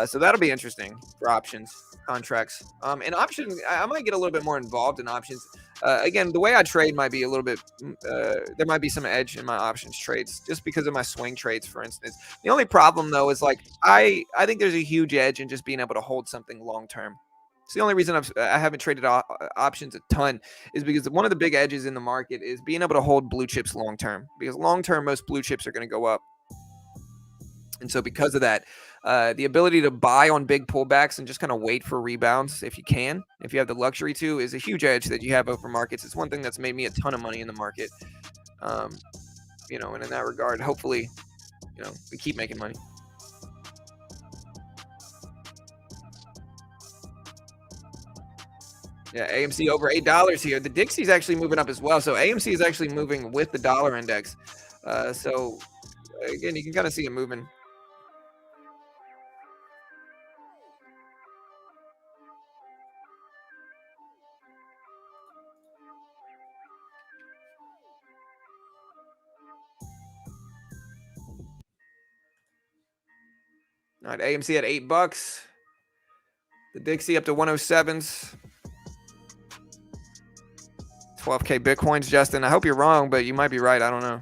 [SPEAKER 1] So that'll be interesting for options contracts. And option, I might get a little bit more involved in options. Again, the way I trade might be a little bit. There might be some edge in my options trades just because of my swing trades, for instance. The only problem though is like I think there's a huge edge in just being able to hold something long term. It's the only reason I haven't traded options a ton is because one of the big edges in the market is being able to hold blue chips long term. Because long term, most blue chips are going to go up. And so because of that, the ability to buy on big pullbacks and just kind of wait for rebounds if you can, if you have the luxury to, is a huge edge that you have over markets. It's one thing that's made me a ton of money in the market. And in that regard, hopefully, we keep making money. Yeah, AMC over $8 here. The Dixie's actually moving up as well. So AMC is actually moving with the dollar index. So again, you can kind of see it moving. All right, AMC at $8. The Dixie up to 107s. 12K Bitcoins, Justin. I hope you're wrong, but you might be right. I don't know.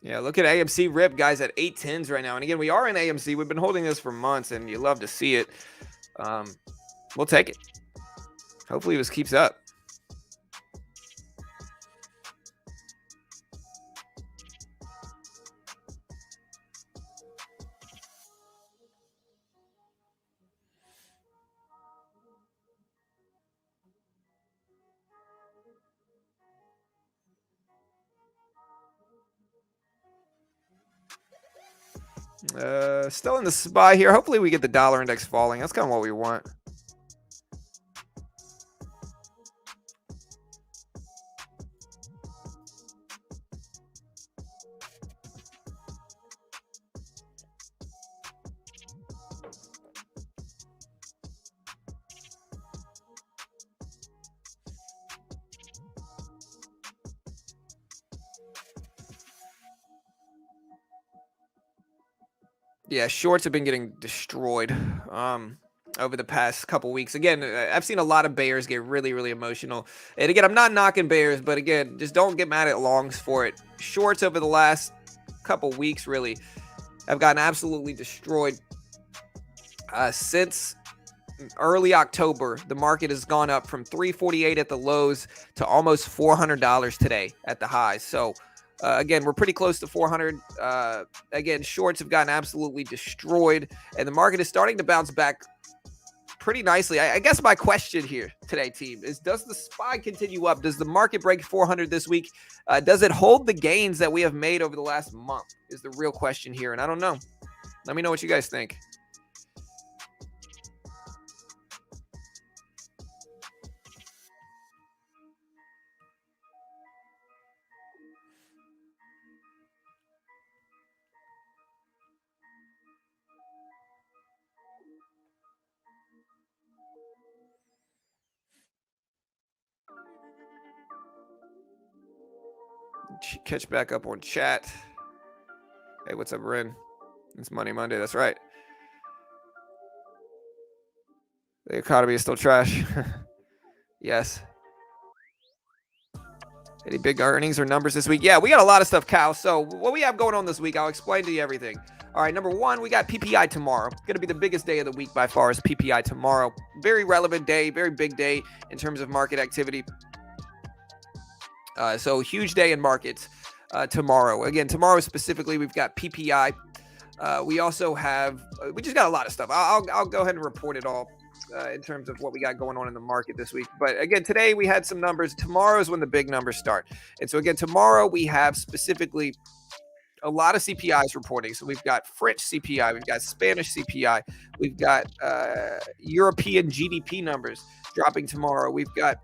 [SPEAKER 1] Yeah, look at AMC rip, guys, at 810s right now. And again, we are in AMC. We've been holding this for months, and you love to see it. We'll take it. Hopefully this keeps up. Still in the SPY here. Hopefully we get the dollar index falling. That's kind of what we want. Yeah, shorts have been getting destroyed over the past couple weeks. Again, I've seen a lot of bears get really, really emotional. And again, I'm not knocking bears, but again, just don't get mad at longs for it. Shorts over the last couple weeks really have gotten absolutely destroyed. Since early October, the market has gone up from $348 at the lows to almost $400 today at the highs. So again, we're pretty close to 400. Again, shorts have gotten absolutely destroyed, and the market is starting to bounce back pretty nicely. I guess my question here today, team, is does the SPY continue up? Does the market break 400 this week? Does it hold the gains that we have made over the last month is the real question here, and I don't know. Let me know what you guys think. Catch back up on chat. Hey, what's up, Ren? It's Money Monday. That's right. The economy is still trash. Yes. Any big earnings or numbers this week? Yeah, we got a lot of stuff, Cal. So what we have going on this week, I'll explain to you everything. All right, number one, we got PPI tomorrow. Going to be the biggest day of the week by far is PPI tomorrow. Very relevant day, very big day in terms of market activity. So huge day in markets tomorrow. Again, tomorrow specifically, we've got PPI. We also have, we just got a lot of stuff. I'll go ahead and report it all. in terms of what we got going on in the market this week. But again, today we had some numbers. Tomorrow is when the big numbers start. And so again, tomorrow we have specifically a lot of CPIs reporting. So we've got French CPI, we've got Spanish CPI, we've got European GDP numbers dropping tomorrow. We've got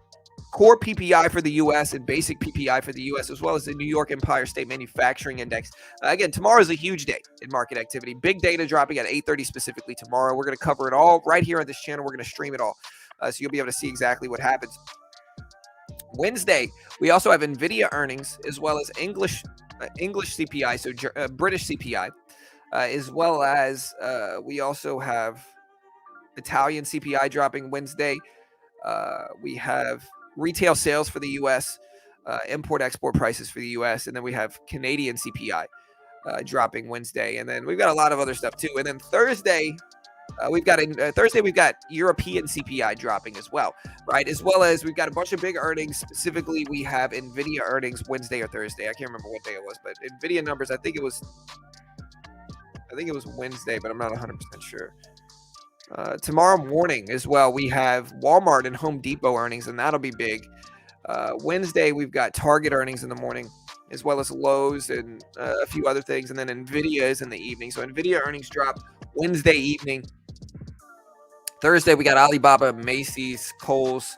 [SPEAKER 1] core PPI for the U.S. and basic PPI for the U.S., as well as the New York Empire State Manufacturing Index. Again, tomorrow is a huge day in market activity. Big data dropping at 8:30 specifically tomorrow. We're going to cover it all right here on this channel. We're going to stream it all. So you'll be able to see exactly what happens. Wednesday, we also have NVIDIA earnings, as well as English CPI, so British CPI, as well as we also have Italian CPI dropping Wednesday. We have retail sales for the U.S., import-export prices for the U.S., and then we have Canadian CPI dropping Wednesday. And then we've got a lot of other stuff too. And then Thursday, we've got European CPI dropping as well, right? As well as we've got a bunch of big earnings. Specifically, we have NVIDIA earnings Wednesday or Thursday. I can't remember what day it was, but NVIDIA numbers, I think it was Wednesday, but I'm not 100% sure. Tomorrow morning as well, we have Walmart and Home Depot earnings, and that'll be big. Wednesday, we've got Target earnings in the morning, as well as Lowe's and a few other things. And then NVIDIA is in the evening. So NVIDIA earnings drop Wednesday evening. Thursday, we got Alibaba, Macy's, Kohl's,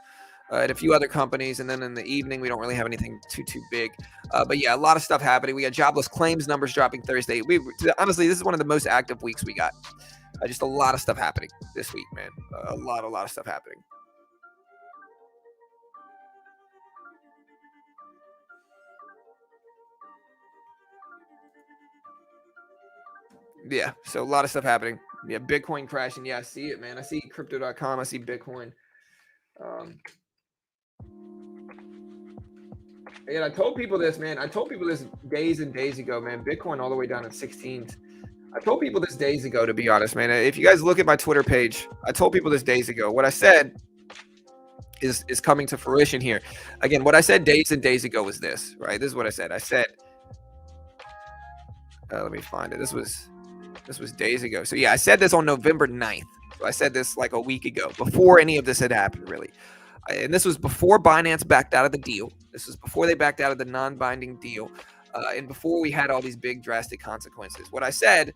[SPEAKER 1] and a few other companies. And then in the evening, we don't really have anything too big. But yeah, a lot of stuff happening. We got jobless claims numbers dropping Thursday. Honestly, this is one of the most active weeks we got. Just a lot of stuff happening this week, man. A lot of stuff happening. Yeah, so a lot of stuff happening. Yeah, Bitcoin crashing. Yeah, I see it, man. I see crypto.com. I see Bitcoin. And I told people this, man. I told people this days and days ago, man. Bitcoin all the way down at 16s. I told people this days ago, to be honest, man. If you guys look at my Twitter page, I told people this days ago. What I said is coming to fruition here. Again, what I said days and days ago was this, right? This is what I said. I said, let me find it. This was days ago. So yeah, I said this on November 9th. So I said this like a week ago, before any of this had happened, really. And this was before Binance backed out of the deal. This was before they backed out of the non-binding deal. And before we had all these big drastic consequences. What I said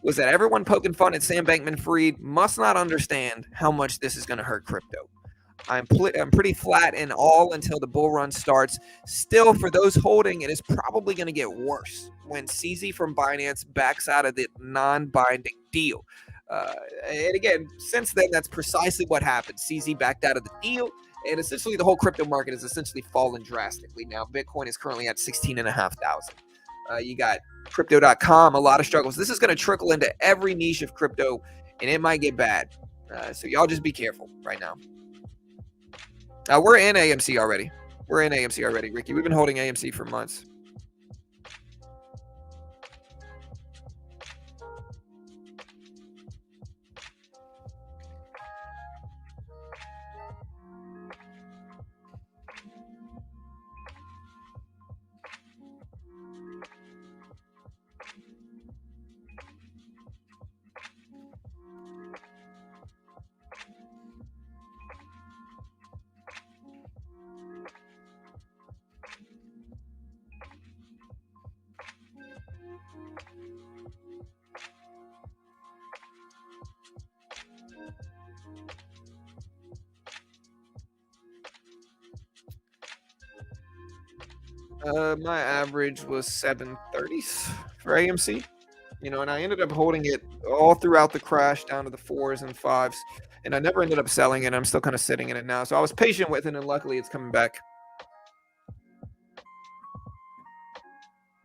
[SPEAKER 1] was that everyone poking fun at Sam Bankman-Fried must not understand how much this is going to hurt crypto. I'm pretty flat in all until the bull run starts. Still, for those holding, it is probably going to get worse when CZ from Binance backs out of the non-binding deal. And again, since then, that's precisely what happened. CZ backed out of the deal. And essentially, the whole crypto market has essentially fallen drastically. Now, Bitcoin is currently at 16,500. You got crypto.com, a lot of struggles. This is going to trickle into every niche of crypto, and it might get bad. So y'all just be careful right now. We're in AMC already. Ricky. We've been holding AMC for months. My average was 730s for AMC, and I ended up holding it all throughout the crash down to the 4s and 5s, and I never ended up selling it. I'm still kind of sitting in it now. So I was patient with it, and luckily it's coming back.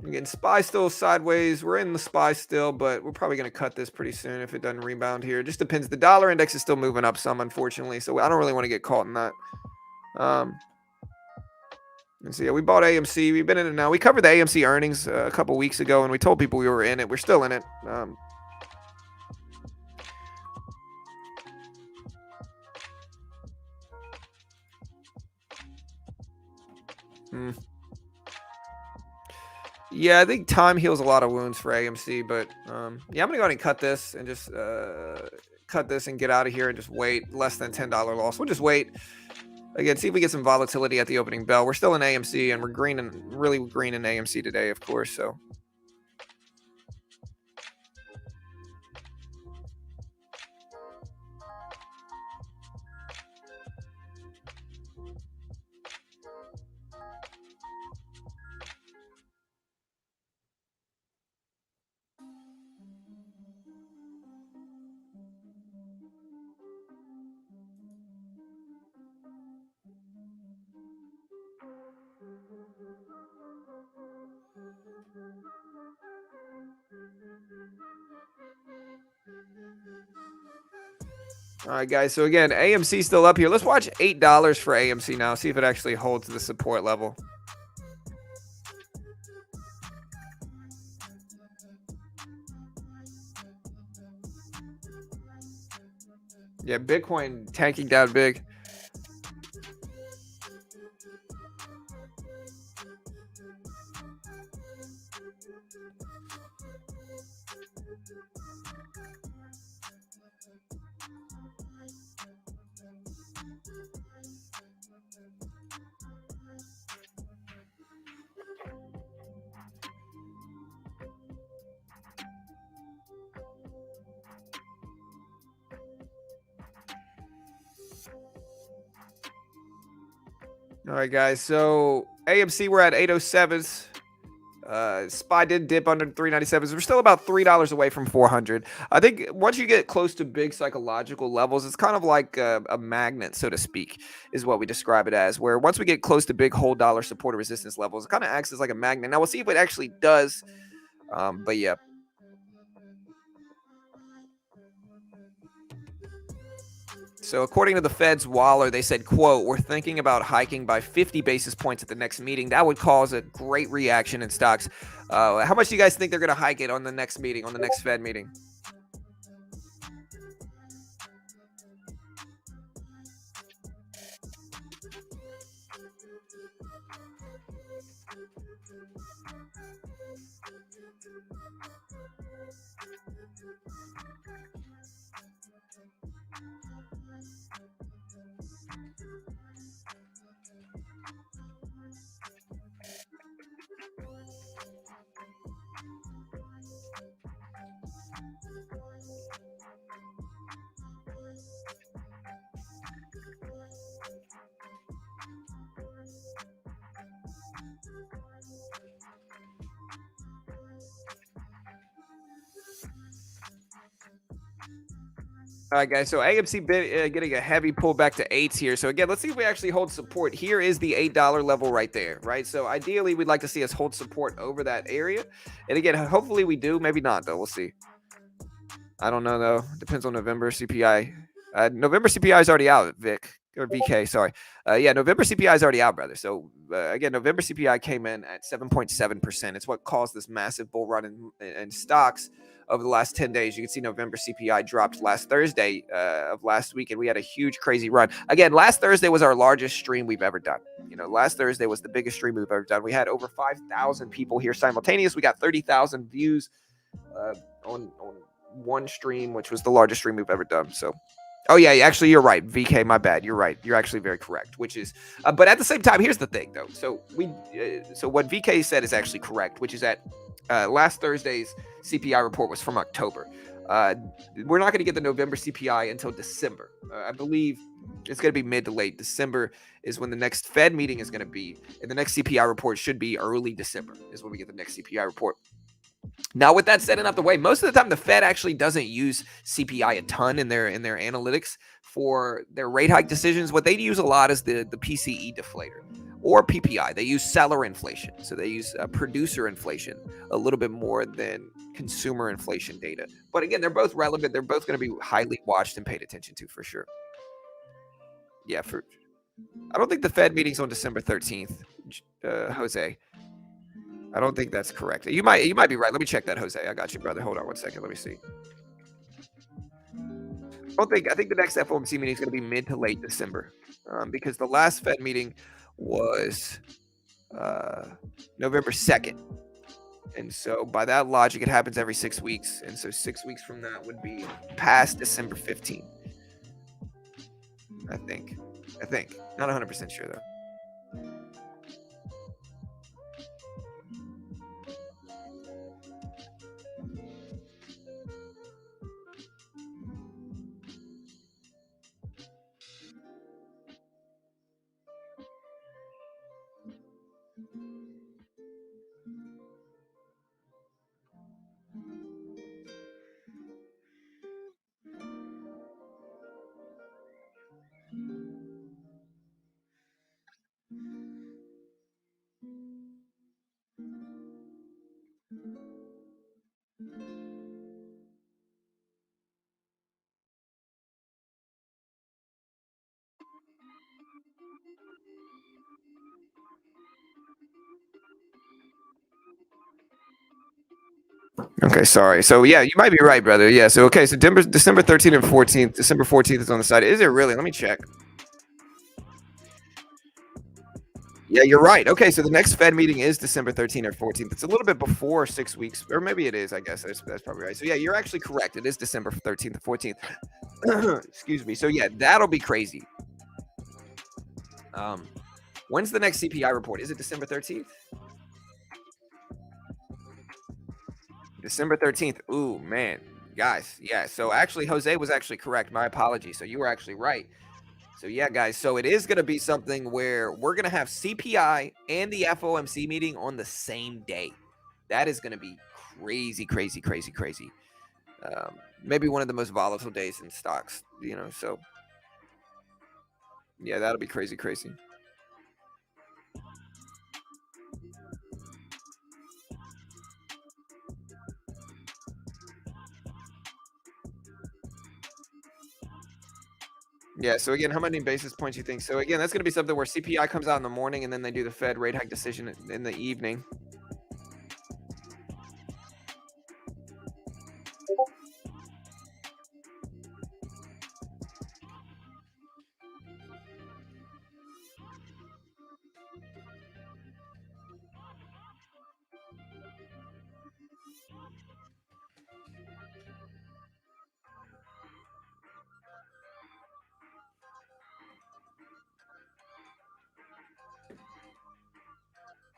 [SPEAKER 1] Again, SPY still sideways. We're in the SPY still, but we're probably going to cut this pretty soon if it doesn't rebound here. It just depends. The dollar index is still moving up some, unfortunately, so I don't really want to get caught in that. And so yeah, we bought AMC. We've been in it now. We covered the AMC earnings a couple weeks ago, and we told people we were in it. We're still in it. Yeah, I think time heals a lot of wounds for AMC, but yeah, I'm gonna go ahead and cut this and just cut this and get out of here and just wait. Less than $10 loss. We'll just wait. Again, see if we get some volatility at the opening bell. We're still in AMC and we're green and really green in AMC today, of course. So all right, guys. So again, AMC still up here. Let's watch $8 for AMC now. See if it actually holds the support level. Yeah, Bitcoin tanking down big. All right, guys. So AMC, we're at 807s. SPY did dip under 397s. We're still about $3 away from 400. I think once you get close to big psychological levels, it's kind of like a magnet, so to speak, is what we describe it as. Where once we get close to big whole dollar support or resistance levels, it kind of acts as like a magnet. Now we'll see if it actually does. But yeah. So according to the Fed's Waller, they said, quote, "We're thinking about hiking by 50 basis points at the next meeting. That would cause a great reaction in stocks." How much do you guys think they're going to hike it on the next meeting, on the next Fed meeting? All right, guys. So AMC getting a heavy pullback to eights here. So again, let's see if we actually hold support. Here is the $8 level right there, right? So ideally, we'd like to see us hold support over that area. And again, hopefully we do. Maybe not, though. We'll see. I don't know, though. Depends on November CPI. November CPI is already out, Vic. Or VK, sorry. Yeah, November CPI is already out, brother. So again, November CPI came in at 7.7%. It's what caused this massive bull run in stocks over the last 10 days. You can see November CPI dropped last Thursday of last week, and we had a huge, crazy run. Again, last Thursday was our largest stream we've ever done. You know, last Thursday was the biggest stream we've ever done. We had over 5,000 people here simultaneous. We got 30,000 views on one stream, which was the largest stream we've ever done. So oh yeah, actually you're right, VK. My bad. You're right. You're actually very correct. Which is, but at the same time, here's the thing though. So what VK said is actually correct, which is that last Thursday's CPI report was from October. We're not going to get the November CPI until December. I believe it's going to be mid to late December is when the next Fed meeting is going to be, and the next CPI report should be early December is when we get the next CPI report. Now, with that said and out the way, most of the time the Fed actually doesn't use CPI a ton in their analytics for their rate hike decisions. What they use a lot is the PCE deflator or PPI. They use seller inflation, so they use producer inflation a little bit more than consumer inflation data. But again, they're both relevant. They're both going to be highly watched and paid attention to for sure. Yeah, I don't think the Fed meeting's on December 13th, Jose. I don't think that's correct. You might be right. Let me check that, Jose. I got you, brother. Hold on one second. Let me see. I think the next FOMC meeting is going to be mid to late December, because the last Fed meeting was November 2nd. And so by that logic, it happens every 6 weeks. And so 6 weeks from that would be past December 15th, I think. Not 100% sure though. Okay, sorry. So yeah, you might be right, brother. Yeah. So okay, so December 13th and 14th. December 14th is on the side. Is it really? Let me check. Yeah, you're right. Okay, so the next Fed meeting is December 13th or 14th. It's a little bit before 6 weeks, or maybe it is. I guess that's probably right. So yeah, you're actually correct. It is December 13th and 14th. Excuse me. So yeah, that'll be crazy. Um, when's the next CPI report? Is it December 13th? December 13th. Ooh, man. Guys, yeah. So actually, Jose was actually correct. My apologies. So you were actually right. So yeah, guys. So it is going to be something where we're going to have CPI and the FOMC meeting on the same day. That is going to be crazy, crazy, crazy, crazy. Maybe one of the most volatile days in stocks, So yeah, that'll be crazy, crazy. Yeah. So again, how many basis points you think? So again, that's going to be something where CPI comes out in the morning and then they do the Fed rate hike decision in the evening.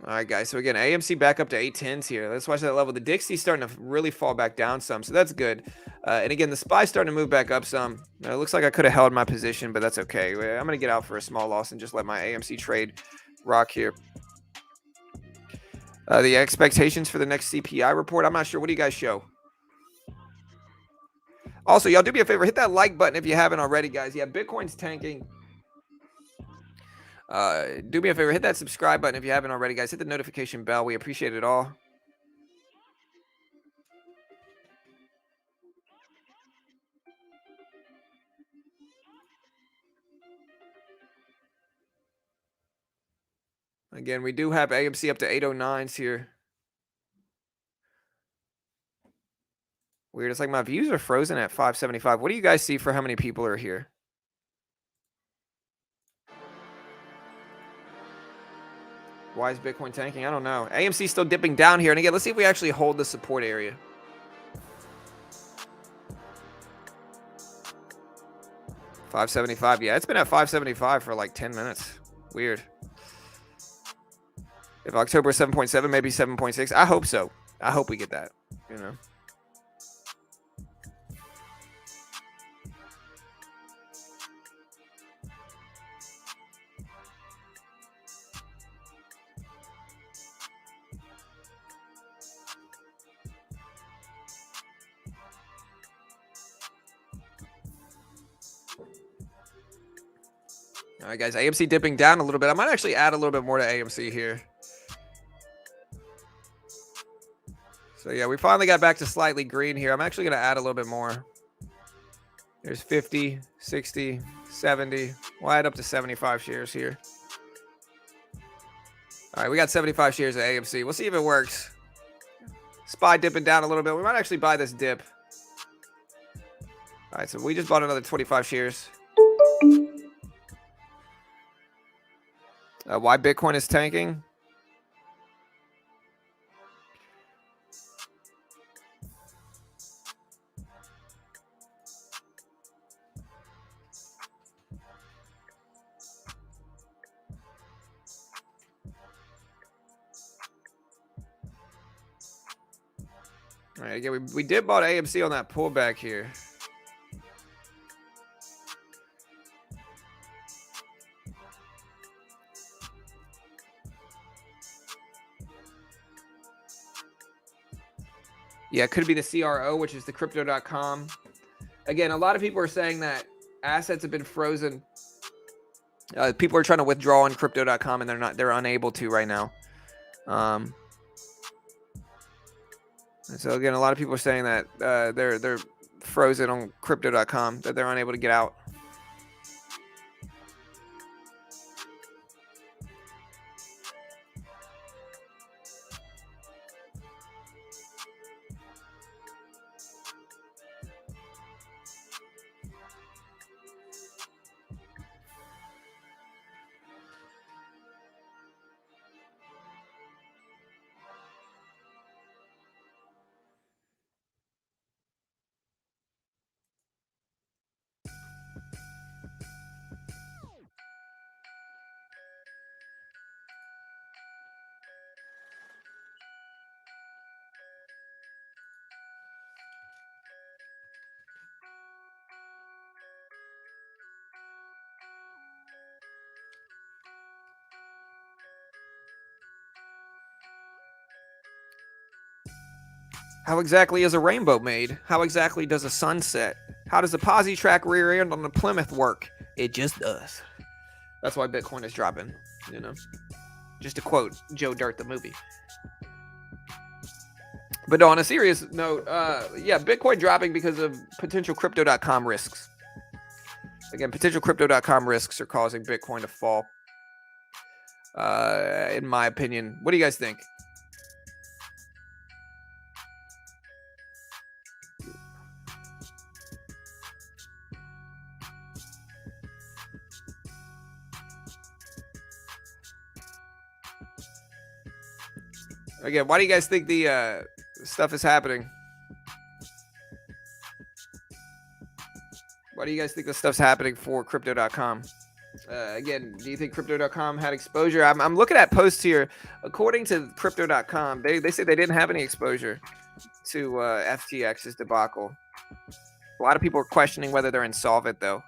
[SPEAKER 1] All right, guys. So again, AMC back up to 810s here. Let's watch that level. The Dixie's starting to really fall back down some, so that's good. And again, the SPY's starting to move back up some. It looks like I could have held my position, but that's okay. I'm going to get out for a small loss and just let my AMC trade rock here. The expectations for the next CPI report, I'm not sure. What do you guys show? Also, y'all do me a favor. Hit that like button if you haven't already, guys. Yeah, Bitcoin's tanking. Do me a favor. Hit that subscribe button if you haven't already, guys. Hit the notification bell. We appreciate it all. Again, we do have AMC up to 809s here. Weird. It's like my views are frozen at 575. What do you guys see for how many people are here? Why is Bitcoin tanking? I don't know. AMC still dipping down here. And again, let's see if we actually hold the support area. $575. Yeah, it's been at 575 for like 10 minutes. Weird. If October 7.7, maybe 7.6. I hope so. I hope we get that. All right, guys. AMC dipping down a little bit. I might actually add a little bit more to AMC here. So yeah, we finally got back to slightly green here. I'm actually going to add a little bit more. There's 50, 60, 70. We'll add up to 75 shares here. All right, we got 75 shares of AMC. We'll see if it works. SPY dipping down a little bit. We might actually buy this dip. All right, so we just bought another 25 shares. Why Bitcoin is tanking? All right, again, we did bought AMC on that pullback here. Yeah, it could be the CRO, which is the crypto.com. Again, a lot of people are saying that assets have been frozen. People are trying to withdraw on crypto.com and they're unable to right now. And so again, a lot of people are saying that they're frozen on crypto.com, that they're unable to get out. How exactly is a rainbow made? How exactly does a sun set? How does a posi track rear end on the Plymouth work? It just does. That's why Bitcoin is dropping, you know. Just to quote Joe Dirt, the movie. But no, on a serious note, yeah, Bitcoin dropping because of potential crypto.com risks. Again, potential crypto.com risks are causing Bitcoin to fall. In my opinion. What do you guys think? Again, why do you guys think the stuff is happening? Why do you guys think this stuff's happening for crypto.com? Again, do you think crypto.com had exposure? I'm looking at posts here. According to crypto.com, they say they didn't have any exposure to FTX's debacle. A lot of people are questioning whether they're insolvent, though.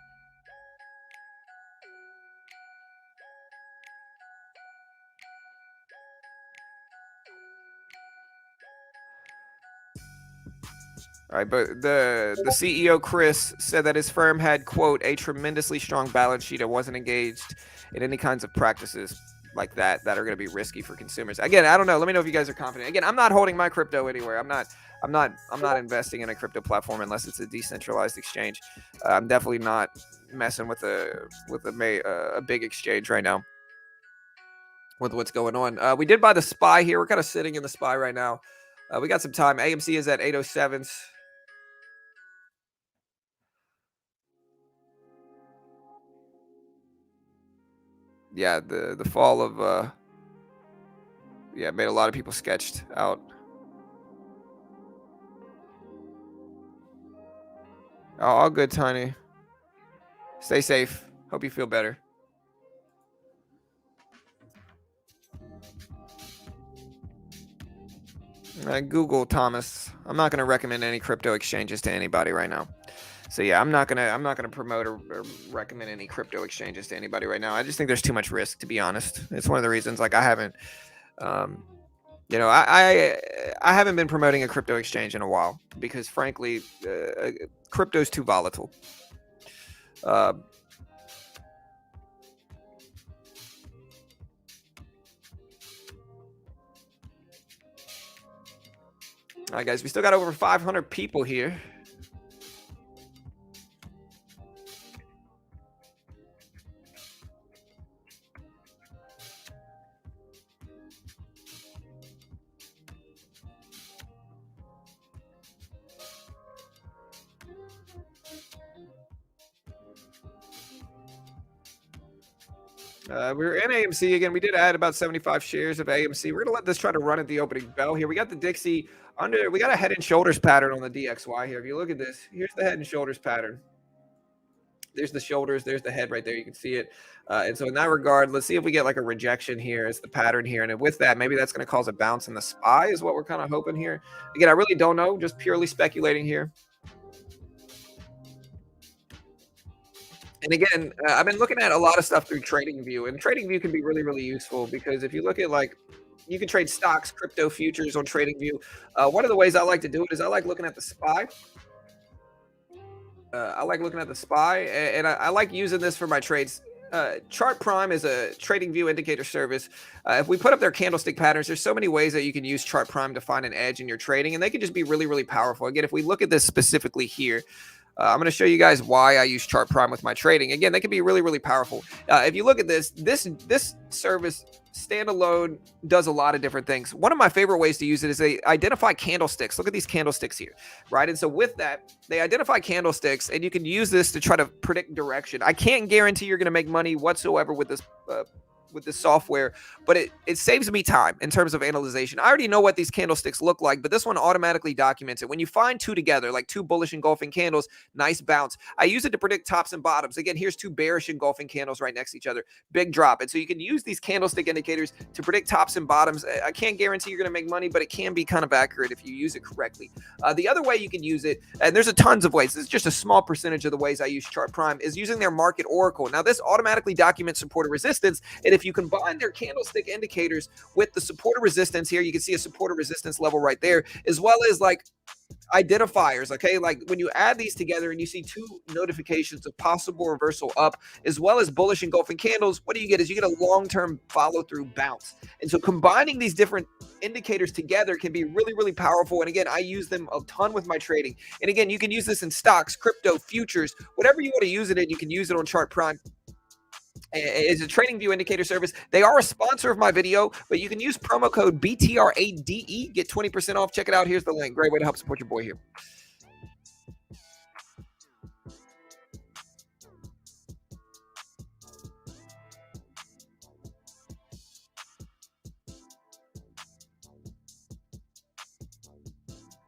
[SPEAKER 1] All right, but the CEO Chris said that his firm had, quote, a tremendously strong balance sheet and wasn't engaged in any kinds of practices like that are going to be risky for consumers. Again, I don't know. Let me know if you guys are confident. Again, I'm not holding my crypto anywhere. I'm not investing in a crypto platform unless it's a decentralized exchange. I'm definitely not messing with a big exchange right now with what's going on. We did buy the SPY here. We're kind of sitting in the SPY right now. We got some time. AMC is at 807s. Yeah, the fall of yeah, made a lot of people sketched out. Oh, all good, Tiny. Stay safe. Hope you feel better. Google Thomas. I'm not going to recommend any crypto exchanges to anybody right now. So yeah, I'm not gonna promote or recommend any crypto exchanges to anybody right now. I just think there's too much risk, to be honest. It's one of the reasons like I haven't, I haven't been promoting a crypto exchange in a while because frankly, crypto's too volatile. All right, guys, we still got over 500 people here. We're in AMC again. We did add about 75 shares of AMC. We're gonna let this try to run at the opening bell here. We got the Dixie under. We got a head and shoulders pattern on the DXY here. If you look at this, here's the head and shoulders pattern. there's the shoulders, there's the head right there. You can see it. And so in that regard, let's see if we get like a rejection here. It's the pattern here. And with that, maybe that's going to cause a bounce in the SPY is what we're kind of hoping here. Again, I really don't know, just purely speculating here. And again, I've been looking at a lot of stuff through TradingView, and TradingView can be really, really useful because if you look at like, you can trade stocks, crypto futures on TradingView. One of the ways I like to do it is I like looking at the SPY. I like looking at the SPY, and I like using this for my trades. Chart Prime is a trading view indicator service. If we put up their candlestick patterns, there's so many ways that you can use Chart Prime to find an edge in your trading, and they can just be really, really powerful. Again, if we look at this specifically here, I'm going to show you guys why I use Chart Prime with my trading. Again, they can be really, really powerful. If you look at this service standalone does a lot of different things. One of my favorite ways to use it is they identify candlesticks. Look at these candlesticks here, right? And so with that, they identify candlesticks, and you can use this to try to predict direction. I can't guarantee you're going to make money whatsoever with this software, but it saves me time in terms of analyzation. I already know what these candlesticks look like, but this one automatically documents it. When you find two together, like two bullish engulfing candles, nice bounce. I use it to predict tops and bottoms. Again, here's two bearish engulfing candles right next to each other, big drop. And so you can use these candlestick indicators to predict tops and bottoms. I can't guarantee you're going to make money, but it can be kind of accurate if you use it correctly. The other way you can use it, and there's a tons of ways, this is just a small percentage of the ways I use Chart Prime, is using their market oracle. Now this automatically documents support and resistance, and if you combine their candlestick indicators with the support or resistance here, you can see a support or resistance level right there, as well as like identifiers. Okay, like when you add these together and you see two notifications of possible reversal up, as well as bullish engulfing candles, what do you get is you get a long-term follow-through bounce. And so combining these different indicators together can be really, really powerful. And again, I use them a ton with my trading. And again, you can use this in stocks, crypto, futures, whatever you want to use it in, you can use it on Chart Prime. Is a trading view indicator service. They are a sponsor of my video, but you can use promo code BTRADE, get 20% off. Check it out. Here's the link. Great way to help support your boy here.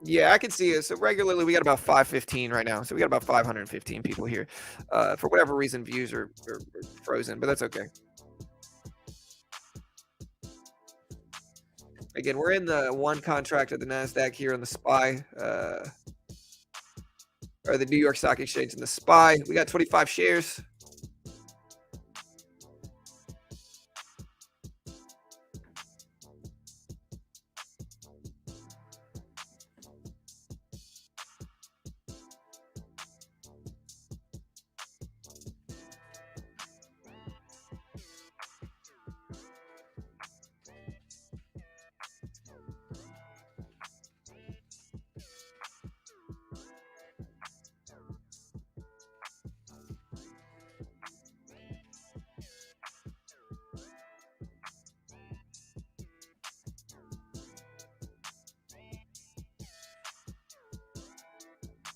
[SPEAKER 1] Yeah, I can see it. So regularly we got about 515 right now. So we got about 515 people here. For whatever reason, views are frozen, but that's okay. Again, we're in the one contract of the NASDAQ here on the SPY, or the New York Stock Exchange in the SPY. We got 25 shares.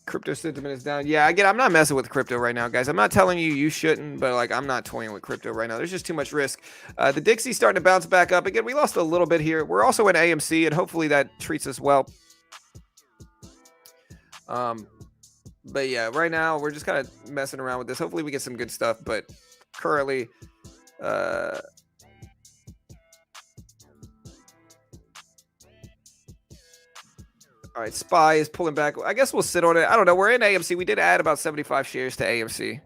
[SPEAKER 1] Crypto sentiment is down. Yeah, again, I'm not messing with crypto right now, guys. I'm not telling you shouldn't, but like I'm not toying with crypto right now. There's just too much risk. The Dixie's starting to bounce back up. Again, we lost a little bit here. We're also in AMC, and hopefully that treats us well. But yeah, right now we're just kind of messing around with this. Hopefully we get some good stuff, but currently, all right, SPY is pulling back. I guess we'll sit on it. I don't know. We're in AMC. We did add about 75 shares to AMC.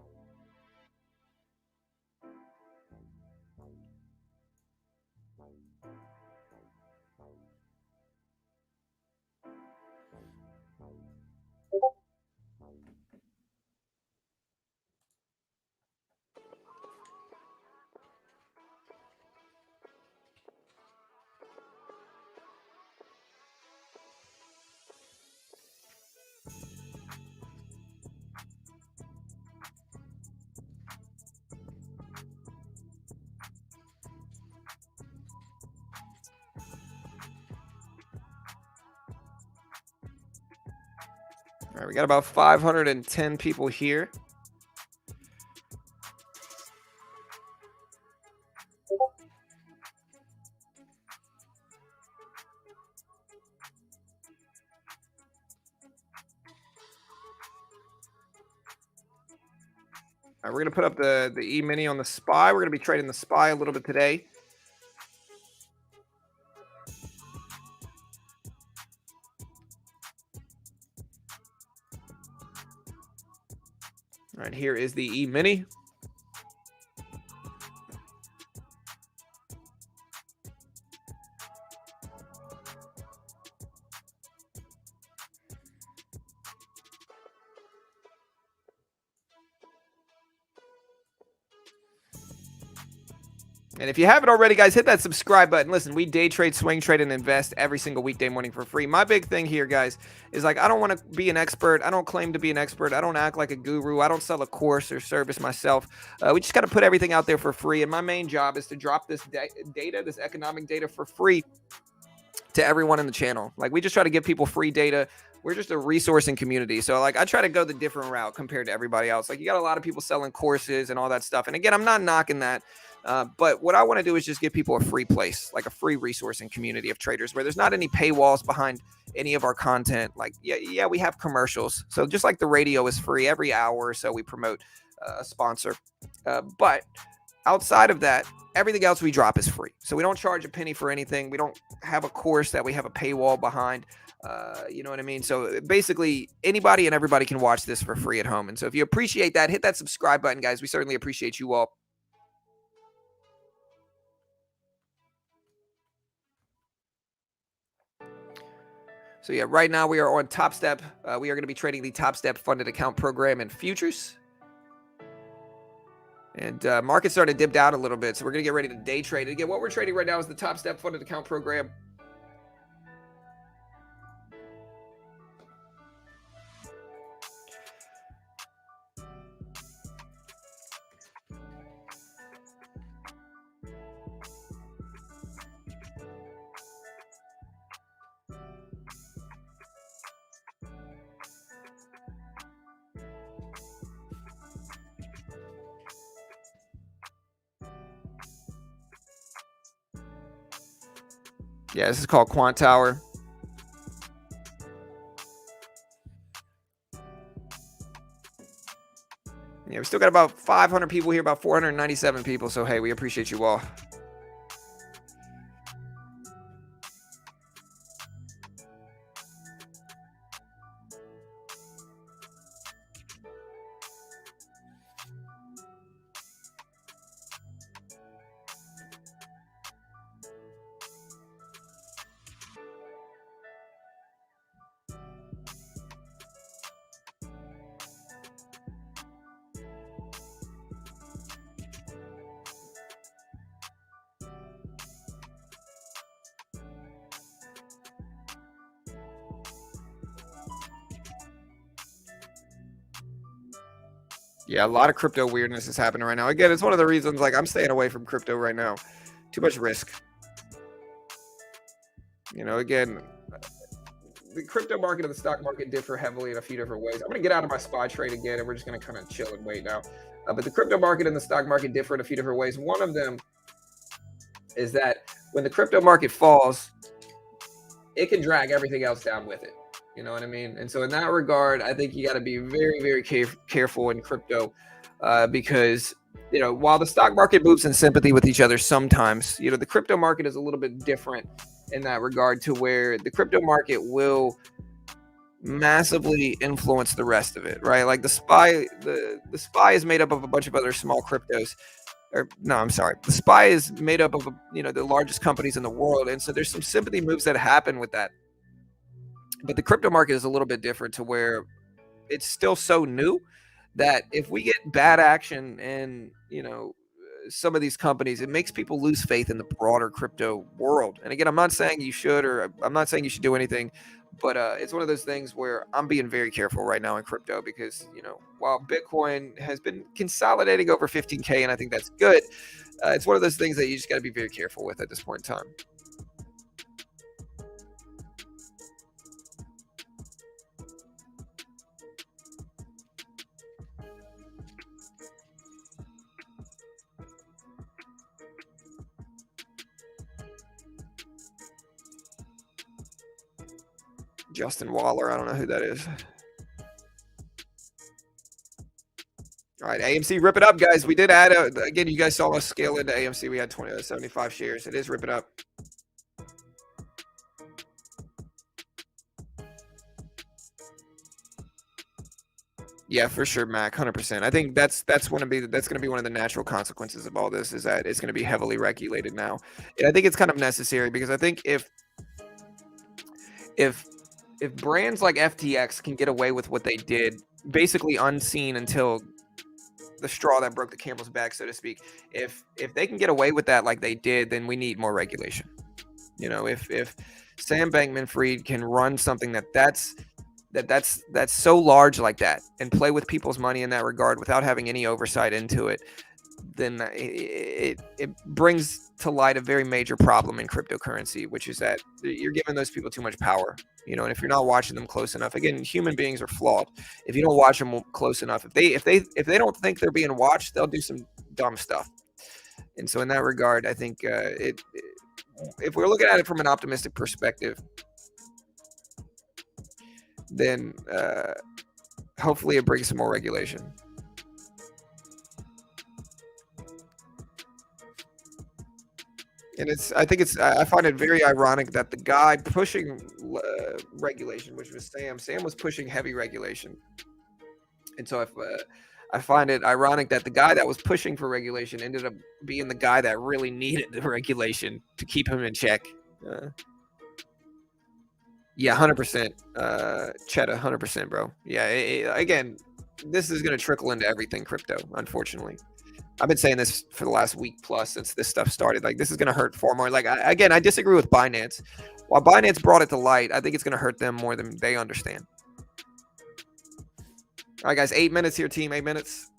[SPEAKER 1] All right, we got about 510 people here. All right, we're going to put up the E-mini on the SPY. We're going to be trading the SPY a little bit today. All right, here is the E-mini. And if you haven't already, guys, hit that subscribe button. Listen, we day trade, swing trade, and invest every single weekday morning for free. My big thing here, guys, is like I don't want to be an expert. I don't claim to be an expert. I don't act like a guru. I don't sell a course or service myself. We just got to put everything out there for free. And my main job is to drop this data, this economic data for free to everyone in the channel. Like we just try to give people free data. We're just a resourcing community. So like I try to go the different route compared to everybody else. Like you got a lot of people selling courses and all that stuff. And again, I'm not knocking that. But what I want to do is just give people a free place, like a free resourcing community of traders where there's not any paywalls behind any of our content. Like, yeah, we have commercials. So just like the radio is free every hour or so, we promote a sponsor. But outside of that, everything else we drop is free. So we don't charge a penny for anything. We don't have a course that we have a paywall behind. You know what I mean? So basically anybody and everybody can watch this for free at home. And so if you appreciate that, hit that subscribe button, guys. We certainly appreciate you all. So yeah, right now we are on Topstep. We are going to be trading the Topstep funded account program in futures. And market's starting to dip down a little bit. So we're going to get ready to day trade. Again, what we're trading right now is the Topstep funded account program. Yeah, this is called Quant Tower. Yeah, we still got about 500 people here, about 497 people. So, hey, we appreciate you all. Yeah, a lot of crypto weirdness is happening right now. Again, it's one of the reasons like I'm staying away from crypto right now. Too much risk. You know, again, the crypto market and the stock market differ heavily in a few different ways. I'm going to get out of my SPY trade again, and we're just going to kind of chill and wait now. But the crypto market and the stock market differ in a few different ways. One of them is that when the crypto market falls, it can drag everything else down with it. You know what I mean? And so in that regard, I think you got to be very, very careful in crypto because, you know, while the stock market moves in sympathy with each other sometimes, you know, the crypto market is a little bit different in that regard to where the crypto market will massively influence the rest of it, right? Like the SPY is made up of a bunch of other small cryptos. Or no, I'm sorry. The SPY is made up of, you know, the largest companies in the world. And so there's some sympathy moves that happen with that. But the crypto market is a little bit different to where it's still so new that if we get bad action in, you know, some of these companies, it makes people lose faith in the broader crypto world. And again, I'm not saying you should, or I'm not saying you should do anything, but it's one of those things where I'm being very careful right now in crypto because, you know, while Bitcoin has been consolidating over 15K, and I think that's good, it's one of those things that you just got to be very careful with at this point in time. Justin Waller, I don't know who that is. All right, AMC, rip it up, guys. We did add again. You guys saw us scale into AMC. We had 75 shares. It is rip it up. Yeah, for sure, Mac. 100%. I think that's going to be one of the natural consequences of all this is that it's going to be heavily regulated now. And I think it's kind of necessary because I think if if brands like FTX can get away with what they did, basically unseen until the straw that broke the camel's back, so to speak. If they can get away with that like they did, then we need more regulation. You know, if Sam Bankman-Fried can run something that's so large like that and play with people's money in that regard without having any oversight into it, then it brings to light a very major problem in cryptocurrency, which is that you're giving those people too much power. You know, and if you're not watching them close enough, again, human beings are flawed. If you don't watch them close enough, if they don't think they're being watched, they'll do some dumb stuff. And so, in that regard, I think if we're looking at it from an optimistic perspective, then hopefully it brings some more regulation. And I find it very ironic that the guy pushing regulation, which was Sam was pushing heavy regulation. And so I find it ironic that the guy that was pushing for regulation ended up being the guy that really needed the regulation to keep him in check. Yeah, 100%. Chet, 100%, bro. Yeah, again, this is going to trickle into everything crypto, unfortunately. I've been saying this for the last week plus since this stuff started. Like, this is going to hurt far more. Like, I disagree with Binance. While Binance brought it to light, I think it's going to hurt them more than they understand. All right, guys, 8 minutes here, team. 8 minutes.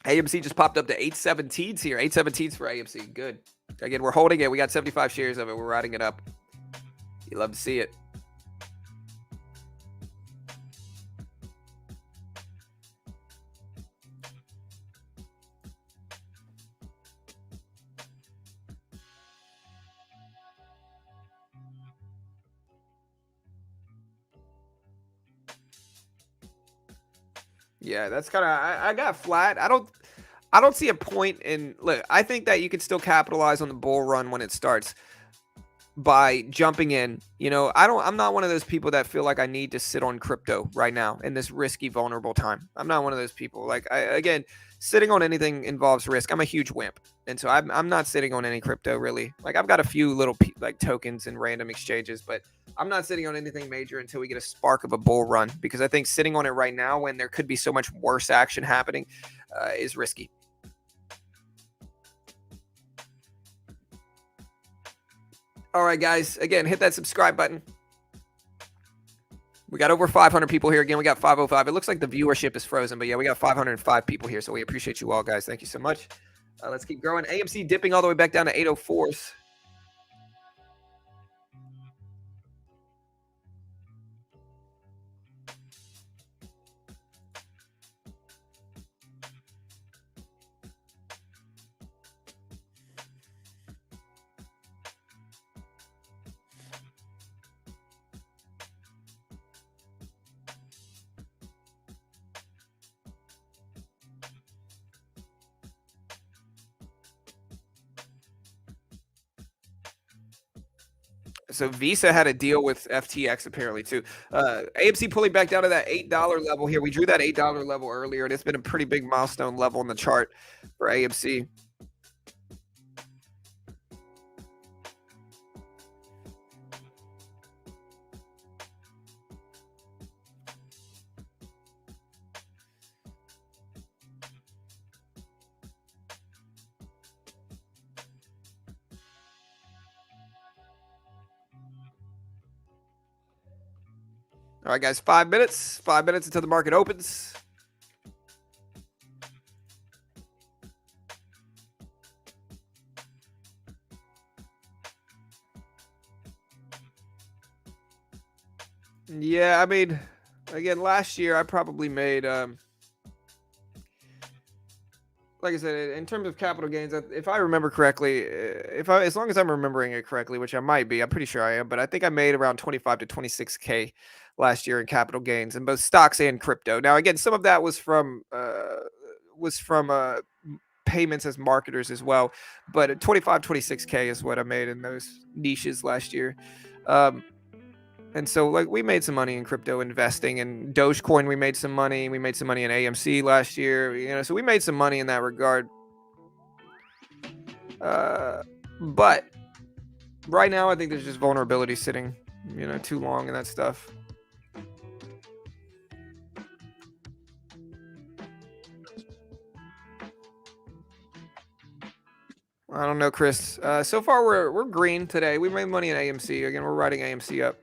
[SPEAKER 1] AMC just popped up to 817s here. 817s for AMC. Good. Again, we're holding it. We got 75 shares of it. We're riding it up. You love to see it. Yeah, that's kind of I got flat. I don't see a point in look. I think that you can still capitalize on the bull run when it starts by jumping in. You know, I'm not one of those people that feel like I need to sit on crypto right now in this risky, vulnerable time. I'm not one of those people. Like again, sitting on anything involves risk. I'm a huge wimp. And so I'm not sitting on any crypto really. Like I've got a few little like tokens and random exchanges, but I'm not sitting on anything major until we get a spark of a bull run because I think sitting on it right now when there could be so much worse action happening is risky. All right, guys. Again, hit that subscribe button. We got over 500 people here. Again, we got 505. It looks like the viewership is frozen, but yeah, we got 505 people here. So we appreciate you all, guys. Thank you so much. Let's keep growing. AMC dipping all the way back down to 804s. So Visa had a deal with FTX apparently too. AMC pulling back down to that $8 level here. We drew that $8 level earlier, and it's been a pretty big milestone level in the chart for AMC. All right, guys, 5 minutes. 5 minutes until the market opens. Yeah, I mean, again, last year I probably made, like I said, in terms of capital gains, if I remember correctly, as long as I'm remembering it correctly, which I might be, I'm pretty sure I am, but I think I made around 25 to 26K last year in capital gains in both stocks and crypto. Now, again, some of that was from payments as marketers as well, but 25, 26K is what I made in those niches last year. Um, and so, like, we made some money in crypto investing and Dogecoin. We made some money. We made some money in AMC last year. So we made some money in that regard. But right now, I think there's just vulnerability sitting, too long in that stuff. I don't know, Chris. So far, we're green today. We made money in AMC. Again, we're riding AMC up.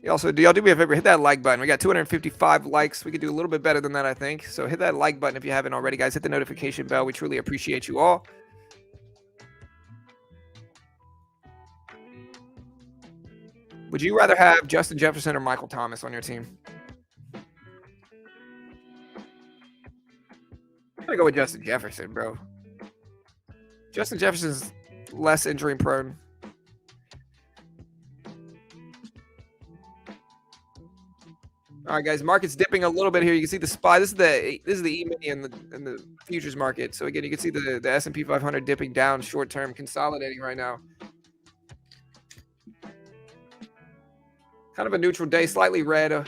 [SPEAKER 1] Also, do y'all do me a favor? Hit that like button. We got 255 likes. We could do a little bit better than that, I think. So hit that like button if you haven't already, guys. Hit the notification bell. We truly appreciate you all. Would you rather have Justin Jefferson or Michael Thomas on your team? I'm gonna go with Justin Jefferson, bro. Justin Jefferson's less injury prone. All right, guys. Market's dipping a little bit here. You can see the SPY. This is the E-mini in the futures market. So again, you can see the S&P 500 dipping down short term, consolidating right now. Kind of a neutral day, slightly red.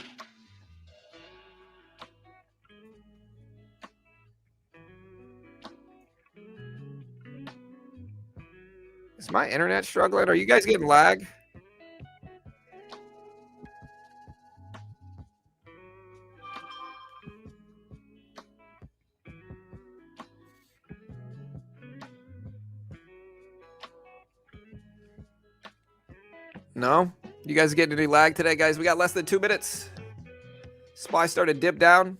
[SPEAKER 1] Is my internet struggling? Are you guys getting lag? No? You guys getting any lag today, guys? We got less than 2 minutes. SPY started to dip down.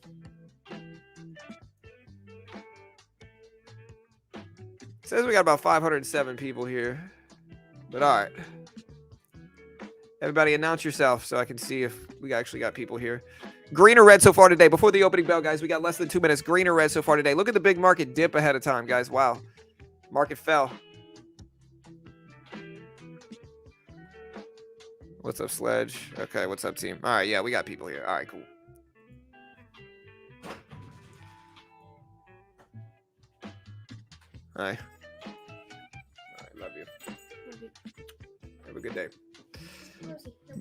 [SPEAKER 1] It says we got about 507 people here. But all right. Everybody announce yourself so I can see if we actually got people here. Green or red so far today? Before the opening bell, guys, we got less than 2 minutes. Green or red so far today? Look at the big market dip ahead of time, guys. Wow. Market fell. What's up, Sledge? Okay, what's up, team? All right, yeah, we got people here. All right, cool. Hi. All right, love you. Have a good day.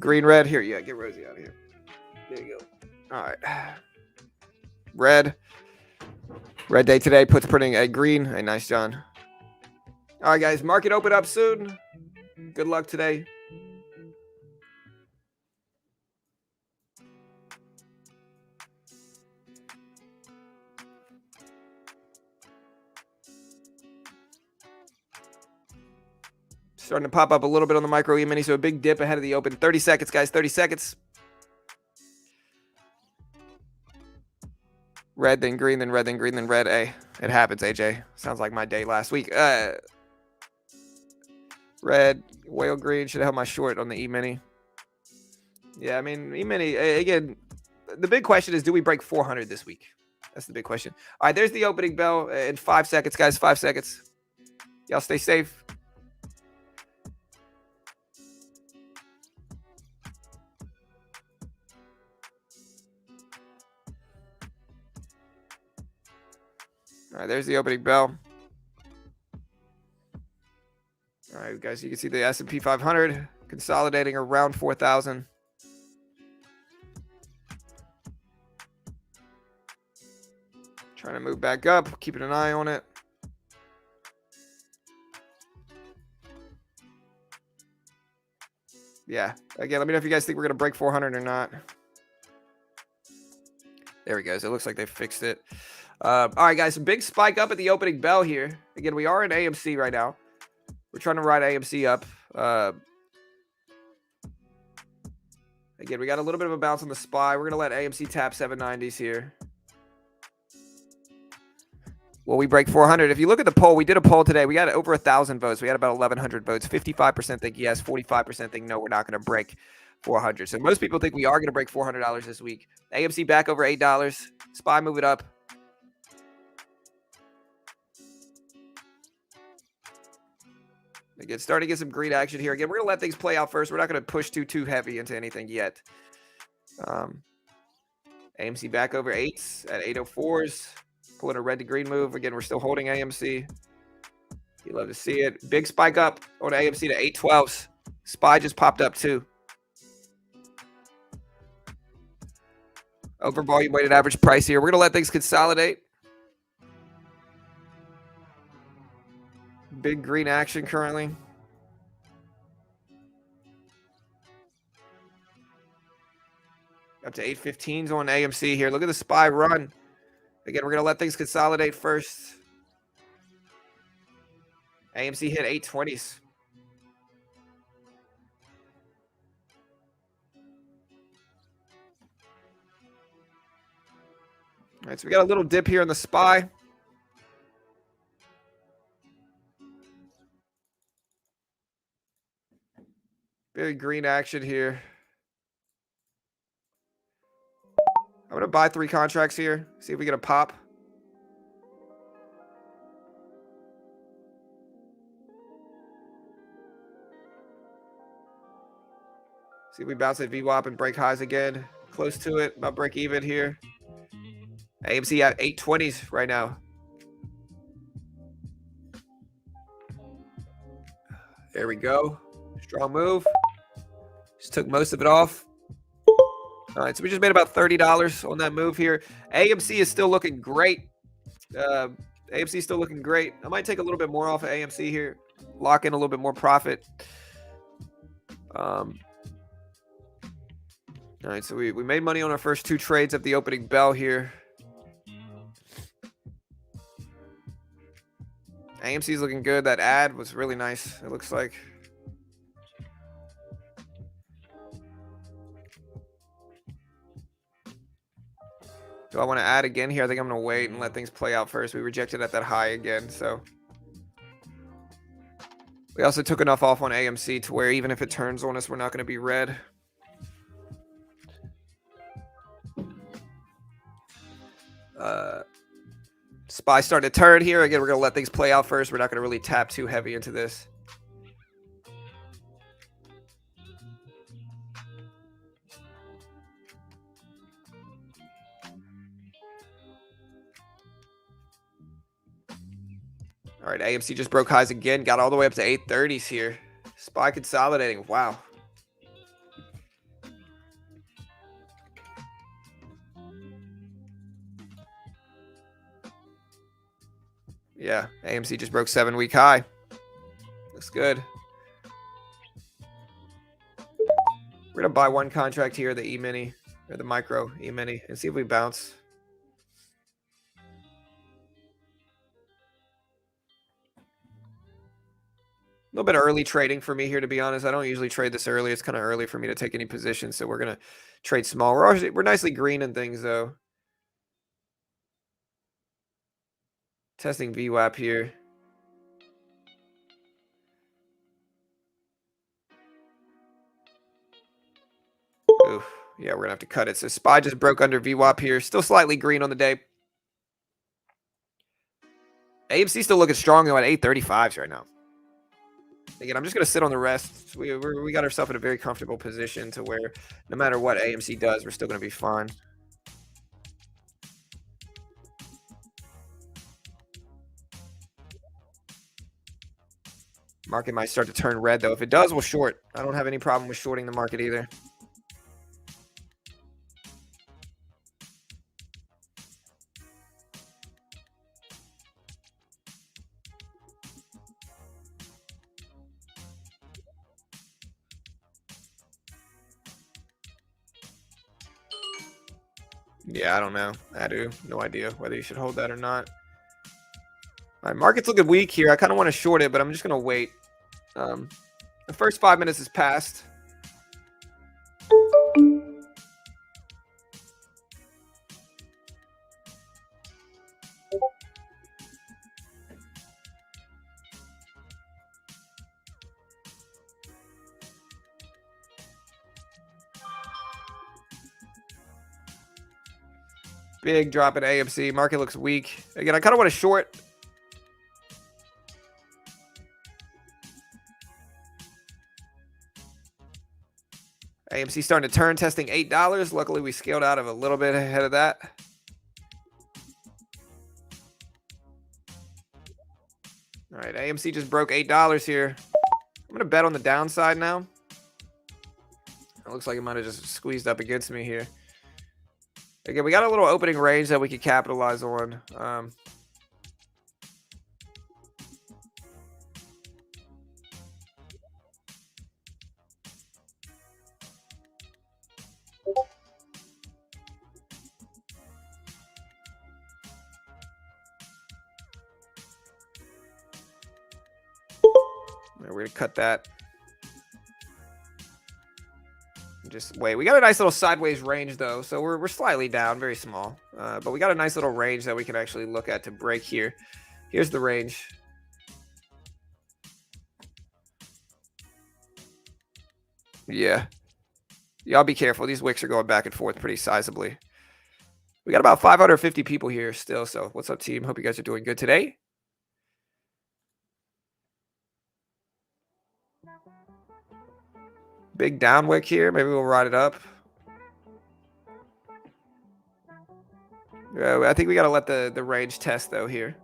[SPEAKER 1] Green, red. Here, yeah, get Rosie out of here. There you go. All right. Red. Red day today. Puts printing a green. Hey, nice, John. All right, guys. Market open up soon. Good luck today. Starting to pop up a little bit on the micro E-mini, so a big dip ahead of the open. 30 seconds, guys. 30 seconds. Red, then green, then red, then green, then red. Hey, it happens, AJ. Sounds like my day last week. Red, whale green. Should have held my short on the E-mini. Yeah, I mean, E-mini, again, the big question is, do we break 400 this week? That's the big question. All right, there's the opening bell in 5 seconds, guys. 5 seconds. Y'all stay safe. All right, there's the opening bell. All right, guys, you can see the S&P 500 consolidating around 4,000. Trying to move back up, keeping an eye on it. Yeah, again, let me know if you guys think we're going to break 400 or not. There we go. So it looks like they fixed it. All right, guys, a big spike up at the opening bell here. Again, we are in AMC right now. We're trying to ride AMC up. Again, we got a little bit of a bounce on the SPY. We're going to let AMC tap 790s here. Will we break 400? If you look at the poll, we did a poll today. We got over 1,000 votes. We had about 1,100 votes. 55% think yes. 45% think no, we're not going to break 400. So most people think we are going to break $400 this week. AMC back over $8. SPY move it up. Again, starting to get some green action here. Again, we're going to let things play out first. We're not going to push too heavy into anything yet. AMC back over 8s at 804s. Pulling a red to green move. Again, we're still holding AMC. You love to see it. Big spike up on AMC to 812s. SPY just popped up too. Over volume weighted average price here. We're going to let things consolidate. Big green action currently. Up to 815s on AMC here. Look at the SPY run. Again, we're going to let things consolidate first. AMC hit 820s. All right, so we got a little dip here in the SPY. Very green action here. I'm going to buy 3 contracts here. See if we get a pop. See if we bounce at VWAP and break highs again. Close to it. About break even here. AMC at 820s right now. There we go. Strong move. Just took most of it off. All right, so we just made about $30 on that move here. AMC is still looking great. AMC is still looking great. I might take a little bit more off of AMC here. Lock in a little bit more profit. All right, so we made money on our first 2 trades at the opening bell here. AMC is looking good. That ad was really nice, it looks like. Do I want to add again here? I think I'm going to wait and let things play out first. We rejected at that high again, so. We also took enough off on AMC to where even if it turns on us, we're not going to be red. SPY starting to turn here. Again, we're going to let things play out first. We're not going to really tap too heavy into this. All right, AMC just broke highs again. Got all the way up to 830s here. SPY consolidating. Wow. Yeah, AMC just broke 7-week high. Looks good. We're going to buy 1 contract here, the E-mini, or the micro E-mini, and see if we bounce. A little bit of early trading for me here, to be honest. I don't usually trade this early. It's kind of early for me to take any positions, so we're going to trade small. We're nicely green and things, though. Testing VWAP here. Oof. Yeah, we're going to have to cut it. So SPY just broke under VWAP here. Still slightly green on the day. AMC still looking strong, though, at 835s right now. Again, I'm just going to sit on the rest. We got ourselves in a very comfortable position to where no matter what AMC does, we're still going to be fine. Market might start to turn red, though. If it does, we'll short. I don't have any problem with shorting the market either. Yeah, I don't know. I do. No idea whether you should hold that or not. All right, market's looking weak here. I kind of want to short it, but I'm just going to wait. The first 5 minutes has passed. Big drop in AMC. Market looks weak. Again, I kind of want to short. AMC starting to turn, testing $8. Luckily, we scaled out of a little bit ahead of that. All right, AMC just broke $8 here. I'm going to bet on the downside now. It looks like it might have just squeezed up against me here. Again, we got a little opening range that we could capitalize on. We're going to cut that. Just wait. We got a nice little sideways range, though, so we're slightly down, very small. But we got a nice little range that we can actually look at to break here. Here's the range. Yeah. Y'all be careful. These wicks are going back and forth pretty sizably. We got about 550 people here still, so what's up, team? Hope you guys are doing good today. Big down wick here. Maybe we'll ride it up. I think we got to let the range test, though, here.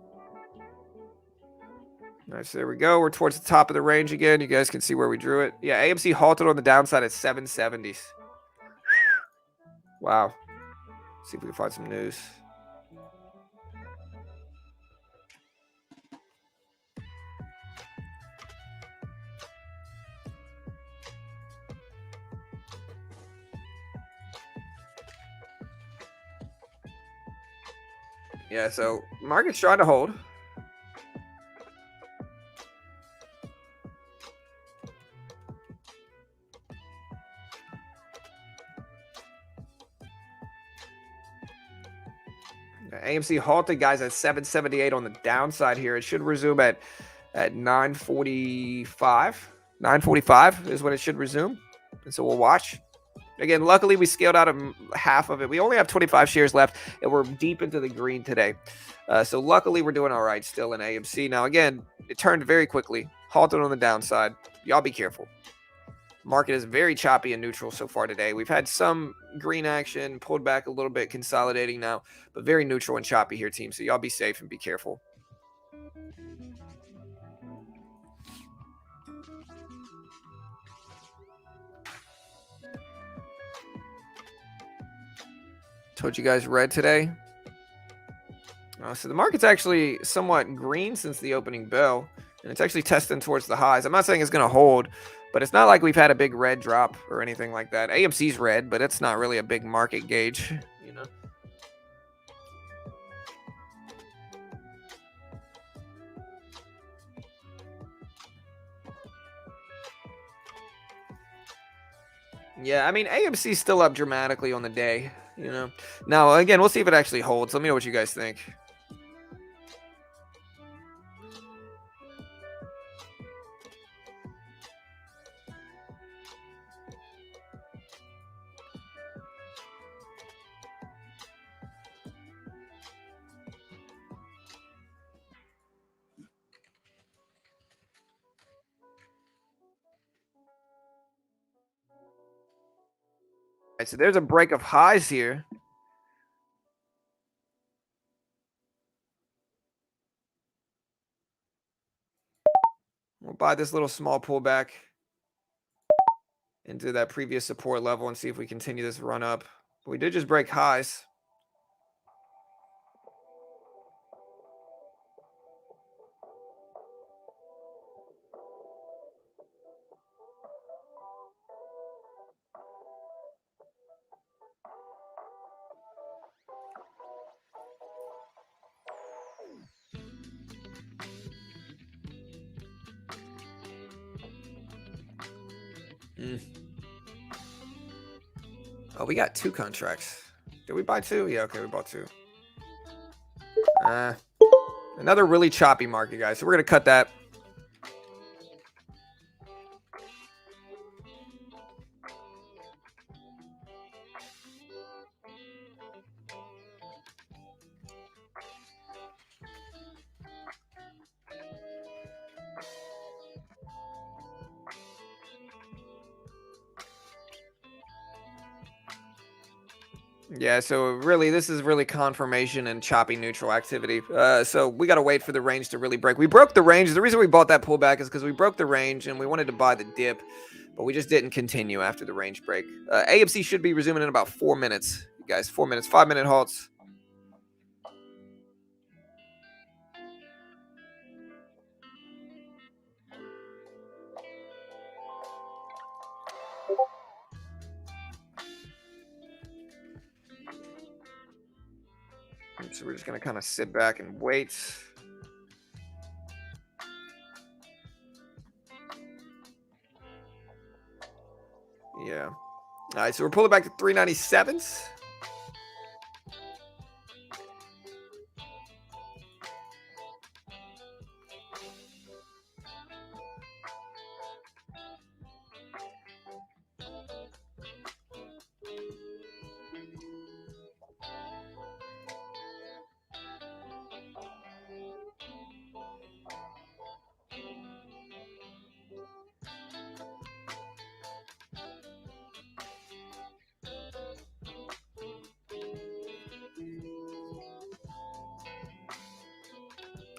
[SPEAKER 1] All right, so there we go. We're towards the top of the range again. You guys can see where we drew it. Yeah, AMC halted on the downside at 770s. Wow. Let's see if we can find some news. Yeah, so market's trying to hold. AMC halted, guys, at 778 on the downside here. It should resume at 945. 945 is when it should resume. And so we'll watch. Again, luckily we scaled out of half of it. We only have 25 shares left, and we're deep into the green today. So luckily we're doing all right still in AMC. Now, again, it turned very quickly. Halted on the downside. Y'all be careful. Market is very choppy and neutral so far today. We've had some green action, pulled back a little bit, consolidating now, but very neutral and choppy here, team. So y'all be safe and be careful. Told you guys red today. So the market's actually somewhat green since the opening bell, and it's actually testing towards the highs. I'm not saying it's going to hold, but it's not like we've had a big red drop or anything like that. AMC's red, but it's not really a big market gauge, you know. Yeah, I mean, AMC's still up dramatically on the day, you know. Now, again, we'll see if it actually holds. Let me know what you guys think. All right, so there's a break of highs here. We'll buy this little small pullback into that previous support level and see if we continue this run up. We did just break highs. Oh, we got 2 contracts. Did we buy 2? Yeah, okay, we bought 2. Another really choppy market, guys. So we're going to cut that. Yeah, so really, this is really confirmation and choppy neutral activity. So we got to wait for the range to really break. We broke the range. The reason we bought that pullback is because we broke the range and we wanted to buy the dip, but we just didn't continue after the range break. AMC should be resuming in about 4 minutes, you guys. 4 minutes, 5 minute halts. So we're just gonna kind of sit back and wait. Yeah. All right, so we're pulling back to 397s.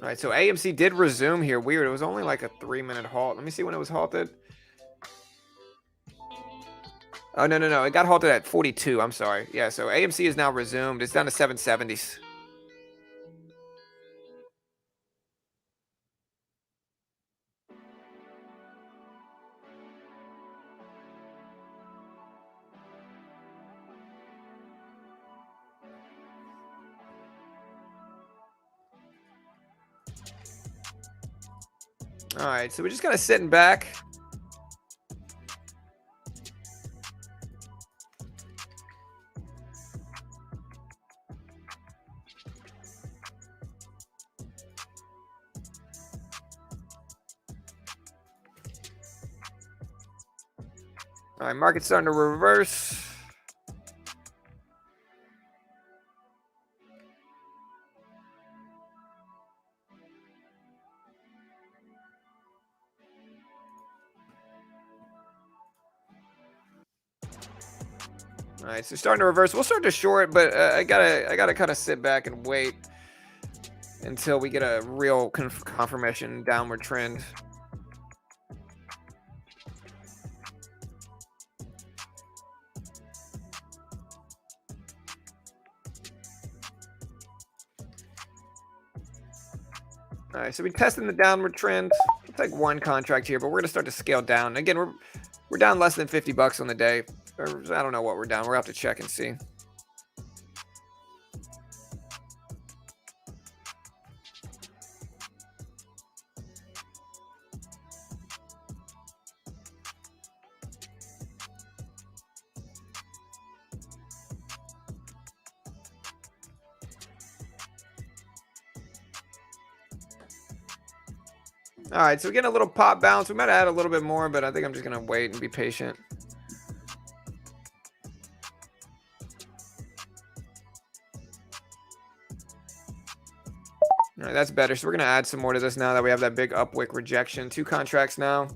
[SPEAKER 1] All right, so AMC did resume here. Weird. It was only like a 3 minute halt. Let me see when it was halted. Oh, no, no, no. It got halted at 42. I'm sorry. Yeah, so AMC is now resumed. It's down to 770s. All right, so we're just kind of sitting back. All right, market's starting to reverse. All right, so starting to reverse. We'll start to short, but I gotta kind of sit back and wait until we get a real confirmation downward trend. All right, so we're testing the downward trend. We'll take one contract here, but we're gonna start to scale down. Again, we're down less than 50 bucks on the day. Or I don't know what we're down. We'll have to check and see. All right, so we're getting a little pop bounce. We might add a little bit more, but I think I'm just gonna wait and be patient. All right, that's better. So we're gonna add some more to this now that we have that big upwick rejection. 2 contracts now.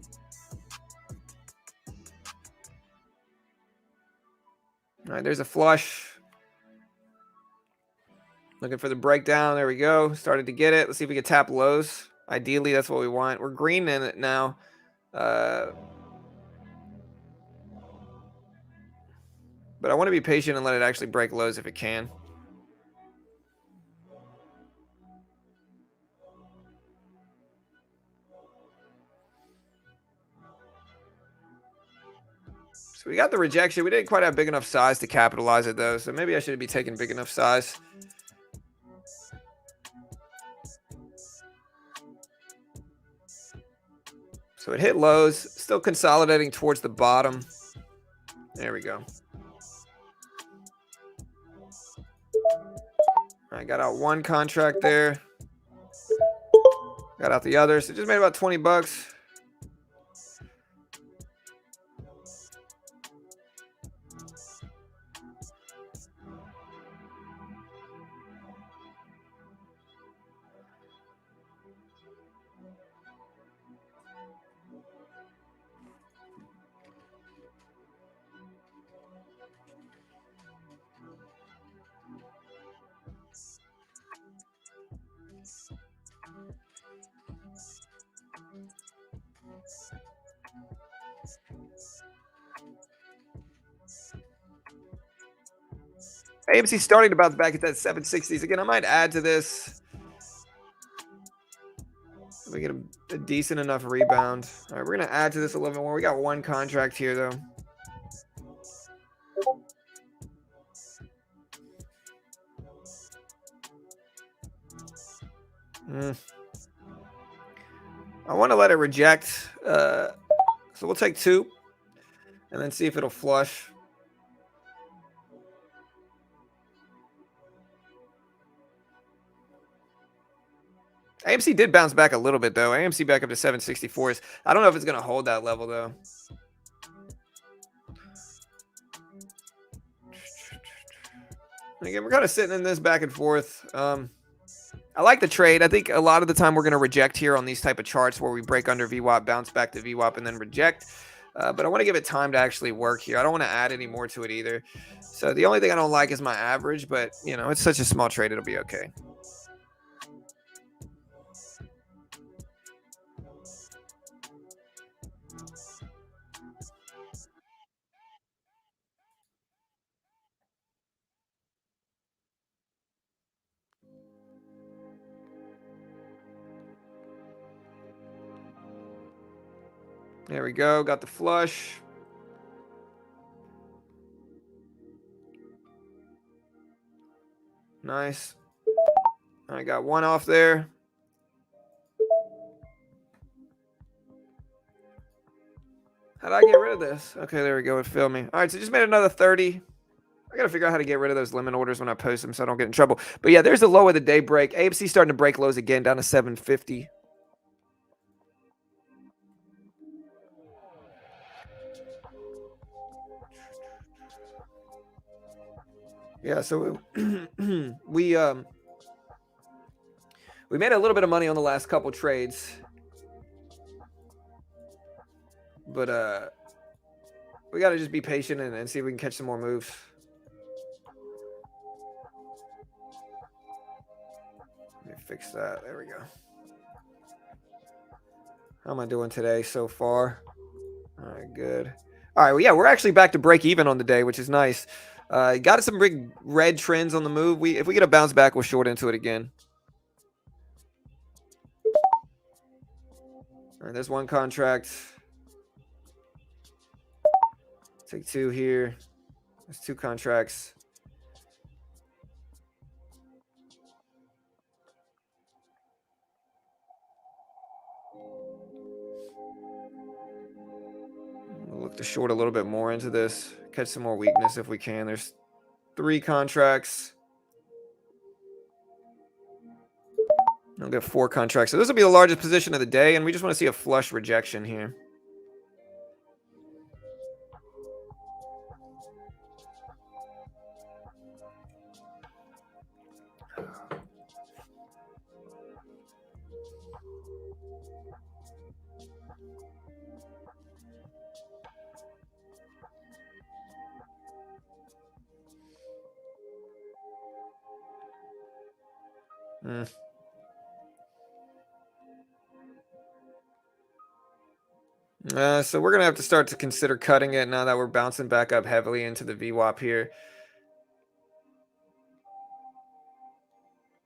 [SPEAKER 1] All right, there's a flush. Looking for the breakdown. There we go. Started to get it. Let's see if we can tap lows. Ideally, that's what we want. We're green in it now. But I want to be patient and let it actually break lows if it can. So we got the rejection. We didn't quite have big enough size to capitalize it, though. So maybe I should be taking big enough size. So it hit lows. Still consolidating towards the bottom. There we go. I got out one contract there. Got out the other. So just made about 20 bucks. AMC starting to bounce back at that 760s. Again, I might add to this. If we get a decent enough rebound. All right, we're going to add to this a little bit more. We got one contract here, though. I want to let it reject. So we'll take 2 and then see if it'll flush. AMC did bounce back a little bit, though. AMC back up to 764s. I don't know if it's going to hold that level, though. Again, we're kind of sitting in this back and forth. I like the trade. I think a lot of the time we're going to reject here on these type of charts where we break under VWAP, bounce back to VWAP, and then reject. But I want to give it time to actually work here. I don't want to add any more to it either. So the only thing I don't like is my average, but, you know, it's such a small trade. It'll be okay. There we go. Got the flush. Nice. I got one off there. How did I get rid of this? Okay, there we go. It failed me. All right, so just made another 30. I got to figure out how to get rid of those limit orders when I post them so I don't get in trouble. But yeah, there's the low of the day break. AMC starting to break lows again down to 750. Yeah, so we made a little bit of money on the last couple trades. But we got to just be patient and see if we can catch some more moves. Let me fix that. There we go. How am I doing today so far? All right, good. All right, well, yeah, we're actually back to break even on the day, which is nice. Got some big red trends on the move. If we get a bounce back, we'll short into it again. All right, there's one contract. Take 2 here. There's 2 contracts. We'll look to short a little bit more into this. Catch some more weakness if we can. There's 3 contracts. I'll get 4 contracts. So this will be the largest position of the day, and we just want to see a flush rejection here. So we're going to have to start to consider cutting it now that we're bouncing back up heavily into the VWAP here.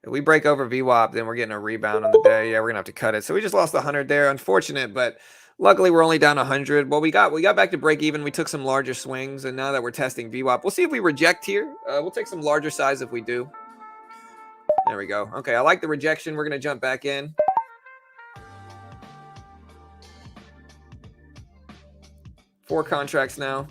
[SPEAKER 1] If we break over VWAP, then we're getting a rebound on the day. Yeah, we're going to have to cut it. So we just lost 100 there. Unfortunate, but luckily we're only down 100. Well, we got back to break even. We took some larger swings, and now that we're testing VWAP, we'll see if we reject here. We'll take some larger size if we do. There we go. Okay, I like the rejection. We're going to jump back in. Four contracts now.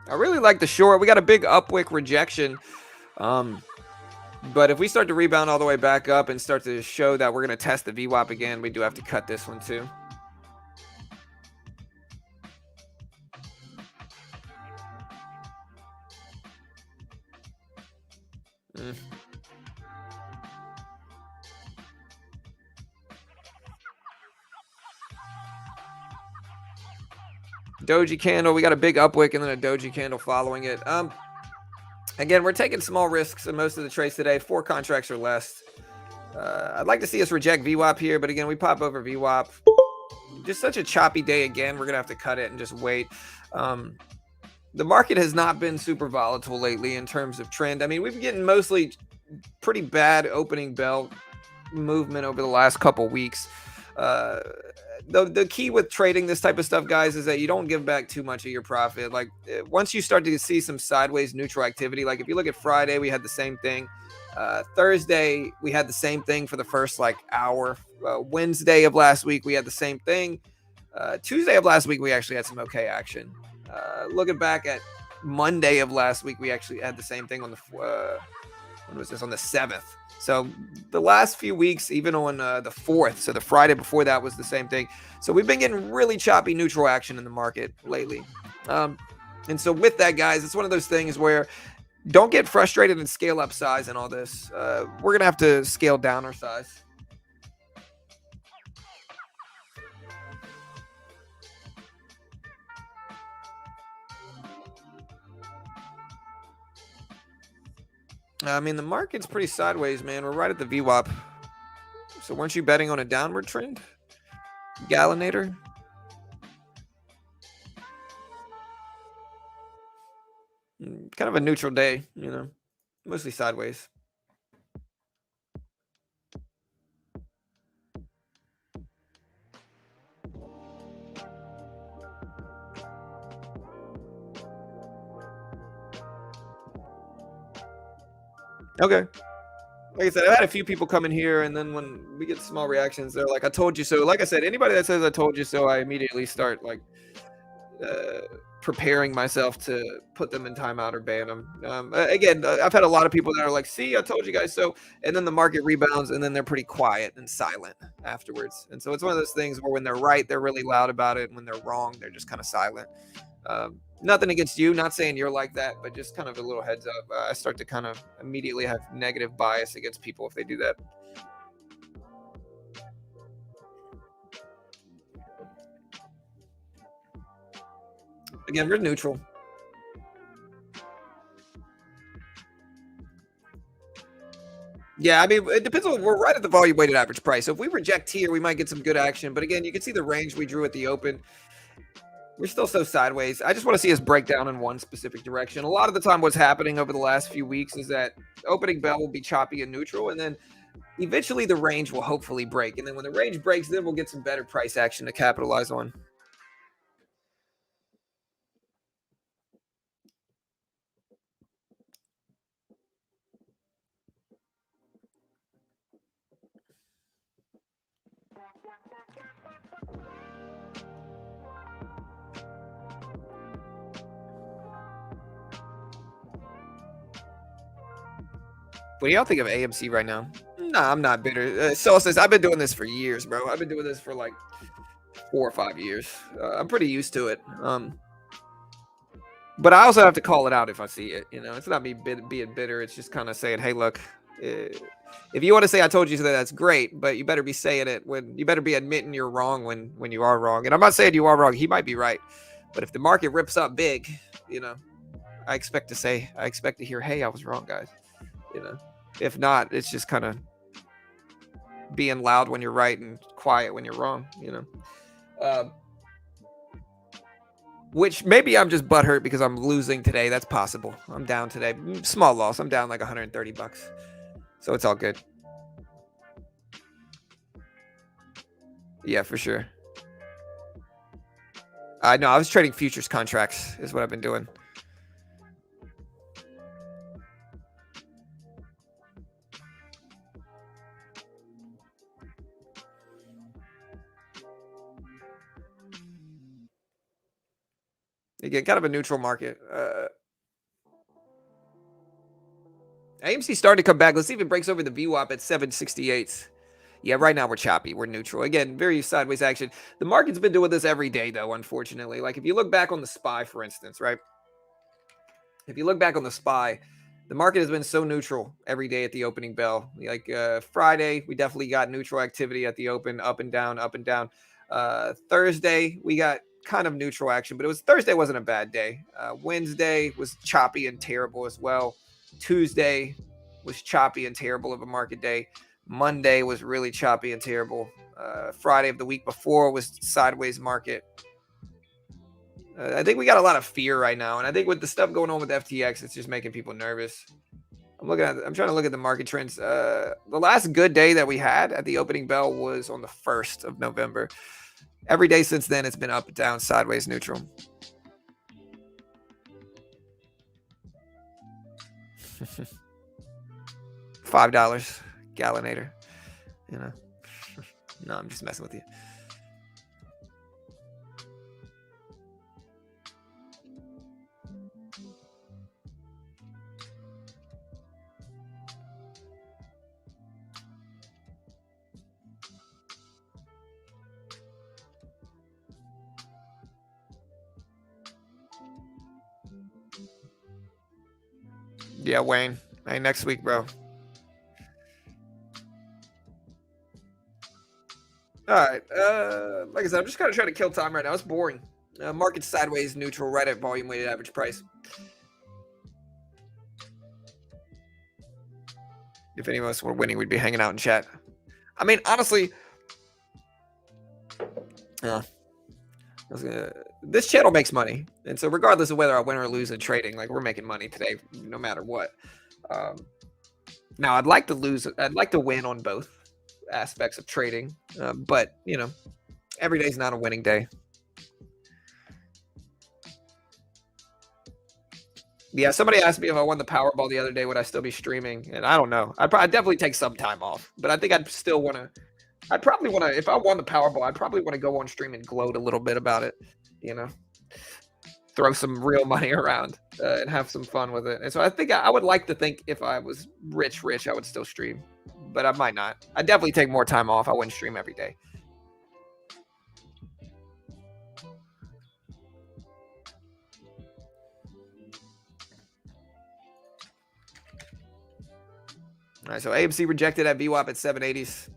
[SPEAKER 1] I really like the short. We got a big upwick rejection. But if we start to rebound all the way back up and start to show that we're going to test the VWAP again, we do have to cut this one too. Mm. Doji candle. We got a big upwick and then a doji candle following it. Again, we're taking small risks in most of the trades today. 4 contracts or less. I'd like to see us reject VWAP here, but again, we pop over VWAP. Just such a choppy day again. We're gonna have to cut it and just wait. The market has not been super volatile lately in terms of trend. I mean, we've been getting mostly pretty bad opening bell movement over the last couple weeks. The key with trading this type of stuff, guys, is that you don't give back too much of your profit. Like once you start to see some sideways neutral activity, like if you look at Friday, we had the same thing. Thursday, we had the same thing for the first like hour. Wednesday of last week, we had the same thing. Tuesday of last week, we actually had some okay action. Looking back at Monday of last week, we actually had the same thing on the when was this, on the 7th. So the last few weeks, even on the 4th, so the Friday before that was the same thing. So we've been getting really choppy neutral action in the market lately. And so with that, guys, it's one of those things where don't get frustrated and scale up size and all this. We're going to have to scale down our size. I mean, the market's pretty sideways, man. We're right at the VWAP. So weren't you betting on a downward trend? Gallinator? Kind of a neutral day, you know, mostly sideways. Okay. Like I said, I've had a few people come in here, and then when we get small reactions, they're like, "I told you so." Like I said, anybody that says "I told you so," I immediately start like uh, preparing myself to put them in timeout or ban them. Again, I've had a lot of people that are like, "See, I told you guys so," and then the market rebounds, and then they're pretty quiet and silent afterwards. And so it's one of those things where when they're right, they're really loud about it, and when they're wrong, they're just kind of silent. Nothing against you, not saying you're like that, but just kind of a little heads up. I start to kind of immediately have negative bias against people if they do that. Again, we're neutral. Yeah, I mean, it depends on, we're right at the volume weighted average price. So if we reject here, we might get some good action. But again, you can see the range we drew at the open. We're still so sideways. I just want to see us break down in one specific direction. A lot of the time, what's happening over the last few weeks is that opening bell will be choppy and neutral, and then eventually the range will hopefully break. And then when the range breaks, then we'll get some better price action to capitalize on. What do y'all think of AMC right now? Nah, I'm not bitter. Solstice, I've been doing this for years, bro. I've been doing this for like 4 or 5 years. I'm pretty used to it. But I also have to call it out if I see it. You know, it's not me being bitter. It's just kind of saying, hey, look, if you want to say I told you so, that's great. But you better be saying it when you better be admitting you're wrong when you are wrong. And I'm not saying you are wrong. He might be right. But if the market rips up big, you know, I expect to hear, hey, I was wrong, guys. You know, if not, it's just kind of being loud when you're right and quiet when you're wrong. You know. Which maybe I'm just butthurt because I'm losing today. That's possible. I'm down today. Small loss. I'm down like $130. So it's all good. Yeah, for sure. I know. I was trading futures contracts is what I've been doing. Again, kind of a neutral market. AMC starting to come back. Let's see if it breaks over the VWAP at 768. Yeah, right now we're choppy. We're neutral. Again, very sideways action. The market's been doing this every day, though, unfortunately. Like if you look back on the SPY, for instance, right? If you look back on the SPY, The market has been so neutral every day at the opening bell. Like Friday, we definitely got neutral activity at the open, up and down, up and down. Thursday, we got kind of neutral action, but Thursday wasn't a bad day. Wednesday was choppy and terrible as well. Tuesday was choppy and terrible of a market day. Monday was really choppy and terrible. Friday of the week before was sideways market. I think we got a lot of fear right now, and I think with the stuff going on with FTX, it's just making people nervous. I'm trying to look at the market trends. The last good day that we had at the opening bell was on the 1st of November. Every day since then, it's been up, down, sideways, neutral. $5 gallinator. You know, no, I'm just messing with you. Yeah, Wayne. Hey, next week, bro. All right. Like I said, I'm just kind of trying to kill time right now. It's boring. Market sideways, neutral, right at volume weighted average price. If any of us were winning, we'd be hanging out in chat. I mean, honestly, this channel makes money, and so regardless of whether I win or lose in trading, like we're making money today, no matter what. Now, I'd like to win on both aspects of trading, but you know, every day's not a winning day. Yeah, somebody asked me if I won the Powerball the other day, would I still be streaming? And I don't know. I'd definitely take some time off, but I think I'd still want to. I'd probably want to, if I won the Powerball, I'd probably want to go on stream and gloat a little bit about it, you know, throw some real money around and have some fun with it. And so I think I would like to think if I was rich, I would still stream, but I might not. I'd definitely take more time off. I wouldn't stream every day. All right, so AMC rejected at VWAP at 780s.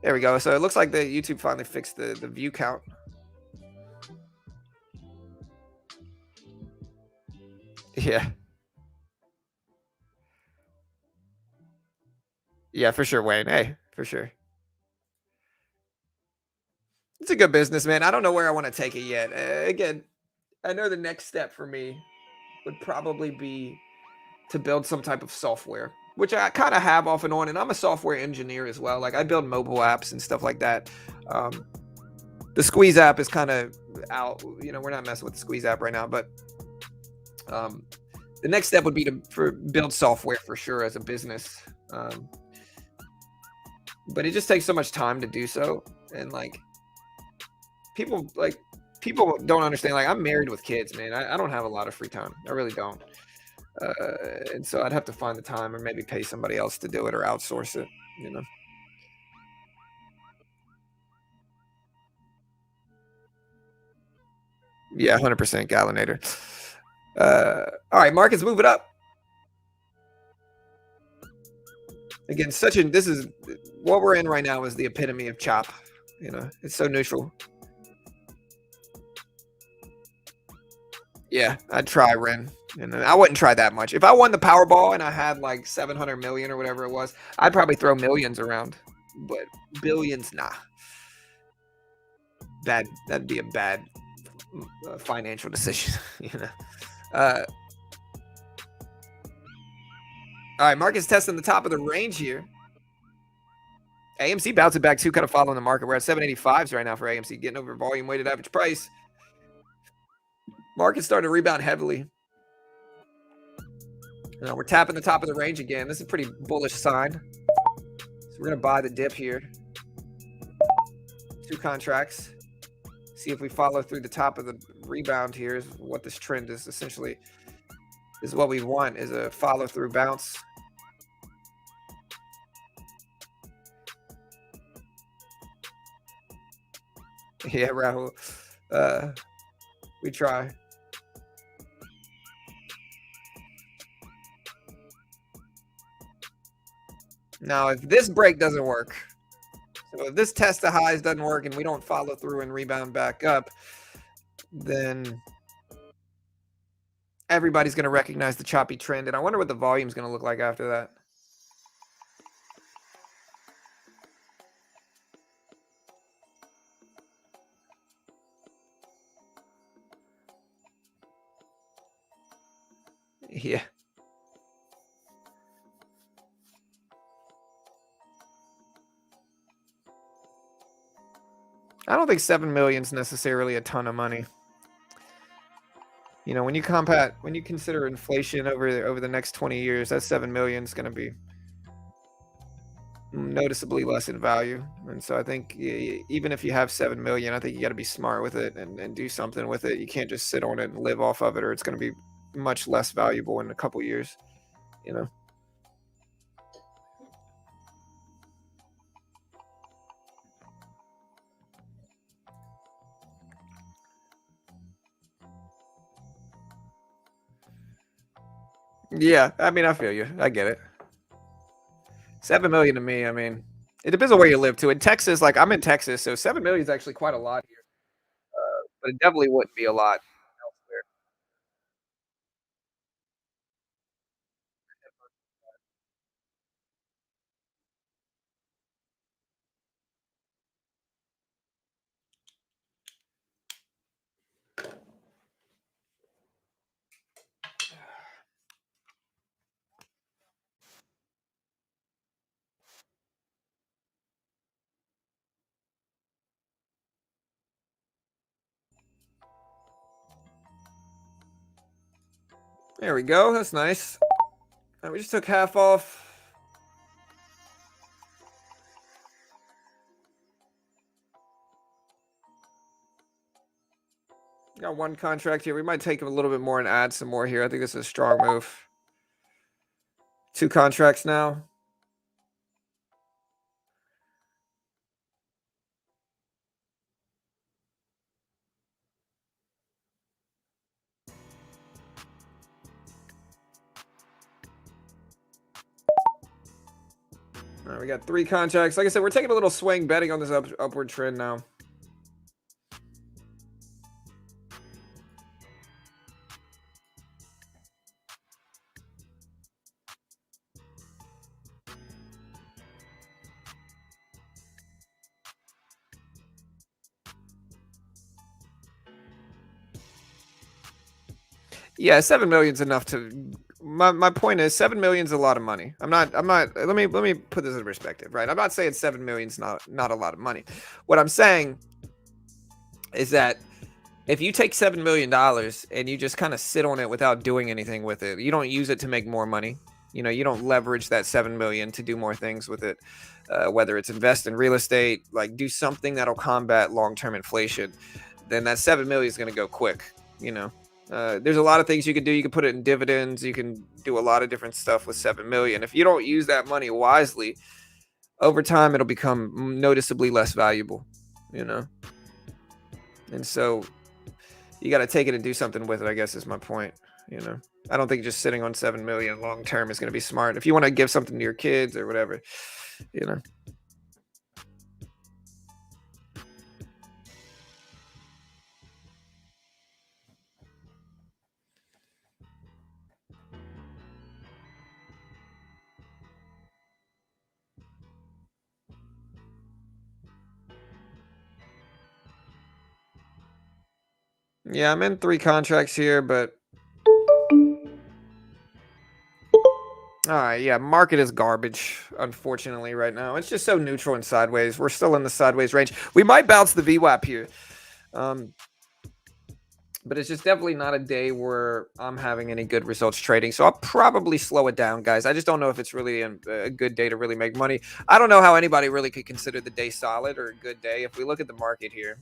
[SPEAKER 1] There we go. So it looks like the YouTube finally fixed the view count. Yeah. Yeah, for sure, Wayne. Hey, for sure. It's a good business, man. I don't know where I want to take it yet. Again, I know the next step for me would probably be to build some type of software, which I kind of have off and on. And I'm a software engineer as well. Like I build mobile apps and stuff like that. The Squeeze app is kind of out. You know, we're not messing with the Squeeze app right now, but the next step would be to build software for sure as a business. But it just takes so much time to do so. And like people don't understand. Like I'm married with kids, man. I don't have a lot of free time. I really don't. And so I'd have to find the time or maybe pay somebody else to do it or outsource it, you know. Yeah, 100% gallinator. All right, markets move it up. Again, this is what we're in right now is the epitome of chop. You know, it's so neutral. Yeah, I'd try Ren. And I wouldn't try that much. If I won the Powerball and I had like 700 million or whatever it was, I'd probably throw millions around. But billions, nah. That'd be a bad financial decision, you know. All right, market's testing the top of the range here. AMC bouncing back too, kind of following the market. We're at 785s right now for AMC, getting over volume weighted average price. Market's starting to rebound heavily. You know, we're tapping the top of the range again. This is a pretty bullish sign. So we're going to buy the dip here. 2 contracts. See if we follow through the top of the rebound here is what this trend is essentially. Is what we want is a follow through bounce. Yeah, Rahul. We try. Now, if this break doesn't work, so if this test of highs doesn't work and we don't follow through and rebound back up, then everybody's going to recognize the choppy trend. And I wonder what the volume's going to look like after that. Yeah. I don't think 7 million is necessarily a ton of money. You know, when you consider inflation over the next 20 years, that 7 million is going to be noticeably less in value. And so I think even if you have 7 million, I think you got to be smart with it and do something with it. You can't just sit on it and live off of it, or it's going to be much less valuable in a couple years, you know? Yeah, I mean, I feel you. I get it. 7 million to me, I mean, it depends on where you live too. In Texas, like I'm in Texas, so 7 million is actually quite a lot here, but it definitely wouldn't be a lot elsewhere. There we go. That's nice. We just took half off. Got one contract here. We might take a little bit more and add some more here. I think this is a strong move. 2 contracts now. All right, we got 3 contracts. Like I said, we're taking a little swing betting on this upward trend now. Yeah, 7 million is enough to. My point is 7 million is a lot of money. I'm not. Let me put this in perspective, right? I'm not saying 7 million is not a lot of money. What I'm saying is that if you take $7 million and you just kind of sit on it without doing anything with it, you don't use it to make more money. You know, you don't leverage that 7 million to do more things with it. Whether it's invest in real estate, like do something that'll combat long-term inflation, then that 7 million is going to go quick. You know, there's a lot of things you can do. You can put it in dividends. You can do a lot of different stuff with 7 million. If you don't use that money wisely, over time it'll become noticeably less valuable. You know, and so you got to take it and do something with it, I guess is my point. You know, I don't think just sitting on 7 million long term is going to be smart. If you want to give something to your kids or whatever, you know. Yeah, I'm in 3 contracts here, but all right, yeah, market is garbage, unfortunately, right now. It's just so neutral and sideways. We're still in the sideways range. We might bounce the VWAP here. Um, but it's just definitely not a day where I'm having any good results trading. So I'll probably slow it down, guys. I just don't know if it's really a good day to really make money. I don't know how anybody really could consider the day solid or a good day. If we look at the market here,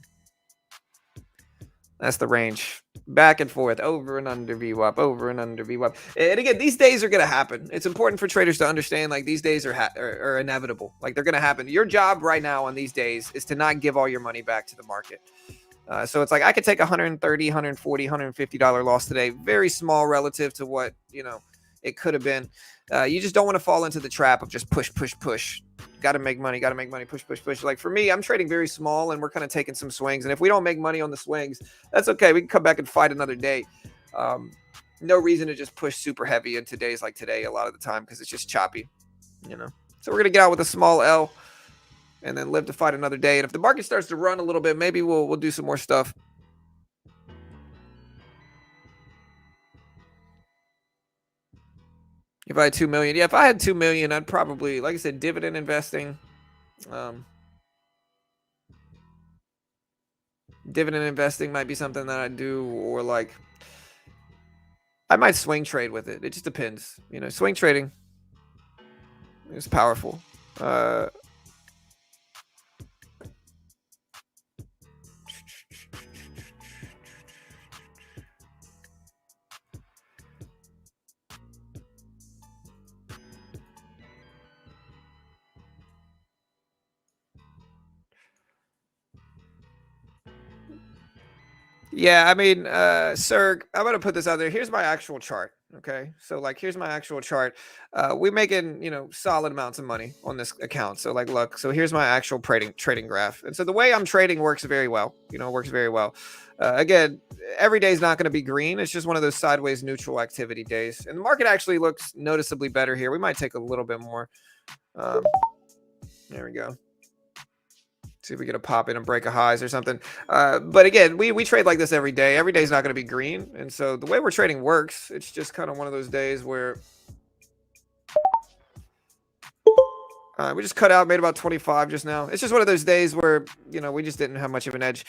[SPEAKER 1] that's the range. Back and forth, over and under VWAP, over and under VWAP. And again, these days are going to happen. It's important for traders to understand, like, these days are inevitable. Like, they're going to happen. Your job right now on these days is to not give all your money back to the market. So it's like I could take $130, $140, $150 loss today. Very small relative to what, you know, it could have been. You just don't want to fall into the trap of just push, push, push. Got to make money, push, push, push. Like for me, I'm trading very small and we're kind of taking some swings. And if we don't make money on the swings, that's okay. We can come back and fight another day. No reason to just push super heavy in days like today a lot of the time because it's just choppy, you know. So we're going to get out with a small L and then live to fight another day. And if the market starts to run a little bit, maybe we'll do some more stuff. If I had 2 million, yeah, if I had 2 million, I'd probably, like I said, dividend investing. Dividend investing might be something that I do, or like I might swing trade with it. It just depends. You know, swing trading is powerful. Yeah, I mean, sir, I'm gonna put this out there. Here's my actual chart. Okay, so like, here's my actual chart. We're making, you know, solid amounts of money on this account. So like, look, so here's my actual trading graph. And so the way I'm trading works very well. You know, works very well. Again, every day is not going to be green. It's just one of those sideways neutral activity days. And the market actually looks noticeably better here. We might take a little bit more. There we go. See if we get a pop in and break a highs or something. But again, we trade like this every day. Every day is not going to be green. And so the way we're trading works, it's just kind of one of those days where we just cut out, made about 25 just now. It's just one of those days where, you know, we just didn't have much of an edge.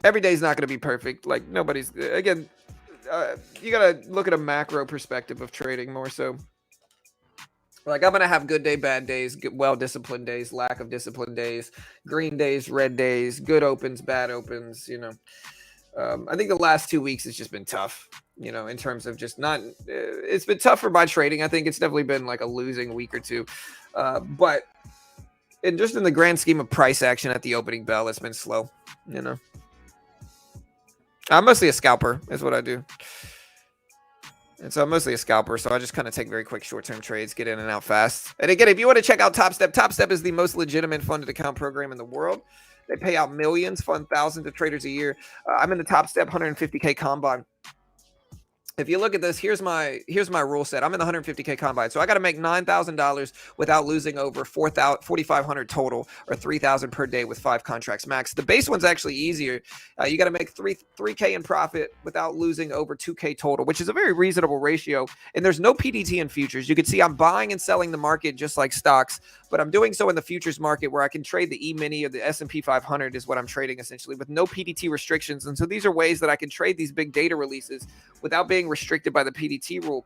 [SPEAKER 1] Every day is not going to be perfect. Like nobody's, again, you got to look at a macro perspective of trading more so. Like I'm gonna have good day, bad days, well-disciplined days, lack of disciplined days, green days, red days, good opens, bad opens. You know, I think the last 2 weeks has just been tough. You know, in terms of just not, it's been tough for my trading. I think it's definitely been like a losing week or two, but in the grand scheme of price action at the opening bell, it's been slow. You know, I'm mostly a scalper, is what I do. And so I'm mostly a scalper, so I just kind of take very quick short-term trades, get in and out fast. And again, if you want to check out Topstep, Topstep is the most legitimate funded account program in the world. They pay out millions, fund thousands of traders a year. I'm in the Topstep 150K combine. If you look at this, here's my rule set. I'm in the 150K combine, so I got to make $9,000 without losing over 4,500 total, or 3,000 per day with 5 contracts max. The base one's actually easier. You got to make 3K in profit without losing over 2K total, which is a very reasonable ratio. And there's no PDT in futures. You can see I'm buying and selling the market just like stocks, but I'm doing so in the futures market where I can trade the E-mini or the S&P 500 is what I'm trading essentially, with no PDT restrictions. And so these are ways that I can trade these big data releases without being restricted by the PDT rule.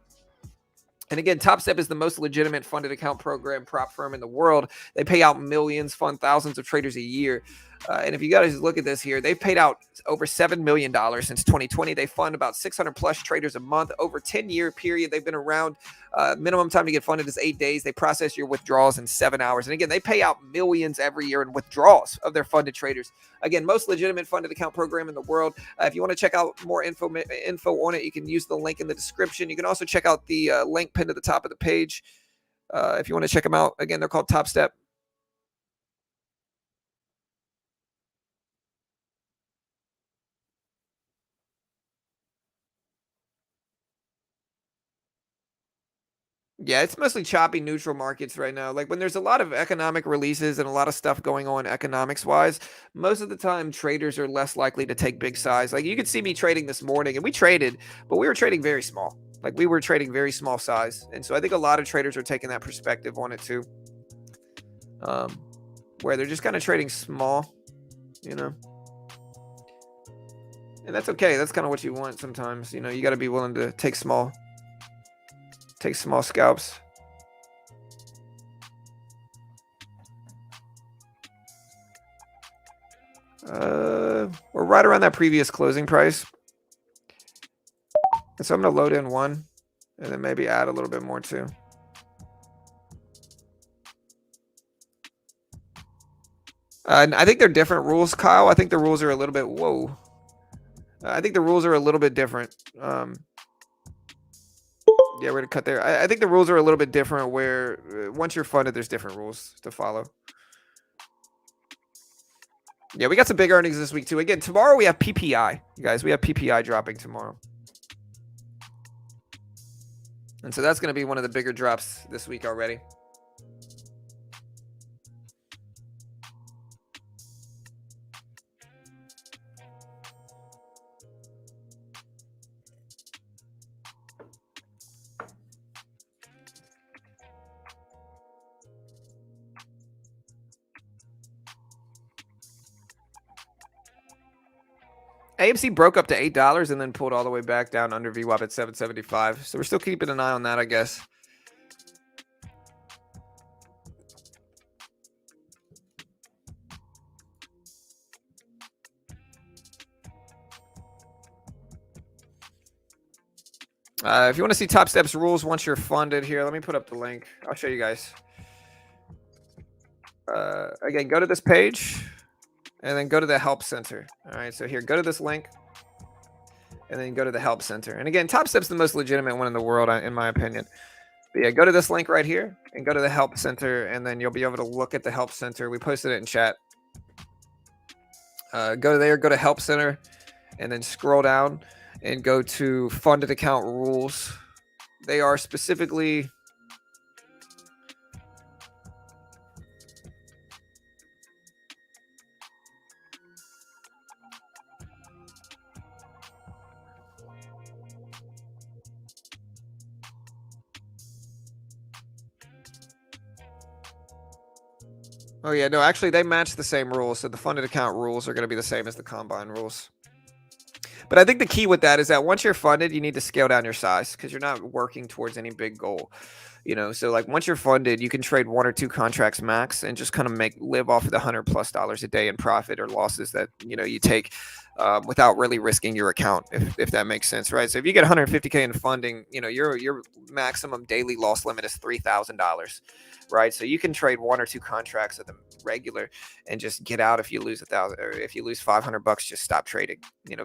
[SPEAKER 1] And again, Topstep is the most legitimate funded account program prop firm in the world. They pay out millions, fund thousands of traders a year. And if you guys look at this here, they've paid out over $7 million since 2020. They fund about 600 plus traders a month. Over 10-year period, they've been around. Minimum time to get funded is 8 days. They process your withdrawals in 7 hours. And again, they pay out millions every year in withdrawals of their funded traders. Again, most legitimate funded account program in the world. If you want to check out more info on it, you can use the link in the description. You can also check out the link pinned at the top of the page if you want to check them out. Again, they're called Topstep. Yeah, it's mostly choppy neutral markets right now. Like when there's a lot of economic releases and a lot of stuff going on economics wise, most of the time traders are less likely to take big size. Like you could see me trading this morning and we traded, but we were trading very small. Like we were trading very small size. And so I think a lot of traders are taking that perspective on it too. Where they're just kind of trading small, you know. And that's okay. That's kind of what you want sometimes. You know, you got to be willing to take small scalps. We're right around that previous closing price. And so I'm going to load in one and then maybe add a little bit more too. I think they're different rules, Kyle. I think the rules are a little bit, whoa. I think the rules are a little bit different. Yeah, we're gonna cut there. I think the rules are a little bit different. Where once you're funded, there's different rules to follow. Yeah, we got some big earnings this week too. Again, tomorrow we have PPI, you guys. We have PPI dropping tomorrow, and so that's going to be one of the bigger drops this week already. AMC broke up to $8 and then pulled all the way back down under VWAP at 775. So we're still keeping an eye on that, I guess. If you want to see Topstep's rules once you're funded here, let me put up the link. I'll show you guys. Again, go to this page and then go to the help center. All right, so here, go to this link and then go to the help center. And again, Topstep's the most legitimate one in the world, in my opinion. But yeah, go to this link right here and go to the help center, and then you'll be able to look at the help center. We posted it in chat. Go there, go to help center, and then scroll down and go to funded account rules. They are specifically oh yeah, no, actually they match the same rules. So the funded account rules are going to be the same as the combine rules. But I think the key with that is that once you're funded, you need to scale down your size because you're not working towards any big goal. You know, so like once you're funded, you can trade 1 or 2 contracts max and just kind of live off of the $100+ a day in profit or losses that you take without really risking your account, if that makes sense, right? So if you get 150K in funding, your maximum daily loss limit is $3,000, right? So you can trade 1 or 2 contracts at the regular and just get out if you lose 1,000, or if you lose $500, just stop trading.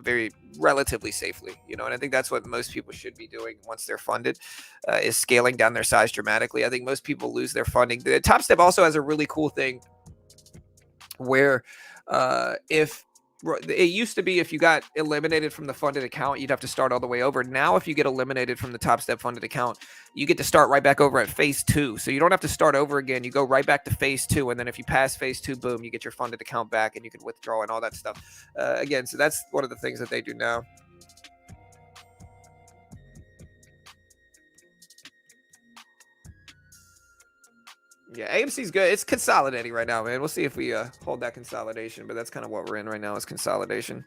[SPEAKER 1] Very relatively safely. And I think that's what most people should be doing once they're funded, is scaling down their size dramatically. I think most people lose their funding. The Topstep also has a really cool thing where if it used to be if you got eliminated from the funded account, you'd have to start all the way over. Now, if you get eliminated from the Topstep funded account, you get to start right back over at phase 2. So you don't have to start over again. You go right back to phase 2. And then if you pass phase 2, boom, you get your funded account back and you can withdraw and all that stuff. Again, so that's one of the things that they do now. Yeah, AMC's good. It's consolidating right now, man. We'll see if we hold that consolidation, but that's kind of what we're in right now, is consolidation.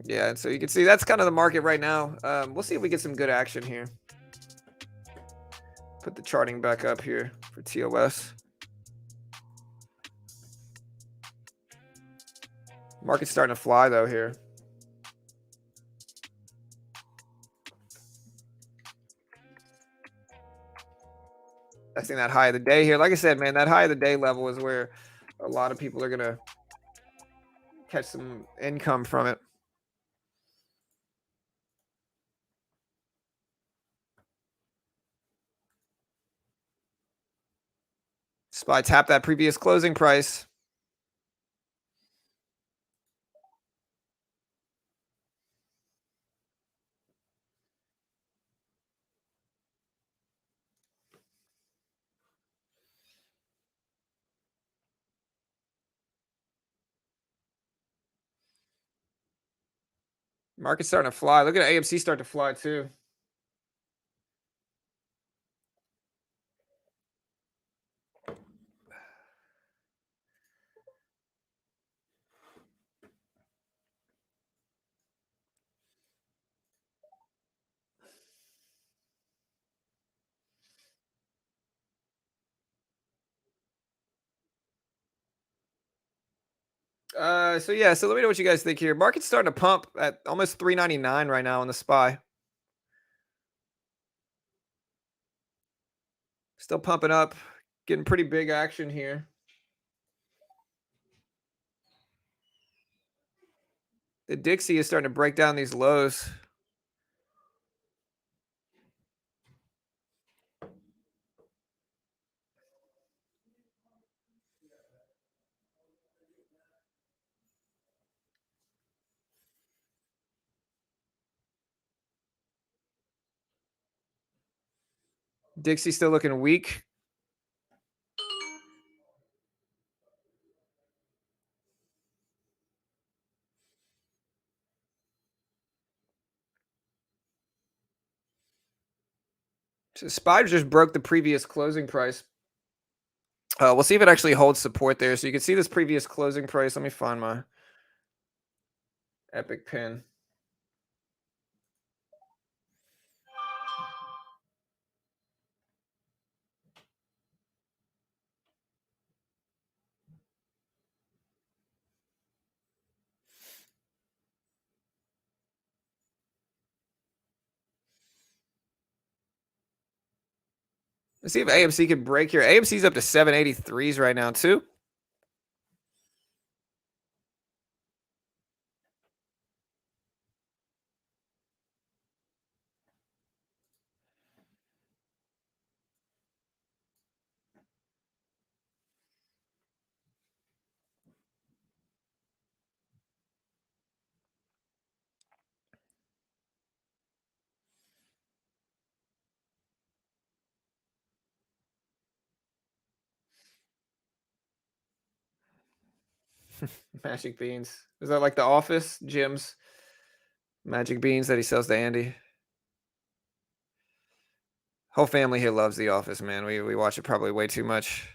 [SPEAKER 1] Yeah, and so you can see that's kind of the market right now. We'll see if we get some good action here. Put the charting back up here for TOS. Market's starting to fly though here. I think that high of the day here. Like I said, man, that high of the day level is where a lot of people are gonna catch some income from it. SPY tap that previous closing price. Market's starting to fly. Look at AMC start to fly too. So yeah, so let me know what you guys think here. Market's starting to pump at almost 399 right now on the SPY. Still pumping up, getting pretty big action here. The Dixie is starting to break down these lows. Dixie still looking weak. So SPY just broke the previous closing price. We'll see if it actually holds support there. So you can see this previous closing price. Let me find my epic pin. Let's see if AMC can break here. AMC's up to 783s right now, too. Magic beans. Is that like the office? Jim's magic beans that he sells to Andy? Whole family here loves The Office, man. We watch it probably way too much.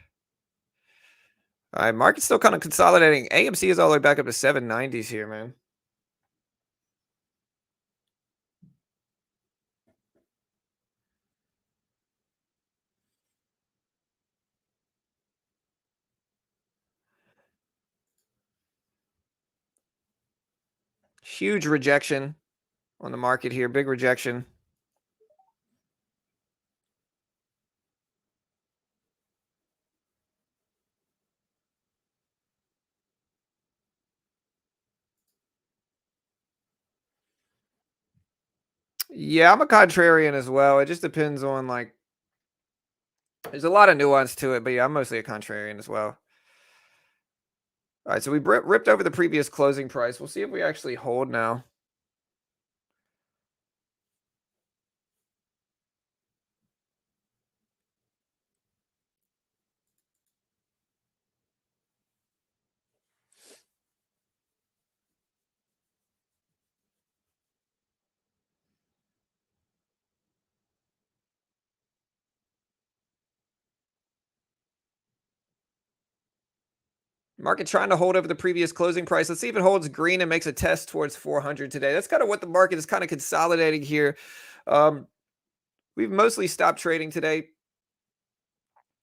[SPEAKER 1] All right, market's still kind of consolidating. AMC is all the way back up to 790s here, man. Huge rejection on the market here. Big rejection. Yeah, I'm a contrarian as well. It just depends on like there's a lot of nuance to it, but yeah, I'm mostly a contrarian as well. All right, so we ripped over the previous closing price. We'll see if we actually hold now. Market trying to hold over the previous closing price. Let's see if it holds green and makes a test towards 400 today. That's kind of what the market is kind of consolidating here. Um, we've mostly stopped trading today,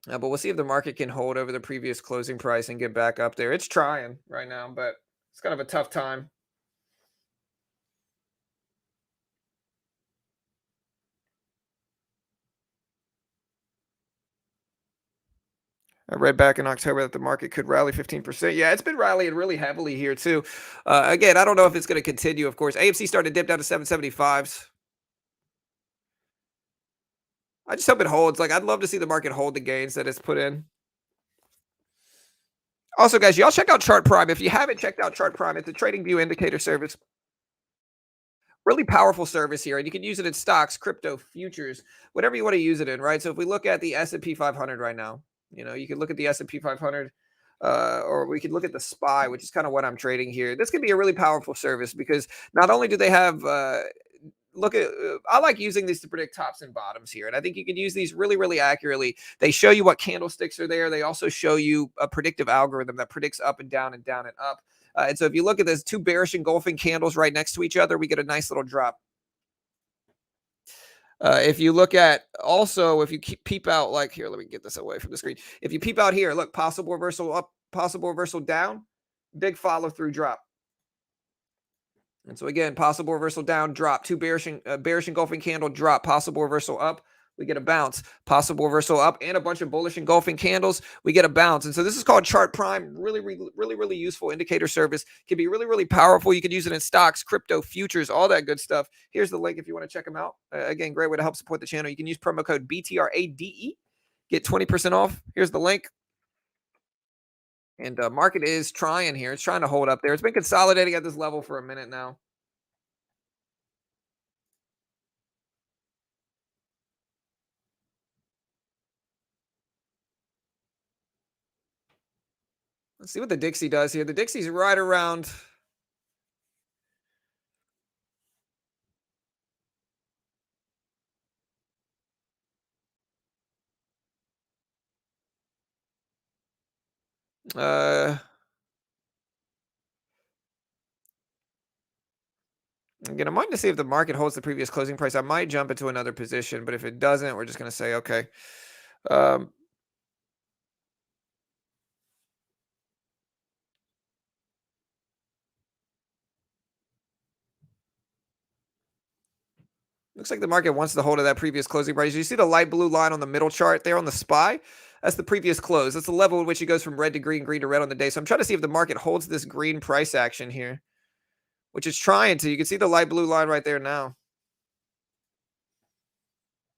[SPEAKER 1] but we'll see if the market can hold over the previous closing price and get back up there. It's trying right now, but it's kind of a tough time. I read back in October that the market could rally 15%. Yeah, it's been rallying really heavily here too. Again, I don't know if it's going to continue. Of course, AMC started to dip down to 775s. I just hope it holds. Like, I'd love to see the market hold the gains that it's put in. Also, guys, y'all check out Chart Prime. If you haven't checked out Chart Prime, it's a trading view indicator service. Really powerful service here, and you can use it in stocks, crypto, futures, whatever you want to use it in, right? So if we look at the S&P 500 right now, you can look at the S&P 500, or we could look at the SPY, which is kind of what I'm trading here. This could be a really powerful service because not only do they have look at I like using these to predict tops and bottoms here, and I think you can use these really, really accurately. They show you what candlesticks are there. They also show you a predictive algorithm that predicts up and down and down and up. And so if you look at those two bearish engulfing candles right next to each other, we get a nice little drop. If you look at also, if you peep out, like here, let me get this away from the screen. If you peep out here, look, possible reversal up, possible reversal down, big follow through drop. And so again, possible reversal down, drop, two bearish engulfing candle, drop, possible reversal up, We get a bounce, possible reversal up, and a bunch of bullish engulfing candles. We get a bounce. And so this is called Chart Prime. Really useful indicator service. Can be really powerful. You can use it in stocks, crypto, futures, all that good stuff. Here's the link if you want to check them out. Again, great way to help support the channel. You can use promo code BTRADE. Get 20% off. Here's the link. And market is trying here. It's trying to hold up there. It's been consolidating at this level for a minute now. Let's see what the Dixie does here. The Dixie's right around. Again, I'm wanting to see if the market holds the previous closing price. I might jump into another position, but if it doesn't, we're just going to say, okay. Um, Looks like the market wants to hold of that previous closing price. You see the light blue line on the middle chart there on the SPY? That's the previous close. That's the level at which it goes from red to green, green to red on the day. So I'm trying to see if the market holds this green price action here, which it's trying to. You can see the light blue line right there now.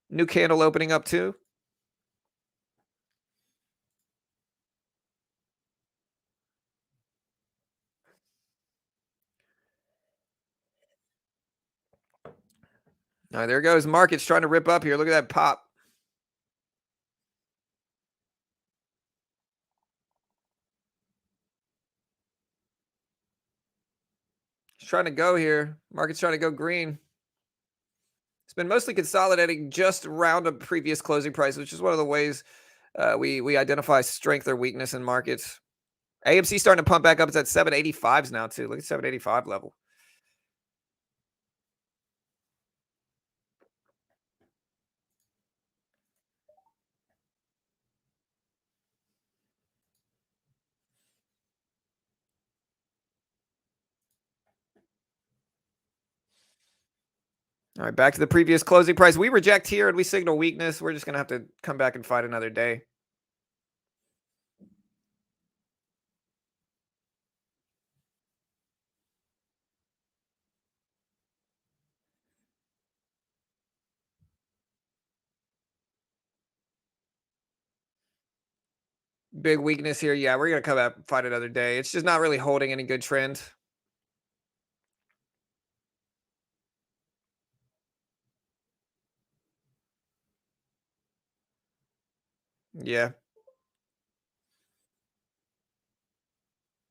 [SPEAKER 1] New candle opening up too. All right, there it goes. Market's trying to rip up here. Look at that pop. It's trying to go here. Market's trying to go green. It's been mostly consolidating just around a previous closing price, which is one of the ways we identify strength or weakness in markets. AMC starting to pump back up. It's at 785s now too. Look at 785 level. All right, back to the previous closing price. We reject here and we signal weakness. We're just going to have to come back and fight another day. Big weakness here. Yeah, we're going to come back and fight another day. It's just not really holding any good trend. Yeah.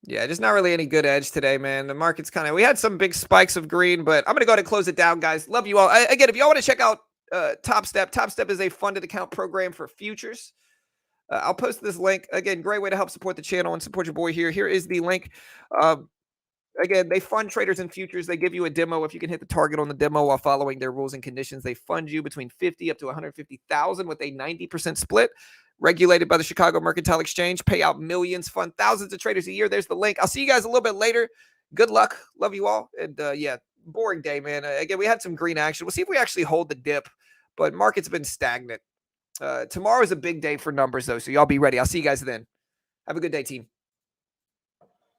[SPEAKER 1] Yeah, just not really any good edge today, man. The market's kind of, we had some big spikes of green, but I'm going to go ahead and close it down, guys. Love you all. Again, if y'all want to check out Topstep, Topstep is a funded account program for futures. I'll post this link. Again, great way to help support the channel and support your boy here. Here is the link. Um, Again, they fund traders in futures. They give you a demo. If you can hit the target on the demo while following their rules and conditions, they fund you between 50 up to 150,000 with a 90% split. Regulated by the Chicago Mercantile Exchange. Pay out millions, fund thousands of traders a year. There's the link. I'll see you guys a little bit later. Good luck. Love you all. And yeah, boring day, man. Again, we had some green action. We'll see if we actually hold the dip, but market's been stagnant. Tomorrow is a big day for numbers, though, so y'all be ready. I'll see you guys then. Have a good day, team.